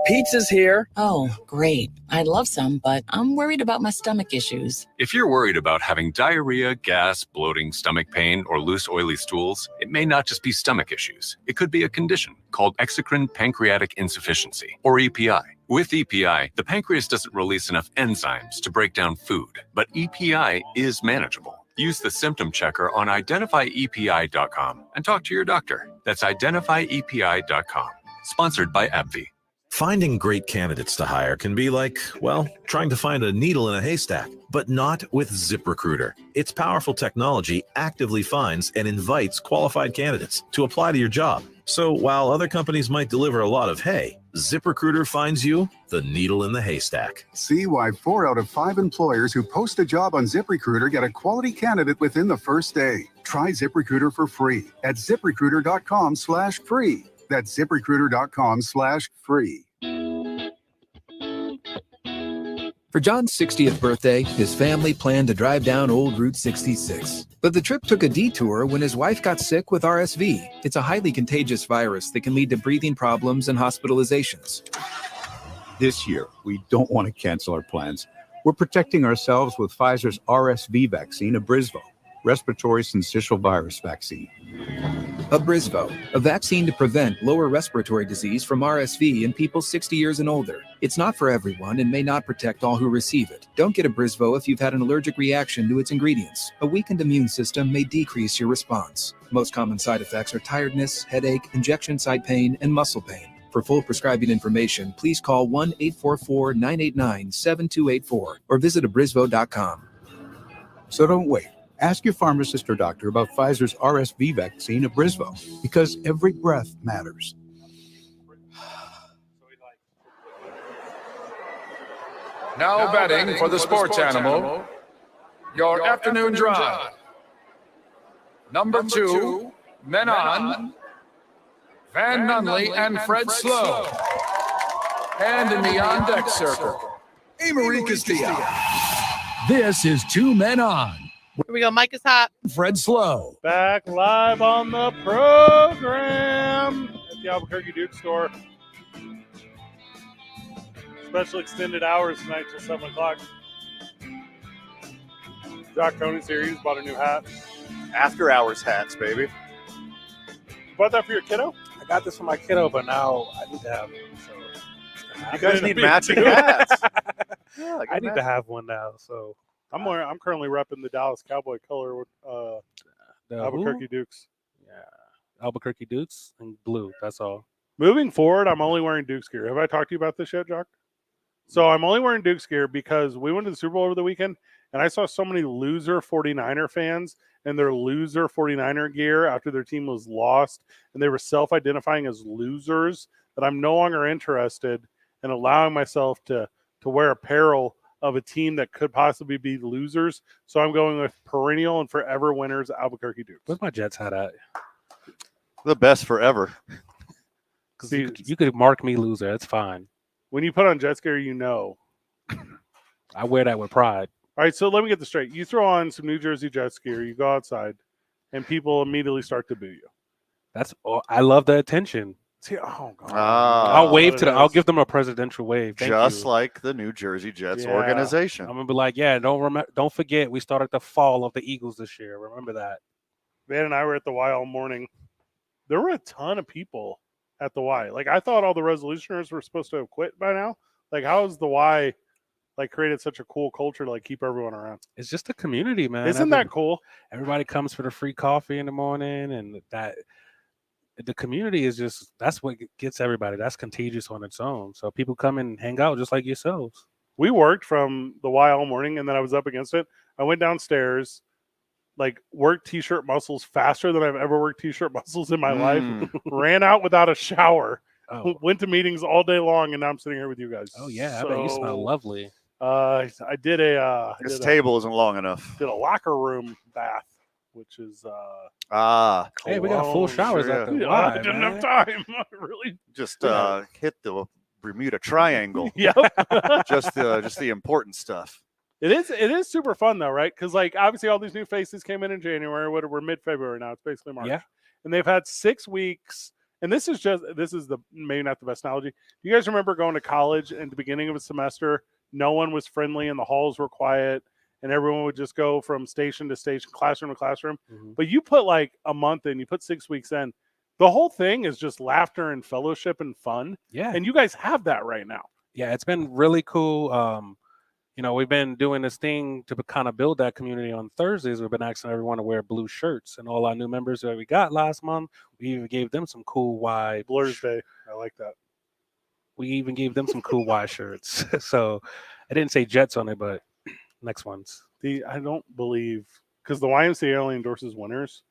Pizza's here. Oh, great. I'd love some, but I'm worried about my stomach issues. If you're worried about having diarrhea, gas, bloating, stomach pain, or loose, oily stools, it may not just be stomach issues. It could be a condition called exocrine pancreatic insufficiency, or EPI. With EPI, the pancreas doesn't release enough enzymes to break down food, but EPI is manageable. Use the symptom checker on identifyepi.com and talk to your doctor. That's identifyepi.com. Sponsored by AbbVie. Finding great candidates to hire can be like, well, trying to find a needle in a haystack, but not with ZipRecruiter. Its powerful technology actively finds and invites qualified candidates to apply to your job. So while other companies might deliver a lot of hay, ZipRecruiter finds you the needle in the haystack. See why 4 out of 5 employers who post a job on ZipRecruiter get a quality candidate within the first day. Try ZipRecruiter for free at ZipRecruiter.com/free. That's ZipRecruiter.com/free. For John's 60th birthday, his family planned to drive down Old Route 66. But the trip took a detour when his wife got sick with RSV. It's a highly contagious virus that can lead to breathing problems and hospitalizations. This year, we don't want to cancel our plans. We're protecting ourselves with Pfizer's RSV vaccine, Abrysvo, respiratory syncytial virus vaccine. Abrysvo, a vaccine to prevent lower respiratory disease from RSV in people 60 years and older. It's not for everyone and may not protect all who receive it. Don't get Abrysvo if you've had an allergic reaction to its ingredients. A weakened immune system may decrease your response. Most common side effects are tiredness, headache, injection site pain, and muscle pain. For full prescribing information, please call 1-844-989-7284 or visit abrysvo.com. So don't wait. Ask your pharmacist or doctor about Pfizer's RSV vaccine, Abrysvo, because every breath matters. Now betting for the sports animal, your afternoon drive. Number 2, men on, Van Nunley and Fred Slow. And in the on-deck circle, Amory Castillo. This is 2 Men On. Here we go. Mike is hot. Fred Slow. Back live on the program at the Albuquerque Duke store. Special extended hours tonight till 7 o'clock. Jock Coney's here. He's bought a new hat. After hours hats, baby. You bought that for your kiddo? I got this for my kiddo, but now I need to have one. So you guys need matching hats. Yeah, I need to have one now. So I'm currently repping the Dallas Cowboy color with Albuquerque Dukes. Yeah, Albuquerque Dukes and blue. That's all. Moving forward, I'm only wearing Dukes gear. Have I talked to you about this yet, Jock? So I'm only wearing Dukes gear because we went to the Super Bowl over the weekend, and I saw so many loser 49er fans in their loser 49er gear after their team was lost, and they were self-identifying as losers, that I'm no longer interested in allowing myself to wear apparel of a team that could possibly be losers. So I'm going with perennial and forever winners, Albuquerque Dukes. Where's my Jets hat at? The best forever. Because you could mark me loser. That's fine. When you put on Jets gear, you know. I wear that with pride. All right, so let me get this straight. You throw on some New Jersey Jets gear, you go outside, and people immediately start to boo you. I love the attention. See, oh God. I'll wave to them. I'll give them a presidential wave. Just like the New Jersey Jets organization. I'm gonna be like, yeah, don't forget, we started the fall of the Eagles this year. Remember that. Van and I were at the Y all morning. There were a ton of people at the Y. Like, I thought all the resolutioners were supposed to have quit by now. Like, how is the Y created such a cool culture to keep everyone around? It's just a community, man. Isn't that cool? Everybody comes for the free coffee in the morning, and the community is just, that's what gets everybody. That's contagious on its own. So people come and hang out just like yourselves. We worked from the Y all morning, and then I was up against it. I went downstairs, like worked t-shirt muscles faster than I've ever worked t-shirt muscles in my life. Ran out without a shower. Went to meetings all day long, and now I'm sitting here with you guys. Oh yeah, I bet you smell lovely. I did a this table isn't long enough. Did a locker room bath, which is hey, we got full showers sure, at the yeah. Y, I didn't man. have time. Really, just hit the Bermuda Triangle. Yep. just the important stuff. It is super fun though, right? Because like obviously all these new faces came in January. We're mid-February now. It's basically March. Yeah. And they've had 6 weeks. And this is the maybe not the best analogy. Do you guys remember going to college and at the beginning of a semester, no one was friendly and the halls were quiet and everyone would just go from station to station, classroom to classroom. Mm-hmm. But you put like a month in, you put 6 weeks in, the whole thing is just laughter and fellowship and fun. Yeah. And you guys have that right now. Yeah, it's been really cool. We've been doing this thing to kind of build that community on Thursdays. We've been asking everyone to wear blue shirts, and all our new members that we got last month, we even gave them some cool Y. Blur's Day. I like that. We even gave them some cool Y shirts. So I didn't say Jets on it, but next ones. I don't believe, because the YMCA only endorses winners.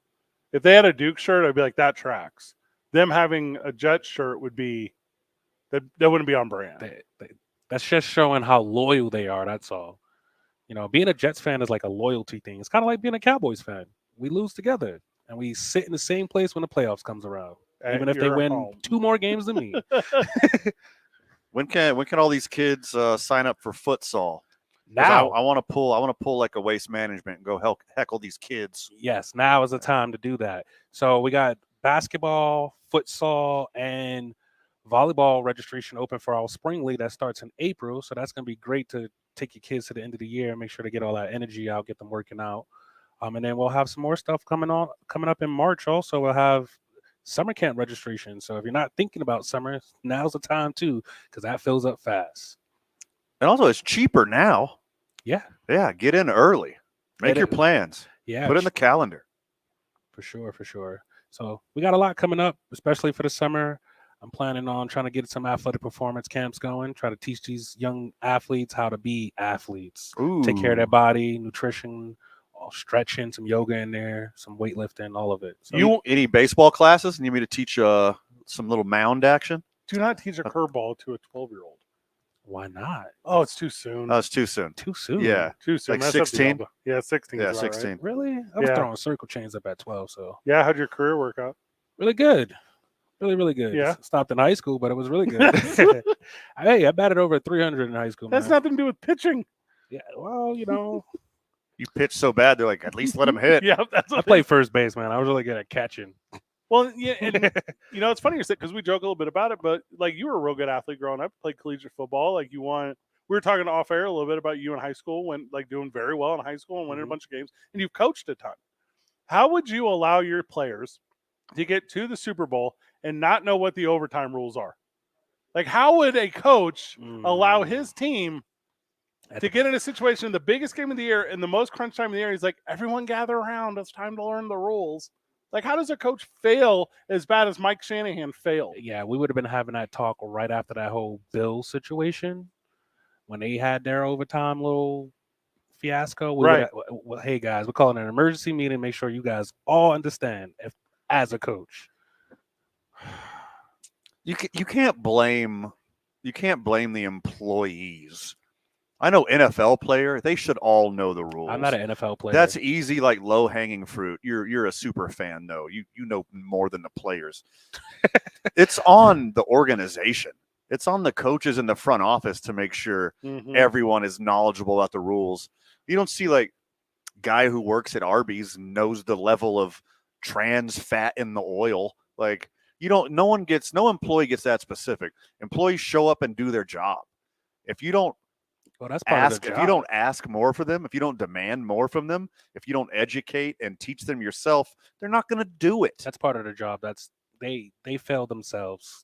If they had a Duke shirt, I'd be like, that tracks. Them having a Jets shirt would be, that wouldn't be on brand. That's just showing how loyal they are. That's all. Being a Jets fan is like a loyalty thing. It's kind of like being a Cowboys fan. We lose together, and we sit in the same place when the playoffs comes around, even if they win 2 more games than me. When can all these kids sign up for futsal? Now I want to pull like a Waste Management and go heckle these kids. Yes, now is the time to do that. So we got basketball, futsal, and volleyball registration open for our spring league that starts in April. So that's going to be great to take your kids to the end of the year and make sure to get all that energy out, get them working out. And then we'll have some more stuff coming up in March. Also, we'll have summer camp registration. So if you're not thinking about summer, now's the time too, because that fills up fast. And also, it's cheaper now. Yeah. Yeah. Get in early. Make your plans. Yeah. Put in the calendar. For sure. So we got a lot coming up, especially for the summer. I'm planning on trying to get some athletic performance camps going, try to teach these young athletes how to be athletes. Ooh. Take care of their body, nutrition, all stretching, some yoga in there, some weightlifting, all of it. So any baseball classes? Need me to teach some little mound action? Do not teach a curveball to a 12-year-old. Why not? Oh, it's too soon. It's too soon. Too soon. Yeah. Too soon. Like That's up to 16? Alba. Yeah, 16. Yeah, is about 16. right. Really? I was throwing circle chains up at 12. So yeah, how'd your career work out? Really good. Really, really good. Yeah. Stopped in high school, but it was really good. Hey, I batted over 300 in high school. That's nothing to do with pitching. Yeah, well, You pitch so bad, they're like, at least let him hit. Yeah, that's I played first base, man. I was really good at catching. Well, yeah, and it's funny you said, because we joke a little bit about it, but like you were a real good athlete growing up, played collegiate football. Like we were talking off air a little bit about you in high school, when like doing very well in high school and winning a bunch of games, and you've coached a ton. How would you allow your players to get to the Super Bowl and not know what the overtime rules are? Like, how would a coach allow his team to get in a situation in the biggest game of the year and the most crunch time of the year? He's like, everyone gather around. It's time to learn the rules. Like, how does a coach fail as bad as Mike Shanahan failed? Yeah, we would have been having that talk right after that whole Bill situation when they had their overtime little fiasco. Right. Well, hey, guys, we're calling an emergency meeting. Make sure you guys all understand as a coach. You can't blame the employees. I know NFL player, they should all know the rules. I'm not an NFL player. That's easy, like low hanging fruit. You're a super fan though. You know more than the players. It's on the organization. It's on the coaches in the front office to make sure everyone is knowledgeable about the rules. You don't see like guy who works at Arby's knows the level of trans fat in the oil. Like no employee gets that specific. Employees show up and do their job. If you don't that's part of the job. If you don't ask more for them, if you don't demand more from them, if you don't educate and teach them yourself, they're not going to do it. That's part of the job. They failed themselves.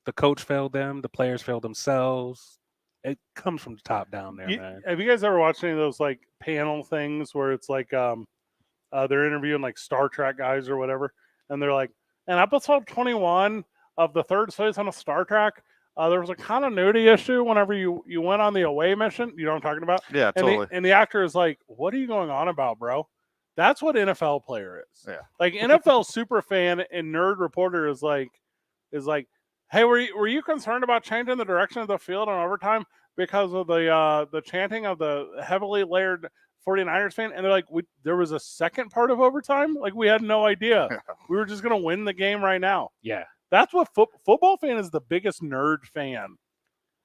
The coach failed them. The players failed themselves. It comes from the top down there, man. Have you guys ever watched any of those like panel things where it's like they're interviewing like Star Trek guys or whatever, and they're like, in episode 21 of the third season of Star Trek, there was a continuity issue whenever you went on the away mission. You know what I'm talking about? Yeah, and totally. And the actor is like, "What are you going on about, bro?" That's what NFL player is. Yeah. Like NFL super fan and nerd reporter is like, "Hey, were you concerned about changing the direction of the field on overtime because of the chanting of the heavily layered 49ers fan?" And they're like, "There was a second part of overtime? Like we had no idea. We were just gonna win the game right now." Yeah. That's what football fan is, the biggest nerd fan.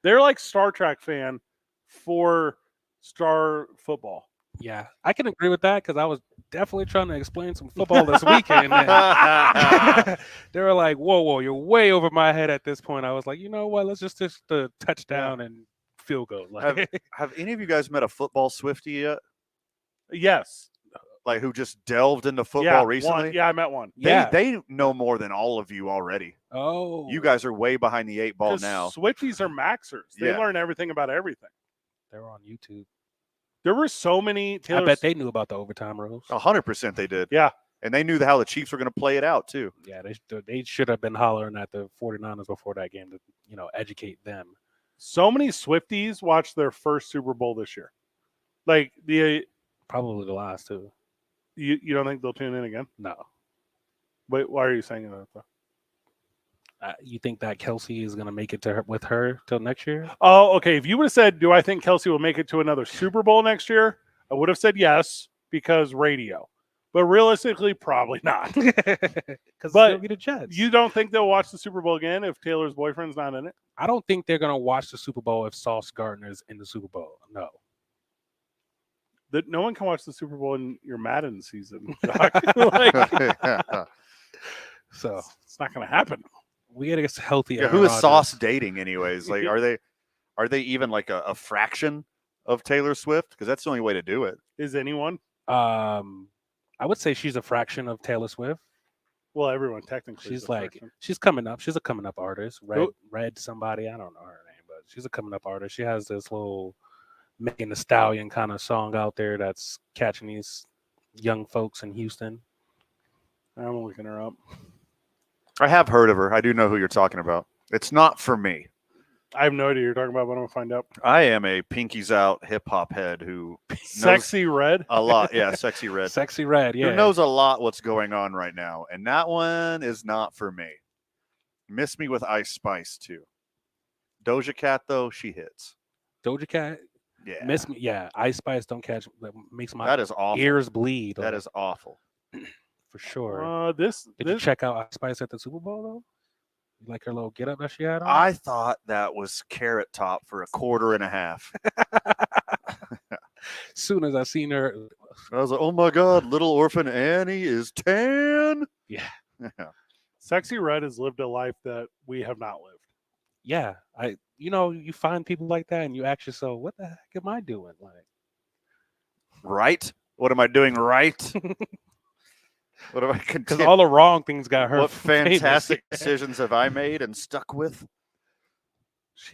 They're like Star Trek fan for Star football. Yeah, I can agree with that because I was definitely trying to explain some football this weekend. And they were like, whoa, you're way over my head at this point. I was like, you know what? Let's just the touchdown and field goal. Like, have any of you guys met a football Swiftie yet? Yes. Like who just delved into football recently? Yeah, I met one. They know more than all of you already. Oh. You guys are way behind the 8 ball now. Swifties are maxers. They learn everything about everything. They're on YouTube. There were so many. I bet they knew about the overtime rules. 100% they did. Yeah. And they knew how the Chiefs were going to play it out too. Yeah, they should have been hollering at the 49ers before that game to, educate them. So many Swifties watched their first Super Bowl this year. Like probably the last too. You don't think they'll tune in again? No. Wait, why are you saying that though? You think that Kelsey is going to make it to her with her till next year? Oh, okay. If you would have said, "Do I think Kelsey will make it to another Super Bowl next year?" I would have said yes because radio. But realistically, probably not. Because they'll they'll get a Jets. You don't think they'll watch the Super Bowl again if Taylor's boyfriend's not in it? I don't think they're going to watch the Super Bowl if Sauce Gardner's in the Super Bowl. No. That no one can watch the Super Bowl in your Madden season. So it's not going to happen. We got to get healthy. Yeah, who is Sauce dating, anyways? Like, are they even like a fraction of Taylor Swift? Because that's the only way to do it. Is anyone? I would say she's a fraction of Taylor Swift. Well, everyone technically. She's she's coming up. She's a coming up artist. Red somebody. I don't know her name, but she's a coming up artist. She has this little Megan Thee Stallion kind of song out there that's catching these young folks in Houston. I'm looking her up. I have heard of her. I do know who you're talking about. It's not for me. I have no idea you're talking about, but I'm going to find out. I am a pinkies out hip hop head who Sexy Red? A lot. Yeah, Sexy Red. Sexy Red, yeah. Who knows a lot what's going on right now. And that one is not for me. Miss Me with Ice Spice, too. Doja Cat, though, she hits. Doja Cat? Yeah. Miss Me, yeah. Ice Spice don't catch, that makes my that is awful. ears bleed. That is awful. For sure. Did you check out Ice Spice at the Super Bowl, though? You like her little get up that she had on? I thought that was Carrot Top for a quarter and a half. Soon as I seen her, I was like, oh my God, little orphan Annie is tan. Yeah. Sexy Red has lived a life that we have not lived. Yeah. You find people like that and you ask yourself, what the heck am I doing? Like, right? What am I doing right? What have I because all the wrong things got her. What fantastic decisions have I made and stuck with?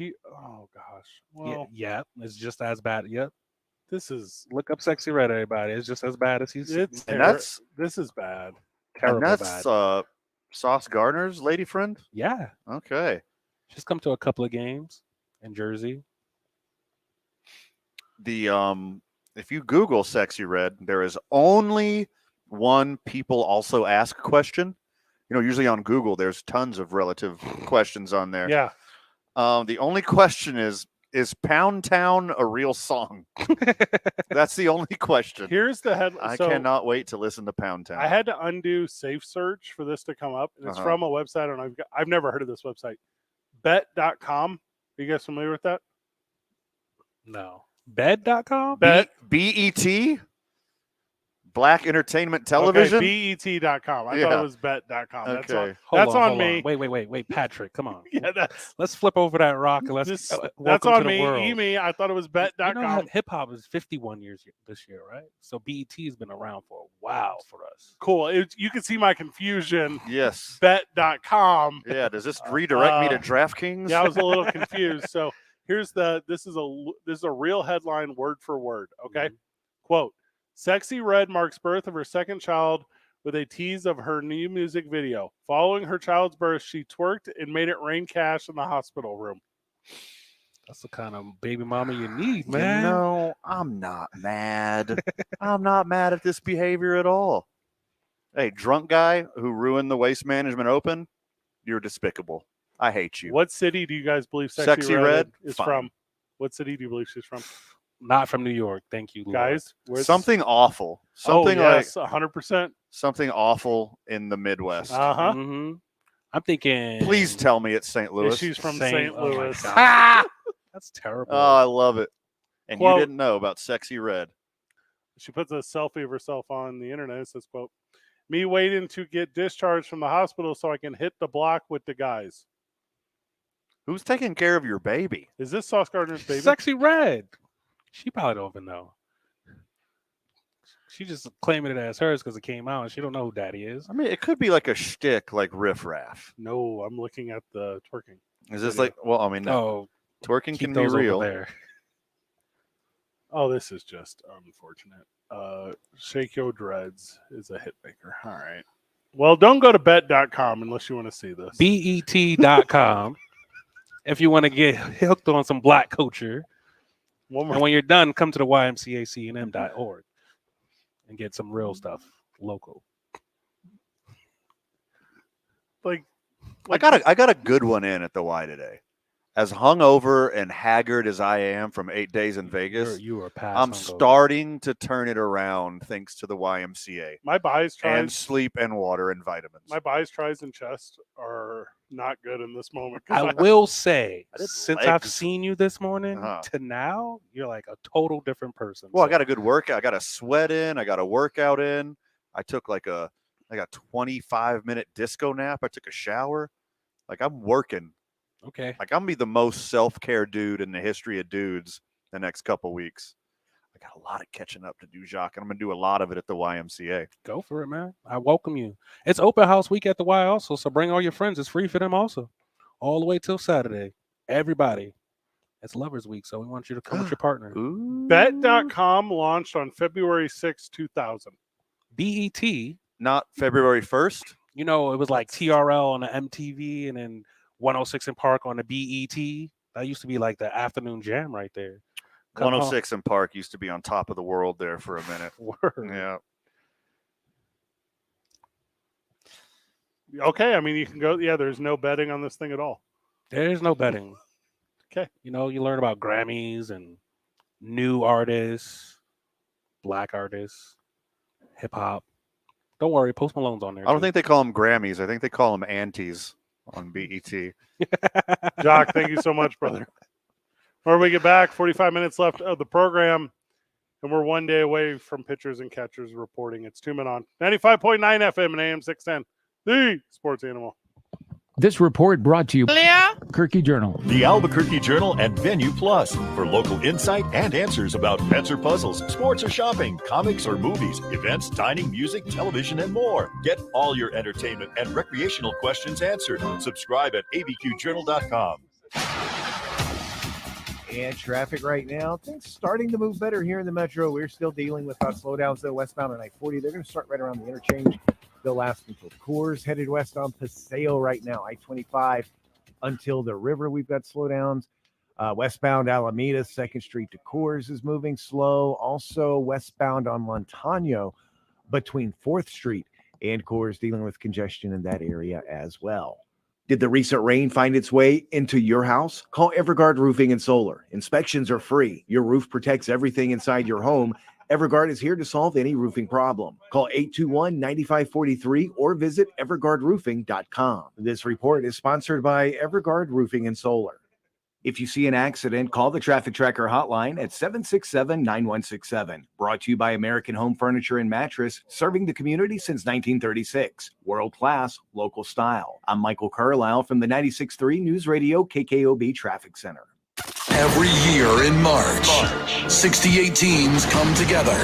Oh gosh. Well, yeah, it's just as bad. Yep. This is look up Sexy Red, everybody. It's just as bad as he's. This is bad. Terrible. And that's bad. Sauce Gardner's lady friend. Yeah. Okay. She's come to a couple of games in Jersey. If you Google Sexy Red, there is only one people also ask question. Usually on Google, there's tons of relative questions on there. Yeah. The only question is Pound Town a real song? That's the only question. Here's the headline. I cannot wait to listen to Pound Town. I had to undo safe search for this to come up. And it's from a website, and I've never heard of this website. Bet.com. Are you guys familiar with that? No. Bed.com? BET? Black Entertainment Television? Okay, BET.com. I thought it was bet.com. That's okay. That's on me. Wait, Patrick, come on. Yeah, let's flip over that rock and let's that's on me. Me. I thought it was bet.com. Hip hop is 51 years this year, right? So BET has been around for a while for us. Cool. You can see my confusion. Yes. Bet.com. Yeah. Does this redirect me to DraftKings? Yeah, I was a little confused. So here's this is a real headline word for word. Okay. Quote. Sexy Red marks birth of her second child with a tease of her new music video. Following her child's birth, she twerked and made it rain cash in the hospital room. That's the kind of baby mama you need, man. You know, I'm not mad. I'm not mad at this behavior at all. Hey, drunk guy who ruined the Waste Management Open, you're despicable. I hate you. What city do you guys believe Sexy Red is Fine. from? What city do you believe she's from? Not from New York. Thank you, Lord. Guys, something awful. Something yes, 100%. Something awful in the Midwest. Uh-huh. Mm-hmm. I'm thinking. Please tell me it's St. Louis. She's from St. Louis. That's terrible. Oh, I love it. And Quote, you didn't know about Sexy Red. She puts a selfie of herself on the internet. It says, quote, me waiting to get discharged from the hospital so I can hit the block with the guys. Who's taking care of your baby? Is this Sauce Gardner's baby? Sexy Red. She probably don't even know. She just claiming it as hers because it came out and she don't know who daddy is. I mean, it could be like a shtick, like Riff Raff. No, I'm looking at the twerking. Is this like, well, I mean, no. Twerking can be those over real. there. Oh, this is just unfortunate. Shake Your Dreads is a hit maker. All right. Well, don't go to bet.com unless you want to see this. BET.com if you want to get hooked on some black culture. And when you're done, come to the YMCACNM.org and get some real stuff local. I got a good one in at the Y today. As hungover and haggard as I am from 8 days in Vegas, you are past I'm hungover. starting to turn it around thanks to the YMCA. My buys, tries, and sleep and water and vitamins. My buys, tries, and chest are not good in this moment. I will say, I did since legs. I've seen you this morning to now, you're like a total different person. Well, I got a good workout. I got a sweat in. I got a workout in. I took like a 25-minute disco nap. I took a shower. Like I'm working. Okay. Like I'm gonna be the most self-care dude in the history of dudes the next couple weeks. I got a lot of catching up to do, Jacques, and I'm gonna do a lot of it at the YMCA. Go for it, man. I welcome you. It's open house week at the Y also, so bring all your friends. It's free for them also. All the way till Saturday. Everybody. It's Lovers Week, so we want you to come with your partner. Bet.com launched on February 6, 2000. BET. Not February 1st? You know, it was like TRL on the MTV and then 106 in Park on the BET. That used to be like the afternoon jam right there. 106 in Park used to be on top of the world there for a minute. Word. Yeah. Okay, I mean, you can go. Yeah, there's no betting on this thing at all. There's no betting. Okay. You know, you learn about Grammys and new artists, black artists, hip hop. Don't worry, Post Malone's on there. I don't think they call them Grammys. I think they call them Antes on BET. Jock, thank you so much, brother. When we get back, 45 minutes left of the program, and we're one day away from pitchers and catchers reporting. It's 2 Men On 95.9 FM and AM 610, the sports animal. This report brought to you by Albuquerque Journal. The Albuquerque Journal and Venue Plus for local insight and answers about pets or puzzles, sports or shopping, comics or movies, events, dining, music, television, and more. Get all your entertainment and recreational questions answered. Subscribe at abqjournal.com. And traffic right now, things starting to move better here in the metro. We're still dealing with slowdowns though westbound on I-40. They're going to start right around the interchange. They'll last until Coors, headed west on Paseo right now. I-25 until the river. We've got slowdowns. Westbound Alameda, 2nd Street to Coors is moving slow. Also westbound on Montano between 4th Street and Coors, dealing with congestion in that area as well. Did the recent rain find its way into your house? Call Everguard Roofing and Solar. Inspections are free. Your roof protects everything inside your home. Everguard is here to solve any roofing problem. Call 821-9543 or visit everguardroofing.com. This report is sponsored by Everguard Roofing and Solar. If you see an accident, call the Traffic Tracker hotline at 767-9167. Brought to you by American Home Furniture and Mattress, serving the community since 1936. World-class, local style. I'm Michael Carlisle from the 96.3 News Radio KKOB Traffic Center. Every year in March, 68 teams come together,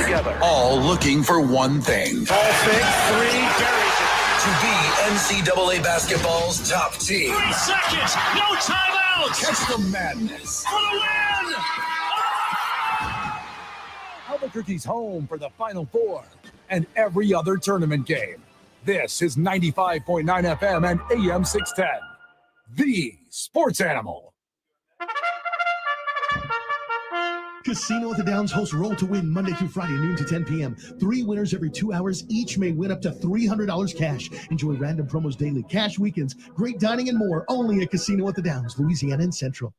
all looking for one thing. Ball fake, three, buries it. To be NCAA basketball's top team. 3 seconds, no timeouts. Catch the madness. For the win! Albuquerque's home for the Final Four and every other tournament game. This is 95.9 FM and AM 610. The Sports Animal. Casino at the Downs hosts Roll to Win Monday through Friday, noon to 10 p.m. 3 winners every 2 hours. Each may win up to $300 cash. Enjoy random promos daily, cash weekends, great dining, and more. Only at Casino at the Downs, Louisiana and Central.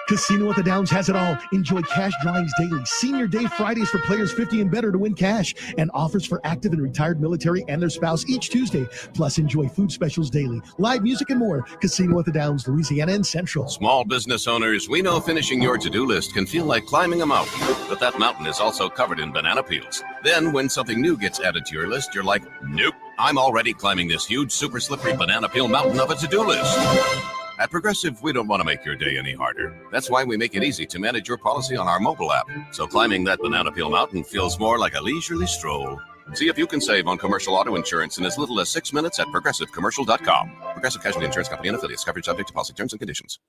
Casino at the Downs has it all. Enjoy cash drawings daily, Senior Day Fridays for players 50 and better to win cash, and offers for active and retired military and their spouse each Tuesday. Plus, enjoy food specials daily, live music, and more. Casino at the Downs, Louisiana and Central. Small business owners, we know finishing your to-do list can feel like climbing a mountain, but that mountain is also covered in banana peels. Then when something new gets added to your list, you're like, nope, I'm already climbing this huge, super slippery banana peel mountain of a to-do list. At Progressive, we don't want to make your day any harder. That's why we make it easy to manage your policy on our mobile app. So climbing that banana peel mountain feels more like a leisurely stroll. See if you can save on commercial auto insurance in as little as 6 minutes at progressivecommercial.com. Progressive Casualty Insurance Company and affiliates. Coverage subject to policy terms and conditions.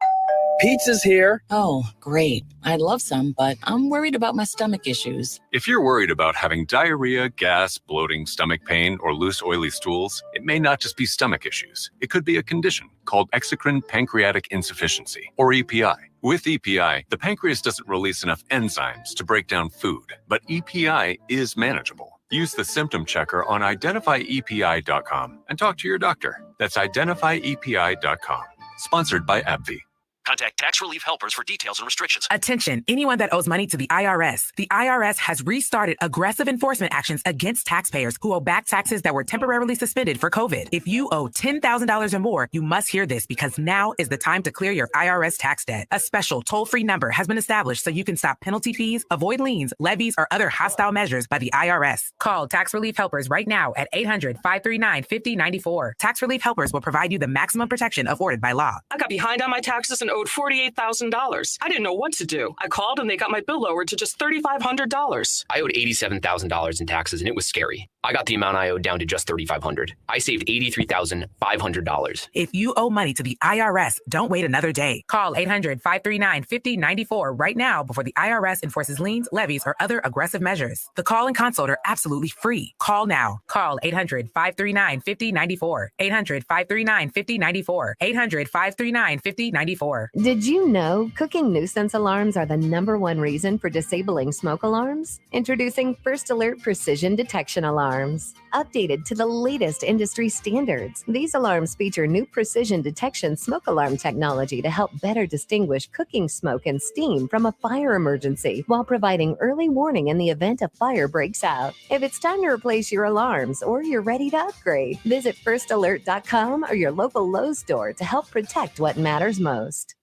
Pizza's here. Oh, great. I'd love some, but I'm worried about my stomach issues. If you're worried about having diarrhea, gas, bloating, stomach pain, or loose, oily stools, it may not just be stomach issues. It could be a condition called exocrine pancreatic insufficiency, or EPI. With EPI, the pancreas doesn't release enough enzymes to break down food, but EPI is manageable. Use the symptom checker on identifyepi.com and talk to your doctor. That's identifyepi.com. Sponsored by AbbVie. Contact Tax Relief Helpers for details and restrictions. Attention, anyone that owes money to the IRS. The IRS has restarted aggressive enforcement actions against taxpayers who owe back taxes that were temporarily suspended for COVID. If you owe $10,000 or more, you must hear this because now is the time to clear your IRS tax debt. A special toll-free number has been established so you can stop penalty fees, avoid liens, levies, or other hostile measures by the IRS. Call Tax Relief Helpers right now at 800-539-5094. Tax Relief Helpers will provide you the maximum protection afforded by law. I got behind on my taxes and owed $48,000. I didn't know what to do. I called and they got my bill lowered to just $3,500. I owed $87,000 in taxes and it was scary. I got the amount I owed down to just $3,500. I saved $83,500. If you owe money to the IRS, don't wait another day. Call 800-539-5094 right now before the IRS enforces liens, levies, or other aggressive measures. The call and consult are absolutely free. Call now. Call 800-539-5094. 800-539-5094. 800-539-5094. Did you know cooking nuisance alarms are the #1 reason for disabling smoke alarms? Introducing First Alert Precision Detection Alarms. Updated to the latest industry standards, these alarms feature new precision detection smoke alarm technology to help better distinguish cooking smoke and steam from a fire emergency while providing early warning in the event a fire breaks out. If it's time to replace your alarms or you're ready to upgrade, visit firstalert.com or your local Lowe's store to help protect what matters most.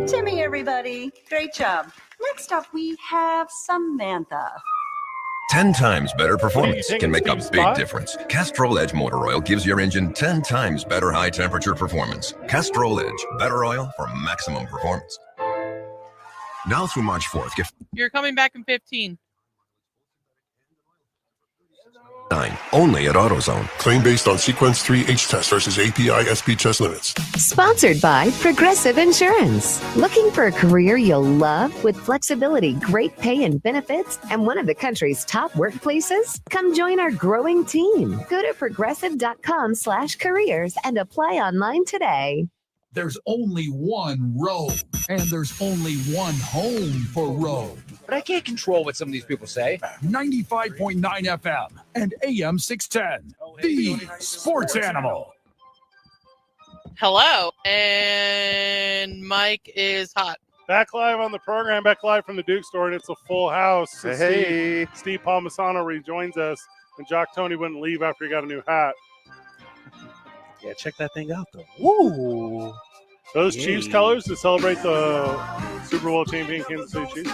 Timmy, everybody. Great job. Next up, we have Samantha. 10 times better performance think can it's make a Steve's big spot? difference. Castrol Edge motor oil gives your engine 10 times better high temperature performance. Castrol Edge, better oil for maximum performance. Now through March 4th, get You're coming back in 15. 9 only at AutoZone. Claim based on Sequence 3 H-test versus API SP test limits. Sponsored by Progressive Insurance. Looking for a career you'll love with flexibility, great pay and benefits, and one of the country's top workplaces? Come join our growing team. Go to progressive.com/careers and apply online today. There's only one road, and there's only one home for road. But I can't control what some of these people say. 95.9 FM and AM 610. The Sports Animal. Hello, and Mike is hot. Back live on the program, back live from the Duke store, and it's a full house. Hey. Steve Palmisano rejoins us, and Jock Tony wouldn't leave after he got a new hat. Yeah, check that thing out, though. Woo! Those Yay. Chiefs colors to celebrate the Super Bowl champion Kansas City Chiefs.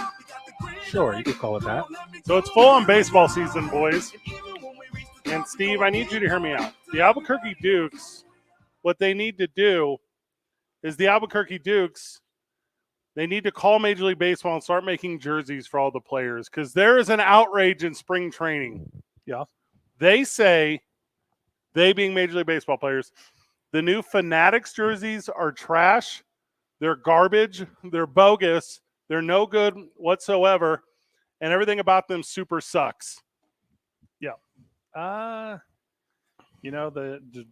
Sure, you could call it that. So it's full on baseball season, boys. And Steve, I need you to hear me out. The Albuquerque Dukes, what they need to do is they need to call Major League Baseball and start making jerseys for all the players because there is an outrage in spring training. Yeah. They say, they being Major League Baseball players, the new Fanatics jerseys are trash. They're garbage. They're bogus. They're no good whatsoever. And everything about them super sucks. Yeah. The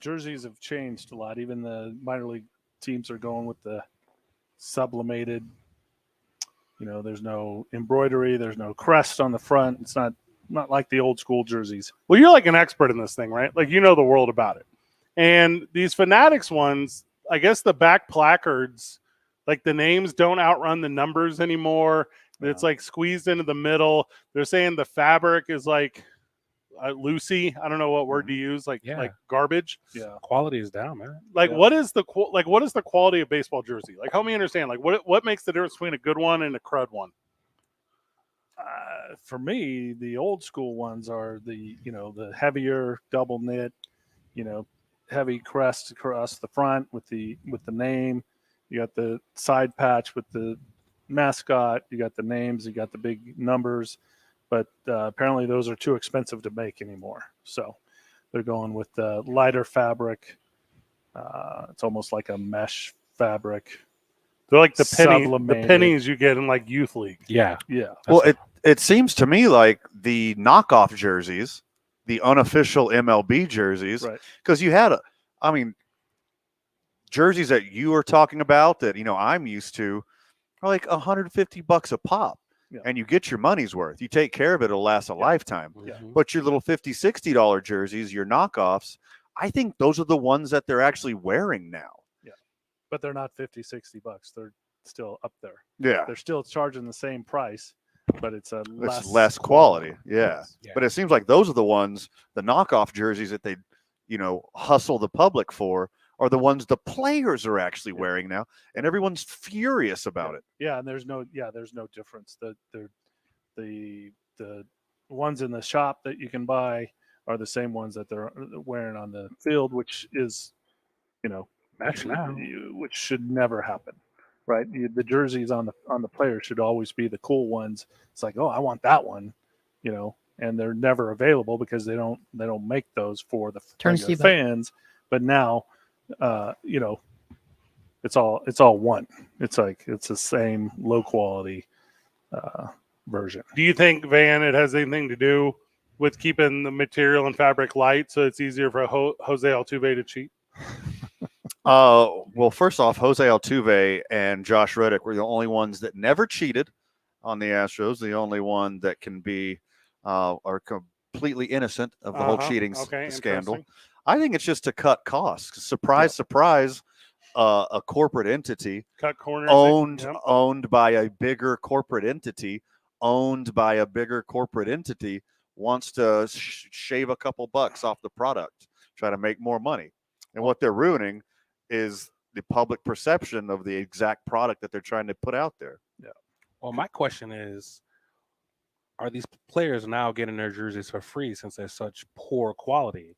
jerseys have changed a lot. Even the minor league teams are going with the sublimated. There's no embroidery. There's no crest on the front. It's not like the old school jerseys. Well, you're like an expert in this thing, right? Like, you know the world about it. And these Fanatics ones, I guess the back placards, like the names don't outrun the numbers anymore. It's like squeezed into the middle. They're saying the fabric is like loosey. I don't know what word to use, like garbage. Yeah, quality is down, man. Like, what is the quality of baseball jersey? Like, help me understand. Like, what makes the difference between a good one and a crud one? For me, the old school ones are the heavier double knit, heavy crest across the front with the name. You got the side patch with the mascot. You got the names. You got the big numbers. But apparently those are too expensive to make anymore. So they're going with the lighter fabric. It's almost like a mesh fabric. They're like the pennies you get in like youth league. Yeah. Well, it seems to me like the knockoff jerseys, the unofficial MLB jerseys, because you had jerseys that you were talking about that I'm used to are like $150 a pop. Yeah. And you get your money's worth. You take care of it, it'll last a lifetime. Yeah. But your little $50, $60 jerseys, your knockoffs, I think those are the ones that they're actually wearing now. Yeah. But they're not $50, $60. They're still up there. Yeah. They're still charging the same price, but it's less quality. Yeah. But it seems like those are the ones, the knockoff jerseys that they, hustle the public for, are the ones the players are actually wearing now, and everyone's furious about it. Yeah, and there's no difference. The ones in the shop that you can buy are the same ones that they're wearing on the field, which is, which should never happen, right? The jerseys on the players should always be the cool ones. It's like, oh, I want that one, and they're never available because they don't make those for the fans. But now, it's all one. It's like it's the same low quality version. Do you think, Van, it has anything to do with keeping the material and fabric light so it's easier for Jose Altuve to cheat? Well, first off, Jose Altuve and Josh Reddick were the only ones that never cheated on the Astros. The only one that can be are completely innocent of the whole cheating scandal. I think it's just to cut costs. Surprise, a corporate entity cut corners owned by a bigger corporate entity, wants to shave a couple bucks off the product, try to make more money. And what they're ruining is the public perception of the exact product that they're trying to put out there. Yeah. Well, my question is, are these players now getting their jerseys for free since they're such poor quality?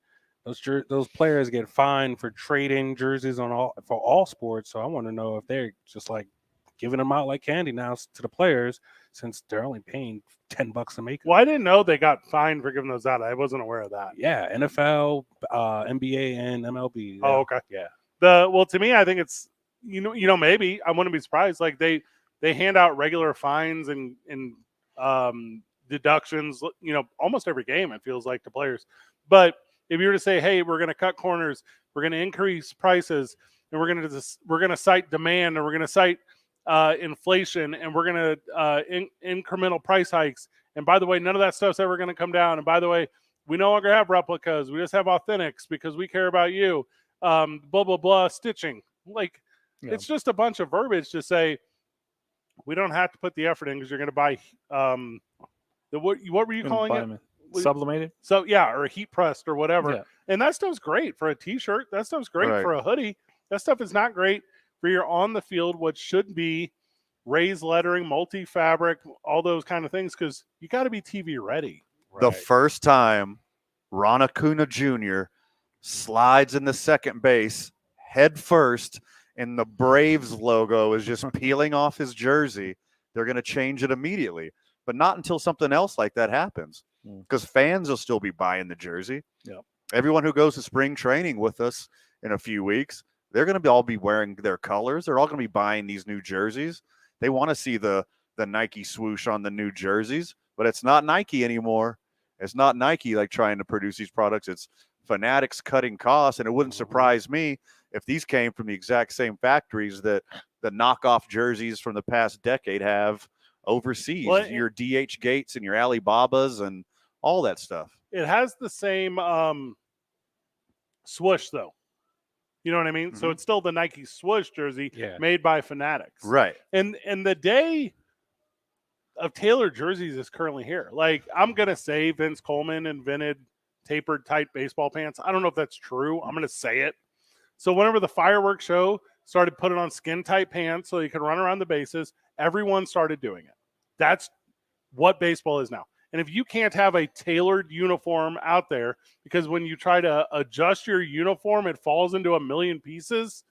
Those players get fined for trading jerseys for all sports. So I want to know if they're just like giving them out like candy now to the players since they're only paying $10 to make them. Well, I didn't know they got fined for giving those out. I wasn't aware of that. Yeah, NFL, NBA, and MLB. Oh, okay. Yeah. To me, I think it's maybe I wouldn't be surprised. Like they hand out regular fines and deductions. Almost every game it feels like to players, but if you were to say, hey, we're going to cut corners, we're going to increase prices, and we're going to cite demand, and we're going to cite inflation, and we're going to incremental price hikes. And by the way, none of that stuff's ever going to come down. And by the way, we no longer have replicas. We just have authentics because we care about you. Blah, blah, blah, stitching. Like, it's just a bunch of verbiage to say we don't have to put the effort in because you're going to buy what were you calling it? Sublimated? So or heat pressed or whatever. Yeah. And that stuff's great for a t-shirt. That stuff's great for a hoodie. That stuff is not great for your on the field, what should be raised lettering, multi-fabric, all those kind of things, because you got to be TV ready. The first time Ron Acuna Jr. slides in the second base head first and the Braves logo is just peeling off his jersey, they're going to change it immediately. But not until something else like that happens. Because fans will still be buying the jersey. Yeah. Everyone who goes to spring training with us in a few weeks, they're going to all be wearing their colors. They're all going to be buying these new jerseys. They want to see the Nike swoosh on the new jerseys, but it's not Nike anymore. It's not Nike like trying to produce these products. It's Fanatics cutting costs, and it wouldn't surprise me if these came from the exact same factories that the knockoff jerseys from the past decade have overseas. Well, your DH Gates and your Alibabas and all that stuff. It has the same swoosh, though. You know what I mean? So it's still the Nike swoosh jersey made by Fanatics. Right. And the day of tailored jerseys is currently here. Like, I'm going to say Vince Coleman invented tapered tight baseball pants. I don't know if that's true. I'm going to say it. So whenever the fireworks show started putting on skin tight pants so you could run around the bases, everyone started doing it. That's what baseball is now. And if you can't have a tailored uniform out there, because when you try to adjust your uniform, it falls into a million pieces,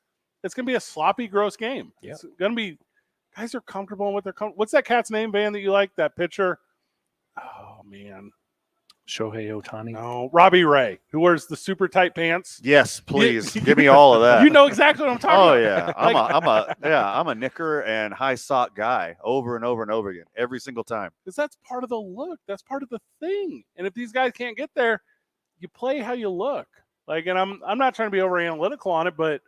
it's going to be a sloppy, gross game. Yep. It's going to be, guys are comfortable in what they're comfortable. What's that cat's name, Van, that you like, that pitcher? Oh, man. Shohei Ohtani. No, Robbie Ray, who wears the super tight pants. Yes, please. Give me all of that. You know exactly what I'm talking about. Oh yeah. I'm a knicker and high sock guy over and over and over again every single time. Because that's part of the look. That's part of the thing. And if these guys can't get there, you play how you look. Like, and I'm not trying to be over analytical on it, but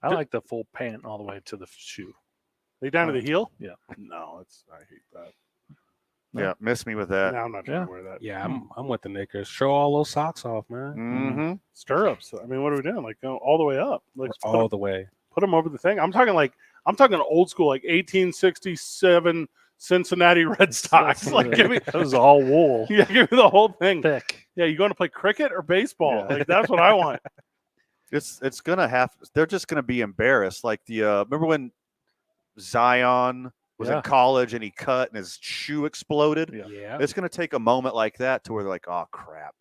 I like the full pant all the way to the shoe. Like down to the heel? Yeah. No, I hate that. Yeah, miss me with that. No, I'm not trying to wear that. Yeah, I'm with the Knickers. Show all those socks off, man. Mm-hmm. Stirrups. I mean, what are we doing? Like, go all the way up. Like, All the way. Put them over the thing. I'm talking old school, like 1867 Cincinnati Red Sox. Like, give me that was all wool. Yeah, give me the whole thing. Thick. Yeah, you going to play cricket or baseball? Like, that's what I want. It's gonna they're just gonna be embarrassed. Like remember when Zion was in college and he cut and his shoe exploded? Yeah. It's going to take a moment like that to where they're like, oh, crap.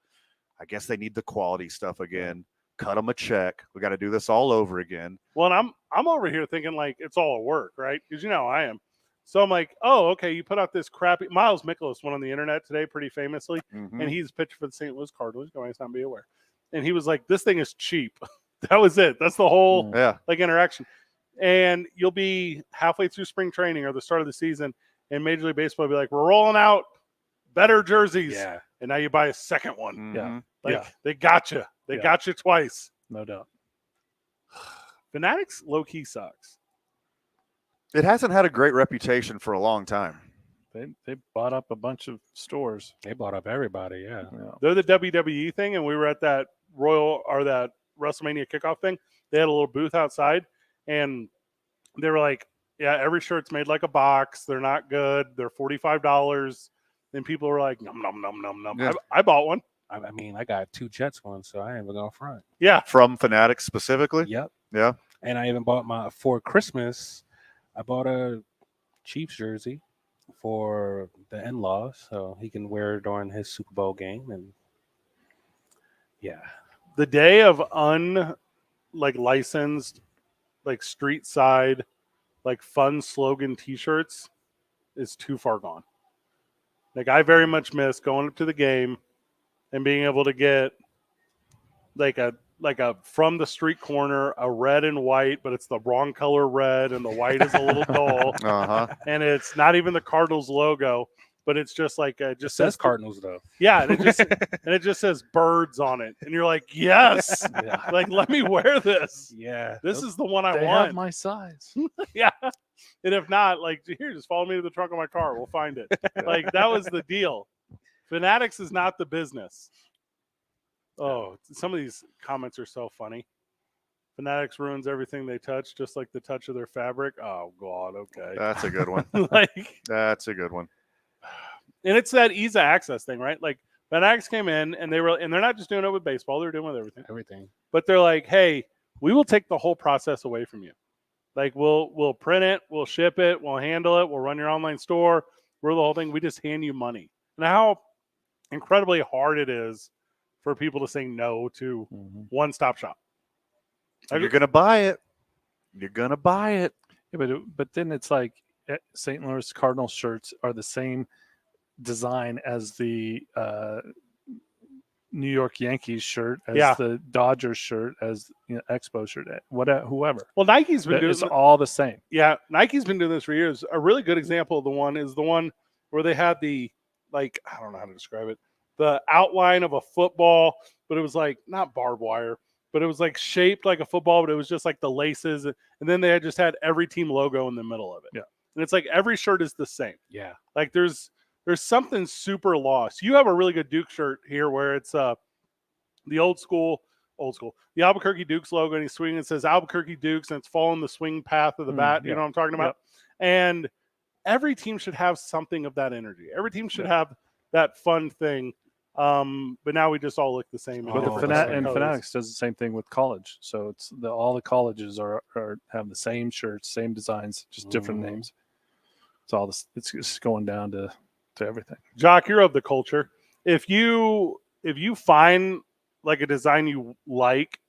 I guess they need the quality stuff again. Cut them a check. We got to do this all over again. Well, and I'm over here thinking like it's all a work, right? Because you know how I am. So I'm like, oh, okay, you put out this crappy. Miles Mikolas went on the internet today pretty famously, and he's pitched for the St. Louis Cardinals. You might not be aware. And he was like, this thing is cheap. That was it. That's the whole like interaction. And you'll be halfway through spring training or the start of the season, and Major League Baseball will be like, we're rolling out better jerseys. Yeah. And now you buy a second one. Yeah. Like, they got you. They got you twice. No doubt. Fanatics low-key sucks. It hasn't had a great reputation for a long time. They bought up a bunch of stores. They bought up everybody, yeah. They're the WWE thing, and we were at that that WrestleMania kickoff thing. They had a little booth outside, and they were like, yeah, every shirt's made like a box. They're not good. They're $45. And people were like, nom, nom, nom, nom, nom. Yeah. I bought one. I mean, I got 2 Jets ones, so I ain't even going front. Yeah. From Fanatics specifically? Yep. Yeah. And I even bought for Christmas, I bought a Chiefs jersey for the in-law, so he can wear it during his Super Bowl game. And yeah. The day of licensed, like street side, like fun slogan T-shirts is too far gone. Like, I very much miss going up to the game and being able to get like a from the street corner, a red and white, but it's the wrong color red and the white is a little dull. And it's not even the Cardinals logo, but it's just like it says Cardinals though. Yeah, and it just says birds on it, and you're like, yes, like let me wear this. Yeah, this is the one I they want. have my size. Yeah, and if not, like, here, just follow me to the trunk of my car. We'll find it. Like, that was the deal. Fanatics is not the business. Oh, some of these comments are so funny. Fanatics ruins everything they touch, just like the touch of their fabric. Oh God, okay, That's a good one. That's a good one. And it's that ease of access thing, right? Like, Fanatics came in and they're not just doing it with baseball, they're doing it with everything. Everything. But they're like, hey, we will take the whole process away from you. Like, we'll print it, we'll ship it, we'll handle it, we'll run your online store, we're the whole thing. We just hand you money. And how incredibly hard it is for people to say no to one-stop shop. You're gonna buy it. You're gonna buy it. Yeah, but then it's like St. Louis Cardinals shirts are the same design as the New York Yankees shirt, as the Dodgers shirt, as Expo shirt, whoever. Well, Nike's been doing it's all the same. Yeah, Nike's been doing this for years. A really good example of the one is the one where they had the, like, I don't know how to describe it. the outline of a football, but it was like not barbed wire, but it was like shaped like a football, but it was just like the laces. And then they just had every team logo in the middle of it. Yeah. And it's like every shirt is the same. Yeah. Like there's something super lost. You have a really good Duke shirt here where it's the old school, the Albuquerque Dukes logo, and he's swinging. It says Albuquerque Dukes, and it's following the swing path of the bat. yeah. You know what I'm talking about? And every team should have something of that energy. Every team should have that fun thing. But now we just all look the same. But Fanatics does the same thing with college. So it's all the colleges are have the same shirts, same designs, just different names. It's all this. It's just going down to everything. Jock, you're of the culture. If you find like a design you like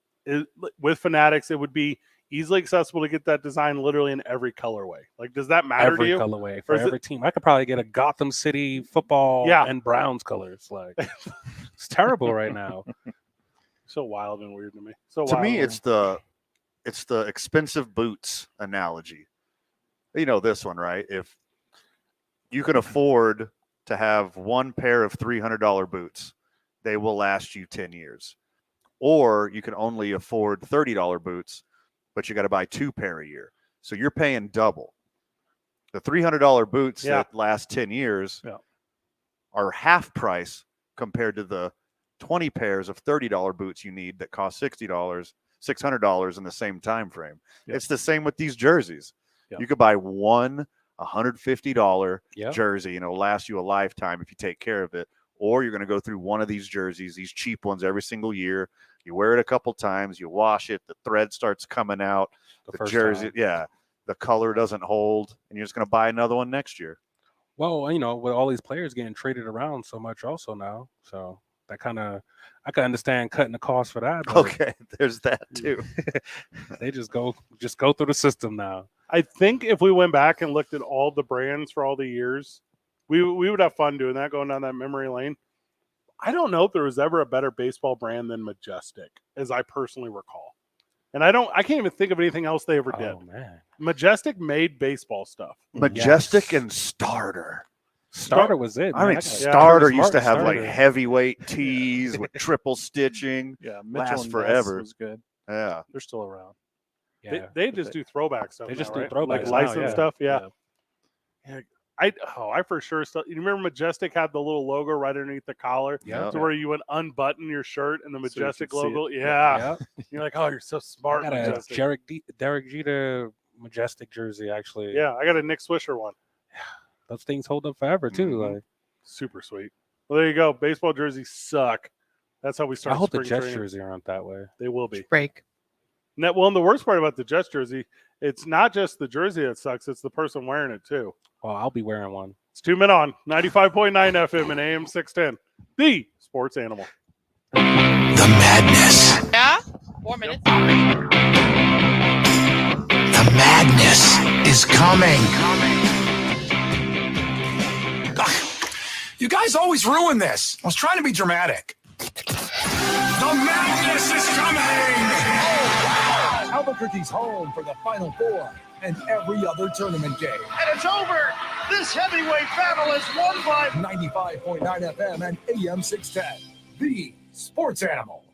with Fanatics, it would be easily accessible to get that design literally in every colorway. Like, does that matter to you? Every colorway for every team. I could probably get a Gotham City football and Browns colors. Like, it's terrible right now. So wild and weird to me. So to me, it's the expensive boots analogy. You know this one, right? If you can afford to have one pair of $300 boots, they will last you 10 years. Or you can only afford $30 boots, but you got to buy 2 pair a year. So you're paying double. The $300 boots that last 10 years are half price compared to the 20 pairs of $30 boots you need that cost $600 in the same time frame. It's the same with these jerseys. You could buy one $150 jersey and it'll last you a lifetime if you take care of it. Or you're going to go through one of these jerseys, these cheap ones, every single year. You wear it a couple times, you wash it, the thread starts coming out, the jersey, the color doesn't hold, and you're just going to buy another one next year. Well, you know, with all these players getting traded around so much also now, so that kind of, I can understand cutting the cost for that. Okay, there's that too. They just go through the system now. I think if we went back and looked at all the brands for all the years, we would have fun doing that, going down that memory lane. I don't know if there was ever a better baseball brand than Majestic, as I personally recall. And I can't even think of anything else they ever did. Man. Majestic made baseball stuff. Majestic and Starter. Starter was it. I mean, Starter used to have like heavyweight tees with triple stitching. Yeah, last forever. Was good. Yeah, they're still around. Yeah, they just do throwback stuff. They just do throwback like licensed stuff. Yeah. I for sure still. You remember Majestic had the little logo right underneath the collar, where you would unbutton your shirt and the Majestic logo. Yeah. You're like, oh, you're so smart. I got a Derek Jeter Majestic jersey, actually. Yeah, I got a Nick Swisher one. Those things hold up forever too. Like, super sweet. Well, there you go. Baseball jerseys suck. That's how we start. I hope the Jets Jets jersey aren't that way. They will be. Break. And the worst part about the Jets jersey, it's not just the jersey that sucks; it's the person wearing it too. Oh, I'll be wearing one. It's 2 Men On 95.9 FM and AM 610, the sports animal. The madness. Yeah. 4 minutes. The madness is coming. You guys always ruin this. I was trying to be dramatic. The madness is coming! Oh, wow! Albuquerque's home for the Final Four and every other tournament game. And it's over. This heavyweight battle is won by 95.9 FM and AM 610, the sports animal.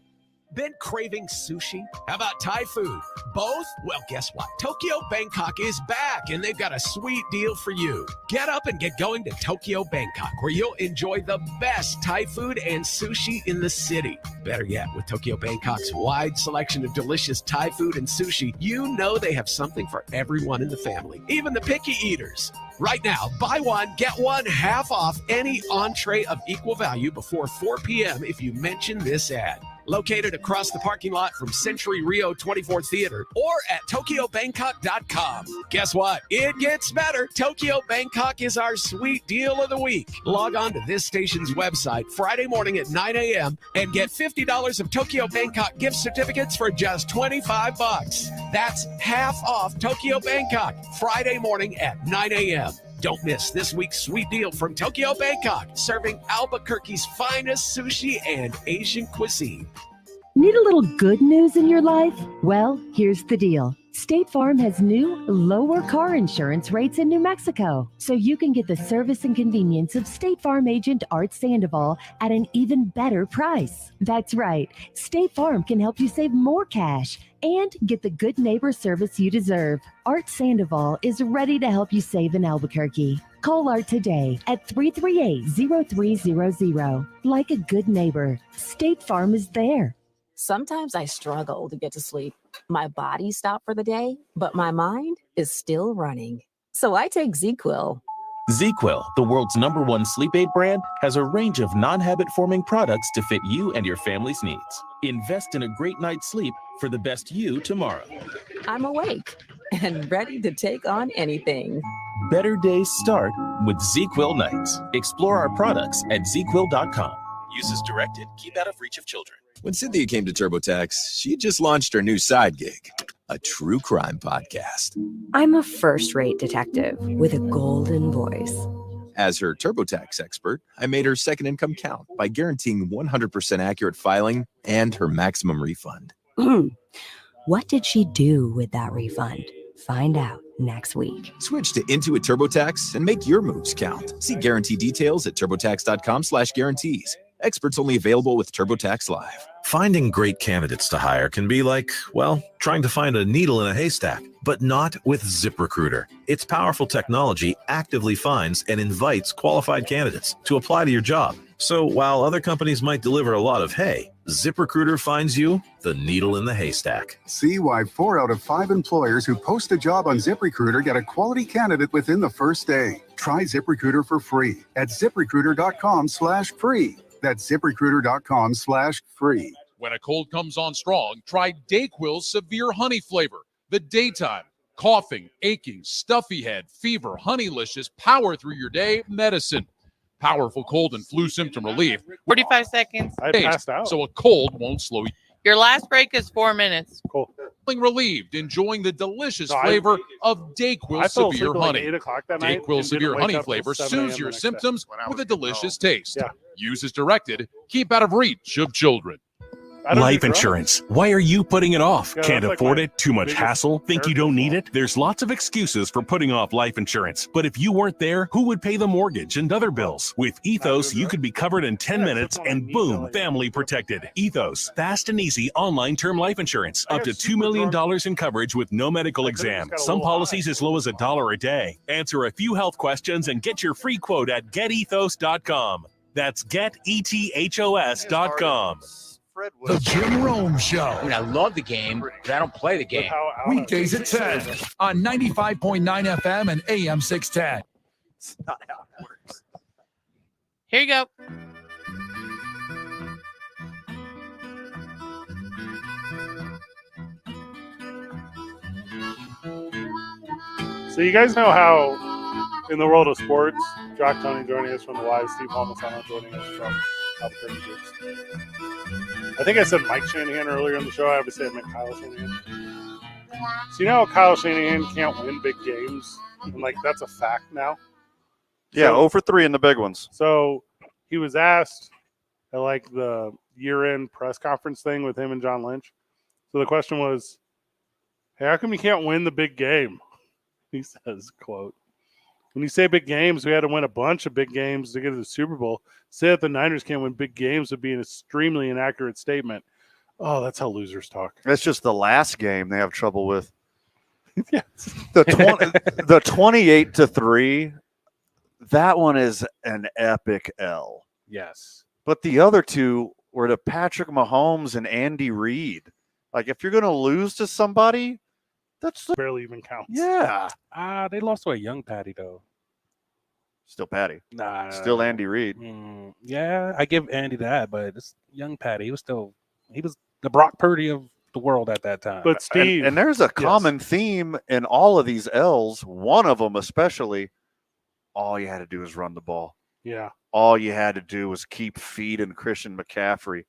Been craving sushi? How about Thai food? Both? Well, guess what? Tokyo Bangkok is back, and they've got a sweet deal for you. Get up and get going to Tokyo Bangkok, where you'll enjoy the best Thai food and sushi in the city. Better yet, with Tokyo Bangkok's wide selection of delicious Thai food and sushi, you know they have something for everyone in the family, even the picky eaters. Right now, buy one, get one half off any entree of equal value before 4 p.m. if you mention this ad. Located across the parking lot from Century Rio 24 Theater or at TokyoBangkok.com. Guess what? It gets better. Tokyo Bangkok is our sweet deal of the week. Log on to this station's website Friday morning at 9 a.m. and get $50 of Tokyo Bangkok gift certificates for just $25. That's half off Tokyo Bangkok Friday morning at 9 a.m. Don't miss this week's sweet deal from Tokyo Bangkok, serving Albuquerque's finest sushi and Asian cuisine. Need a little good news in your life? Well, here's the deal. State Farm has new, lower car insurance rates in New Mexico, so you can get the service and convenience of State Farm agent Art Sandoval at an even better price. That's right, State Farm can help you save more cash and get the good neighbor service you deserve. Art Sandoval is ready to help you save in Albuquerque. Call Art today at 338-0300. Like a good neighbor, State Farm is there. Sometimes I struggle to get to sleep. My body stopped for the day, but my mind is still running. So I take ZQuil. ZQuil, the world's #1 sleep aid brand, has a range of non-habit-forming products to fit you and your family's needs. Invest in a great night's sleep for the best you tomorrow. I'm awake and ready to take on anything. Better days start with ZQuil nights. Explore our products at ZQuil.com. Use as directed. Keep out of reach of children. When Cynthia came to TurboTax, she just launched her new side gig, a true crime podcast. I'm a first-rate detective with a golden voice. As her TurboTax expert, I made her second income count by guaranteeing 100% accurate filing and her maximum refund. What did she do with that refund? Find out next week. Switch to Intuit TurboTax and make your moves count. See guarantee details at turbotax.com/guarantees. Experts only available with TurboTax Live. Finding great candidates to hire can be like, well, trying to find a needle in a haystack, but not with ZipRecruiter. Its powerful technology actively finds and invites qualified candidates to apply to your job. So while other companies might deliver a lot of hay, ZipRecruiter finds you the needle in the haystack. See why 4 out of 5 employers who post a job on ZipRecruiter get a quality candidate within the first day. Try ZipRecruiter for free at ZipRecruiter.com/free. That's ZipRecruiter.com/free. When a cold comes on strong, try DayQuil's Severe Honey flavor. The daytime, coughing, aching, stuffy head, fever, honeylicious, power through your day medicine. Powerful cold and flu symptom relief. 45 seconds. I passed out. So a cold won't slow you. Your last break is 4 minutes. Cool. Feeling relieved, enjoying the delicious flavor of DayQuil Severe Honey. Like 8 o'clock that night. DayQuil Severe Honey flavor till 7 soothes a.m. your the next symptoms day. with a delicious taste. Yeah. Use as directed. Keep out of reach of children. Life insurance. Why are you putting it off? Yeah, Can't that's like afford my it? Too much biggest hassle? Think you don't need it? There's lots of excuses for putting off life insurance. But if you weren't there, who would pay the mortgage and other bills? With Ethos, you could be covered in 10 minutes and boom, family protected. Ethos, fast and easy online term life insurance. Up to $2 million in coverage with no medical exam. Some policies as low as $1 a day. Answer a few health questions and get your free quote at getethos.com. That's getethos.com. The Jim Rome Show. I mean, I love the game, but I don't play the game. Weekdays at 10 on 95.9 FM and AM 610. It's not how it works. Here you go. So you guys know how in the world of sports, Jock Tony joining us from the Y, Steve Palmisano joining us from Albuquerque Groups. I think I said Mike Shanahan earlier in the show. I obviously I meant Kyle Shanahan. So you know how Kyle Shanahan can't win big games? And like that's a fact now. Yeah, So- 0 for 3 in the big ones. So he was asked at like the year-end press conference thing with him and John Lynch. So the question was, hey, how come you can't win the big game? He says, quote, when you say big games, we had to win a bunch of big games to get to the Super Bowl. Say that the Niners can't win big games would be an extremely inaccurate statement. Oh, that's how losers talk. That's just the last game they have trouble with. Yes. The 28-3, that one is an epic L. Yes. But the other two were to Patrick Mahomes and Andy Reid. Like, if you're going to lose to somebody, that's barely even counts. Yeah. They lost to a young Patty, though. Still Patty. Nah. Still Andy Reid. Yeah, I give Andy that, but it's young Patty. He was the Brock Purdy of the world at that time. But Steve, and there's a common theme in all of these L's. One of them especially, all you had to do was run the ball. Yeah. All you had to do was keep feeding Christian McCaffrey.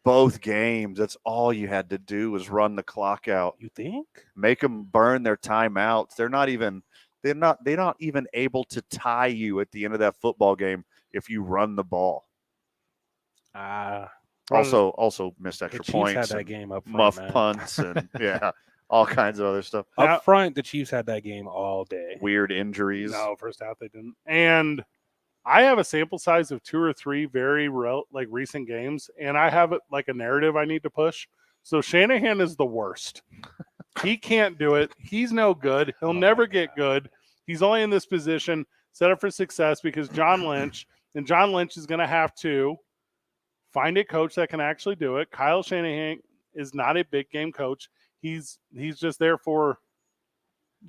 Both games, that's all you had to do was run the clock out. You think? Make them burn their timeouts. They're not even able to tie you at the end of that football game if you run the ball. Also missed extra Chiefs points. had that and game up front, muff man. punts and yeah. all kinds of other stuff. Up front, the Chiefs had that game all day. Weird injuries. No, first half they didn't. And I have a sample size of 2 or 3 very recent games, and I have like a narrative I need to push. So Shanahan is the worst. He can't do it. He's no good. He'll never get good. He's only in this position set up for success because John Lynch is going to have to find a coach that can actually do it. Kyle Shanahan is not a big game coach. He's just there for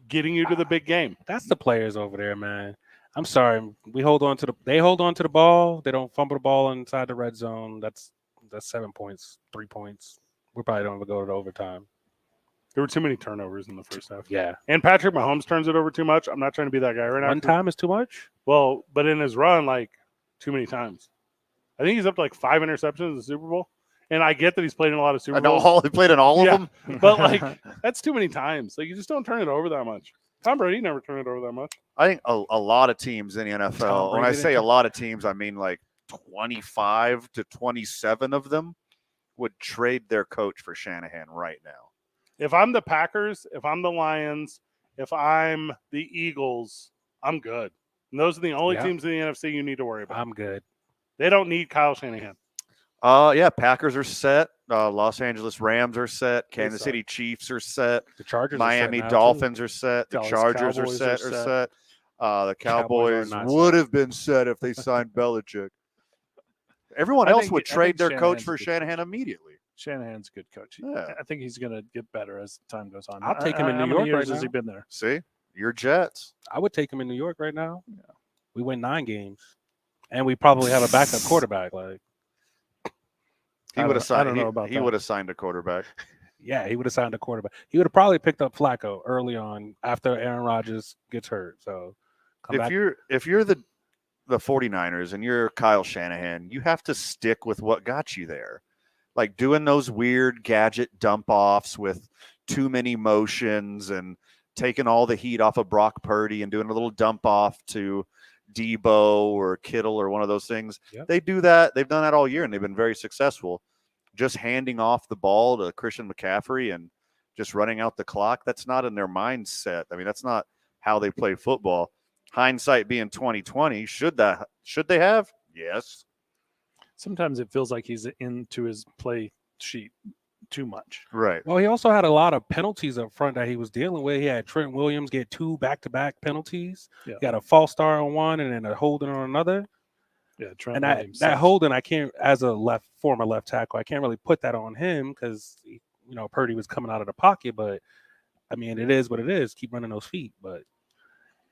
getting you to the big game. That's the players over there, man. I'm sorry. They hold on to the ball. They don't fumble the ball inside the red zone. That's 7 points, 3 points. We probably don't even go to overtime. There were too many turnovers in the first half. Yeah. And Patrick Mahomes turns it over too much. I'm not trying to be that guy right now. One time is too much? Well, but in his run, too many times. I think he's up to 5 interceptions in the Super Bowl. And I get that he's played in a lot of Super Bowls. He played in all of them? But, that's too many times. You just don't turn it over that much. Tom Brady never turned it over that much. I think a lot of teams in the NFL, when I say a lot of teams, I mean 25 to 27 of them would trade their coach for Shanahan right now. If I'm the Packers, if I'm the Lions, if I'm the Eagles, I'm good. And those are the only teams in the NFC you need to worry about. I'm good. They don't need Kyle Shanahan. Packers are set. Los Angeles Rams are set. Kansas City Chiefs are set. The Chargers Miami are set Dolphins are set. The Dallas Chargers Cowboys are set. The Cowboys would have been set if they signed Belichick. Everyone else would trade their coach for Shanahan immediately. Shanahan's a good coach. Yeah. I think he's going to get better as time goes on. I'll take him in New York years right now. has he been there? See? Your Jets. I would take him in New York right now. Yeah. We win 9 games. And we probably have a backup quarterback. He would have signed. He would have signed a quarterback. Yeah, he would have signed a quarterback. He would have probably picked up Flacco early on after Aaron Rodgers gets hurt. So if you're the 49ers and you're Kyle Shanahan, you have to stick with what got you there. Doing those weird gadget dump offs with too many motions and taking all the heat off of Brock Purdy and doing a little dump off to Debo or Kittle or one of those things. Yep. They do that. They've done that all year and they've been very successful. Just handing off the ball to Christian McCaffrey and just running out the clock. That's not in their mindset. I mean, that's not how they play football. Hindsight being 2020, should they have? Yes. Sometimes it feels like he's into his play sheet too much. Right. Well, he also had a lot of penalties up front that he was dealing with. He had Trent Williams get 2 back-to-back penalties. Yeah. He got a false start on one and then a holding on another. Yeah, Trent and Williams. that holding, I can't, as a former left tackle, I can't really put that on him because Purdy was coming out of the pocket. But I mean, it is what it is. Keep running those feet. But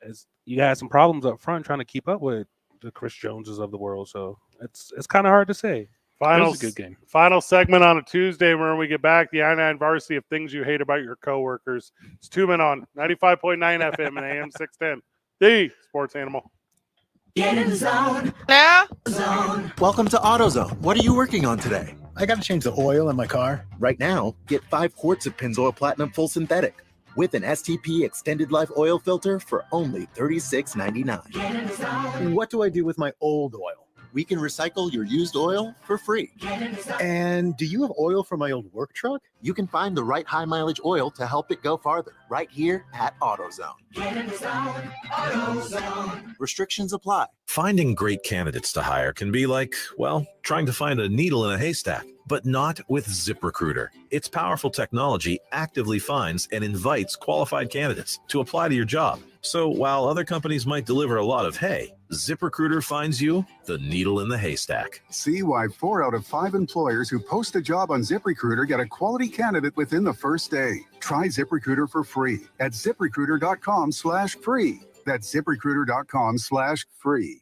as you had some problems up front trying to keep up with the Chris Joneses of the world, so it's kind of hard to say. It was a good game. Final segment on a Tuesday when we get back. The I-9 Varsity of things you hate about your coworkers. It's 2 Men on 95.9 FM and AM 610. The Sports Animal. Get in the zone. Yeah. Zone. Welcome to AutoZone. What are you working on today? I got to change the oil in my car. Right now, get 5 quarts of Pennzoil Platinum Full Synthetic with an STP Extended Life Oil Filter for only $36.99. What do I do with my old oil? We can recycle your used oil for free. And do you have oil for my old work truck? You can find the right high mileage oil to help it go farther right here at AutoZone. Get in the zone. AutoZone. Restrictions apply. Finding great candidates to hire can be like, well, trying to find a needle in a haystack, but not with ZipRecruiter. Its powerful technology actively finds and invites qualified candidates to apply to your job. So while other companies might deliver a lot of hay, ZipRecruiter finds you the needle in the haystack. See why 4 out of 5 employers who post a job on ZipRecruiter get a quality candidate within the first day. Try ZipRecruiter for free at ZipRecruiter.com/free. That's ZipRecruiter.com/free.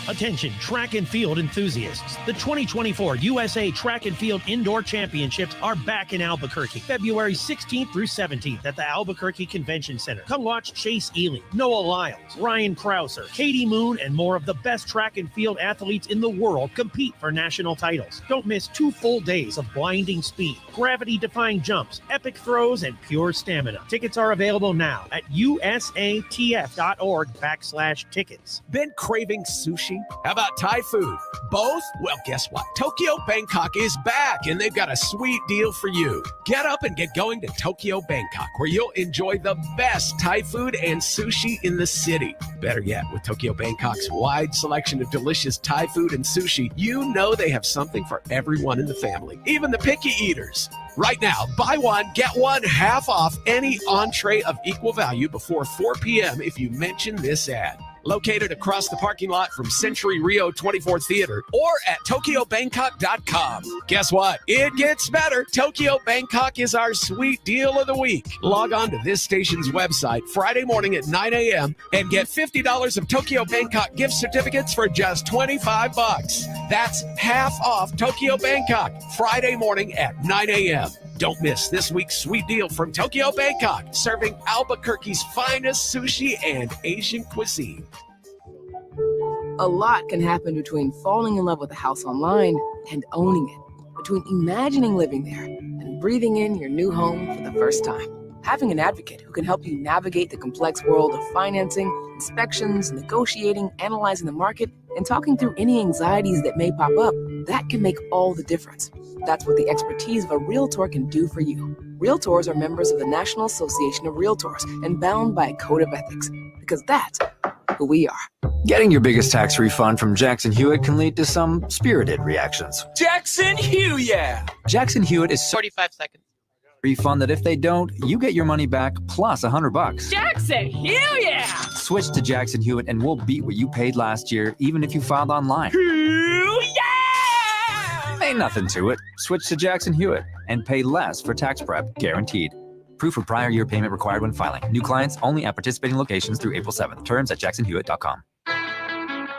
Attention track and field enthusiasts. The 2024 USA Track and Field Indoor Championships are back in Albuquerque, February 16th through 17th at the Albuquerque Convention Center. Come watch Chase Ely, Noah Lyles, Ryan Krauser, Katie Moon, and more of the best track and field athletes in the world compete for national titles. Don't miss 2 full days of blinding speed, gravity-defying jumps, epic throws, and pure stamina. Tickets are available now at usatf.org/tickets. Been craving sushi? sushi? How about Thai food? Both? Well, guess what? Tokyo Bangkok is back, and they've got a sweet deal for you. Get up and get going to Tokyo Bangkok, where you'll enjoy the best Thai food and sushi in the city. Better yet, with Tokyo Bangkok's wide selection of delicious Thai food and sushi, you know they have something for everyone in the family, even the picky eaters. Right now, buy one, get one half off any entree of equal value before 4 p.m. if you mention this ad. Located across the parking lot from Century Rio 24 Theater or at TokyoBangkok.com. Guess what? It gets better. Tokyo Bangkok is our sweet deal of the week. Log on to this station's website Friday morning at 9 a.m. and get $50 of Tokyo Bangkok gift certificates for just $25. That's half off Tokyo Bangkok Friday morning at 9 a.m. Don't miss this week's sweet deal from Tokyo Bangkok, serving Albuquerque's finest sushi and Asian cuisine. A lot can happen between falling in love with a house online and owning it, between imagining living there and breathing in your new home for the first time. Having an advocate who can help you navigate the complex world of financing, inspections, negotiating, analyzing the market, and talking through any anxieties that may pop up, that can make all the difference. That's what the expertise of a Realtor can do for you. Realtors are members of the National Association of Realtors and bound by a code of ethics, because that's who we are. Getting your biggest tax refund from Jackson Hewitt can lead to some spirited reactions. Jackson Hewitt! Jackson Hewitt is 45 seconds. refund that if they don't, you get your money back plus $100. Jackson Hewitt! Switch to Jackson Hewitt and we'll beat what you paid last year, even if you filed online. Ain't nothing to it. Switch to Jackson Hewitt and pay less for tax prep, guaranteed. Proof of prior year payment required when filing. New clients only at participating locations through April 7th. Terms at jacksonhewitt.com.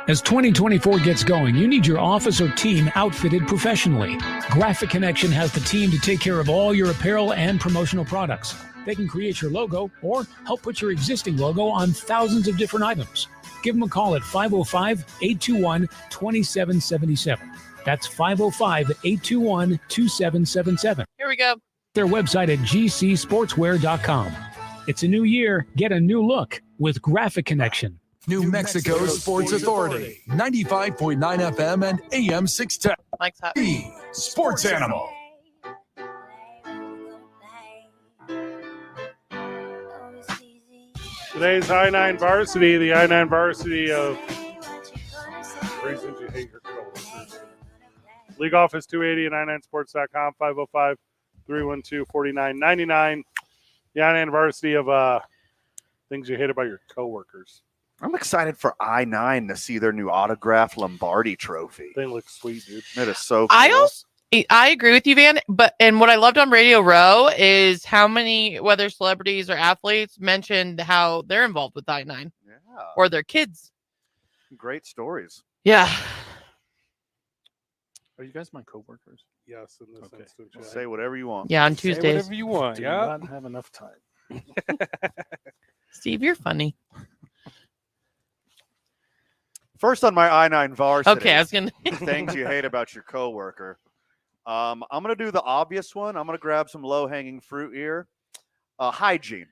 As 2024 gets going, you need your office or team outfitted professionally. Graphic Connection has the team to take care of all your apparel and promotional products. They can create your logo or help put your existing logo on thousands of different items. Give them a call at 505-821-2777. That's 505-821-2777. Here we go. Their website at gcsportswear.com. It's a new year. Get a new look with Graphic Connection. New Mexico Sports Authority, 95.9 FM and AM 610. Mike's hot. The Sports Animal. Today's I-9 varsity, the I-9 varsity of reasons you hate your coworkers. League office 280 at i9sports.com, 505-312-4999. The I-9 varsity of things you hate about your coworkers. I'm excited for I-9 to see their new autographed Lombardi trophy. They look sweet, dude. It is so cool. I agree with you, Van. And what I loved on Radio Row is how many, whether celebrities or athletes, mentioned how they're involved with I-9 or their kids. Great stories. Yeah. Are you guys my coworkers? Yes, in this instance. Yeah. Say whatever you want. Yeah, on Say Tuesdays. whatever you want. Do not have enough time. Steve, you're funny. First on my I-9 varsity. Okay, I was gonna things you hate about your coworker. I'm gonna do the obvious one. I'm gonna grab some low-hanging fruit here. Hygiene.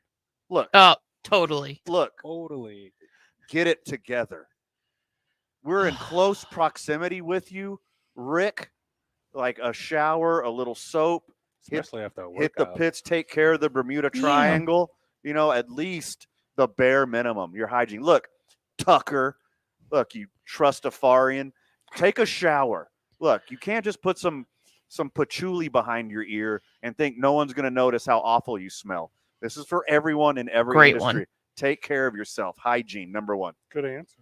Look. Oh, totally. Look. Totally. Get it together. We're in close proximity with you, Rick. Like a shower, a little soap. Especially after a hit the workout. pits, take care of the Bermuda Triangle. You know, at least the bare minimum. Your hygiene. Look, Tucker. Look, you trustafarian. Take a shower. Look, you can't just put some patchouli behind your ear and think no one's going to notice how awful you smell. This is for everyone in every Great industry. one. Take care of yourself. Hygiene, number one. Good answer.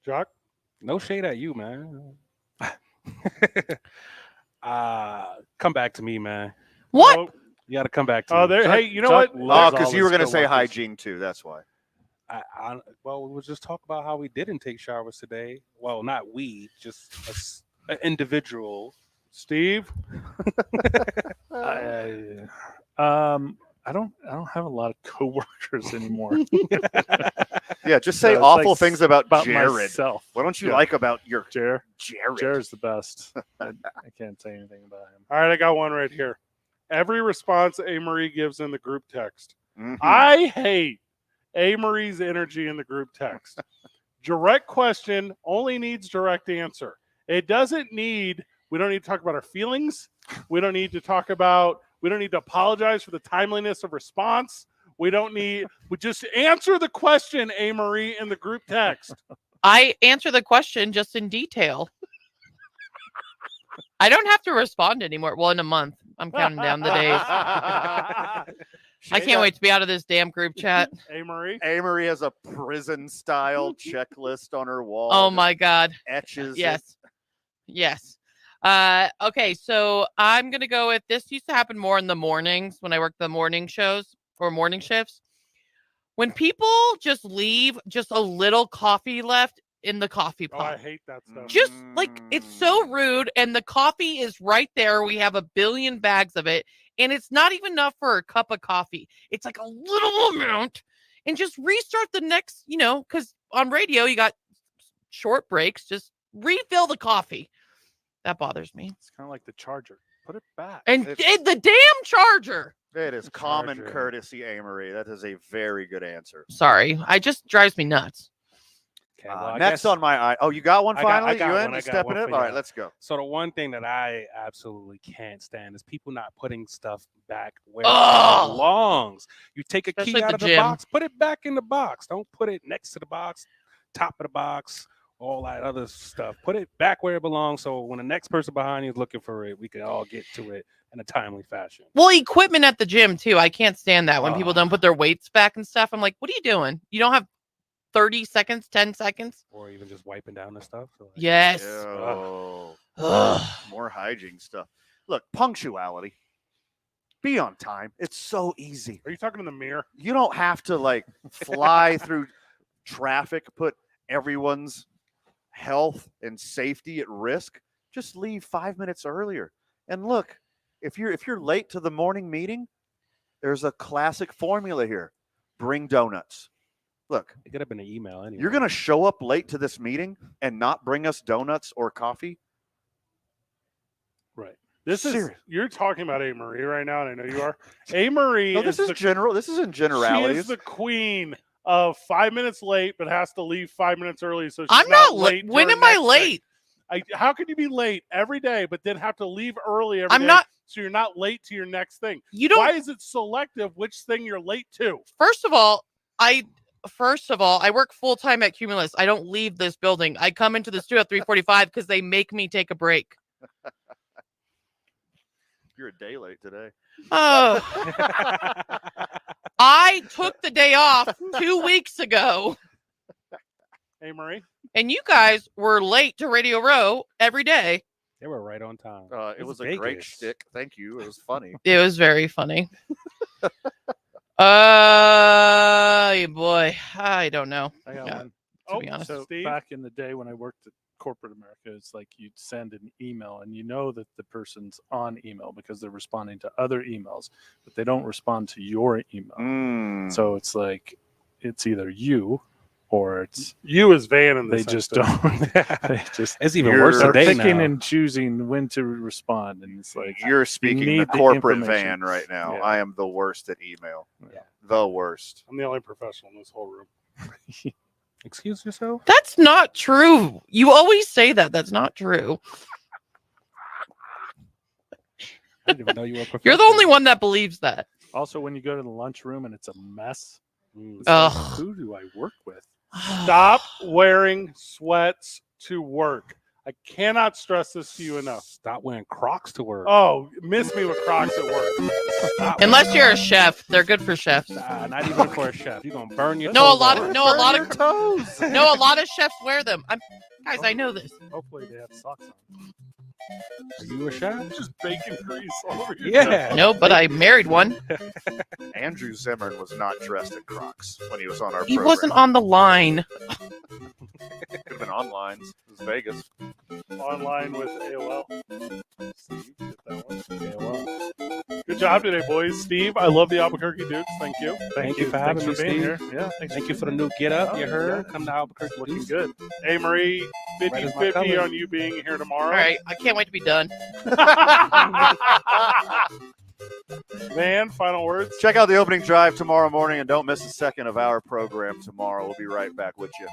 Jock? No shade at you, man. Come back to me, man. What? Oh, You got to come back to oh me. there. Chuck- Hey, you know Chuck what? loves because all you were his going to say coworkers. hygiene too. That's why. Well, we was just talk about how we didn't take showers today. Well, not we, just an individual. Steve? I don't have a lot of coworkers anymore. Yeah, just say No, it's awful like things about Jared. myself. What don't you Yeah. like about your Jared? Jared? Jared's the best. I can't say anything about him. All right, I got one right here. Every response A-Marie gives in the group text. Mhm. I hate A-Marie's energy in the group text. Direct question only needs direct answer. It doesn't need, we don't need to talk about our feelings. We don't need to apologize for the timeliness of response. We just answer the question, A-Marie, in the group text. I answer the question just in detail. I don't have to respond anymore. Well, in a month. I'm counting down the days. I can't wait to be out of this damn group chat. A-Marie? A-Marie has a prison-style checklist on her wall. Oh, my God. Etches. Yes. Yes. Okay, so I'm going to go with this. Used to happen more in the mornings when I worked the morning shows or morning shifts. When people just leave just a little coffee left in the coffee pot. Oh, I hate that stuff. Just like, it's so rude. And the coffee is right there. We have a billion bags of it. And it's not even enough for a cup of coffee. It's like a little amount. And just restart the next, because on radio, you got short breaks. Just refill the coffee. That bothers me. It's kind of like the charger. Put it back. And the damn charger. It is common courtesy, A-Marie. That is a very good answer. Sorry. It just drives me nuts. Okay, well, next on my eye. Oh, you got one finally? I got Stepping one in? for All you. right, let's go. So the one thing that I absolutely can't stand is people not putting stuff back where Oh! it belongs. You take a Especially key at out of the the gym. box, put it back in the box. Don't put it next to the box, top of the box, all that other stuff. Put it back where it belongs so when the next person behind you is looking for it, we can all get to it in a timely fashion. Well, equipment at the gym, too. I can't stand that when people don't put their weights back and stuff. I'm like, what are you doing? You don't have 30 seconds, 10 seconds? Or even just wiping down the stuff. So like, Yes. More hygiene stuff. Look, punctuality. Be on time. It's so easy. Are you talking in the mirror? You don't have to fly through traffic, put everyone's health and safety at risk. Just leave 5 minutes earlier. And look, if you're late to the morning meeting, there's a classic formula here. Bring donuts. Look, it could have been an email anyway. You're going to show up late to this meeting and not bring us donuts or coffee? Right. You're talking about A-Marie right now, and I know you are. A-Marie No, this is general. This is in generalities. She is the queen of 5 minutes late, but has to leave 5 minutes early. So she's I'm not late. to When her am I next late? thing. How can you be late every day, but then have to leave early every I'm day, not- so you're not late to your next thing? You don't- Why is it selective which thing you're late to? First of all, I work full time at Cumulus. I don't leave this building. I come into the studio at 3:45 because they make me take a break. You're a day late today. Oh. I took the day off 2 weeks ago. Hey, Marie. And you guys were late to Radio Row every day. They were right on time. It was a great shtick. Thank you. It was funny. It was very funny. Boy, I don't know. I got one. To be honest. So back in the day when I worked at corporate America, it's like you'd send an email and you know that the person's on email because they're responding to other emails, but they don't respond to your email. So it's like it's either you or it's you as Van, and they just don't. They just it's even worse they're today picking now. and choosing when to respond, and it's like You're speaking need the corporate information. Van right now. Yeah. I am the worst at email. Yeah. The worst. I'm the only professional in this whole room. Excuse yourself? That's not true. You always say that. That's not true. I didn't even know you were a You're the professional. only one that believes that. Also, when you go to the lunchroom and it's a mess, it's Ugh. like, who do I work with? Stop wearing sweats to work. I cannot stress this to you enough. Stop wearing Crocs to work. Oh, miss me with Crocs at work. Unless you're a chef, they're good for chefs. Not even for a chef. You're gonna burn your No, a toes lot off. of toes. No, a lot of chefs wear them. Guys, I know this. Hopefully, they have socks on. Are you a chef? Just bacon grease all over your Yeah. No, but I married one. Andrew Zimmern was not dressed in Crocs when he was on our He program. wasn't on the line. Could have been online. It was Vegas. Online with AOL. Steve, get that one. AOL. Good job today, boys. Steve, I love the Albuquerque Dukes. Thank you. Thank you for having me, being Steve. here. Yeah, Thank you for the new get up. You heard? yeah. Come to Albuquerque. Looking Dukes. good. Hey, Marie, Right as my 50-50 colors. on you being here tomorrow. All right, I can't wait to be done. Van, final words. Check out the opening drive tomorrow morning and don't miss a second of our program tomorrow. We'll be right back with you.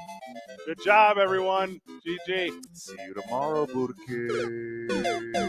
Good job, everyone. GG. See you tomorrow, Burke.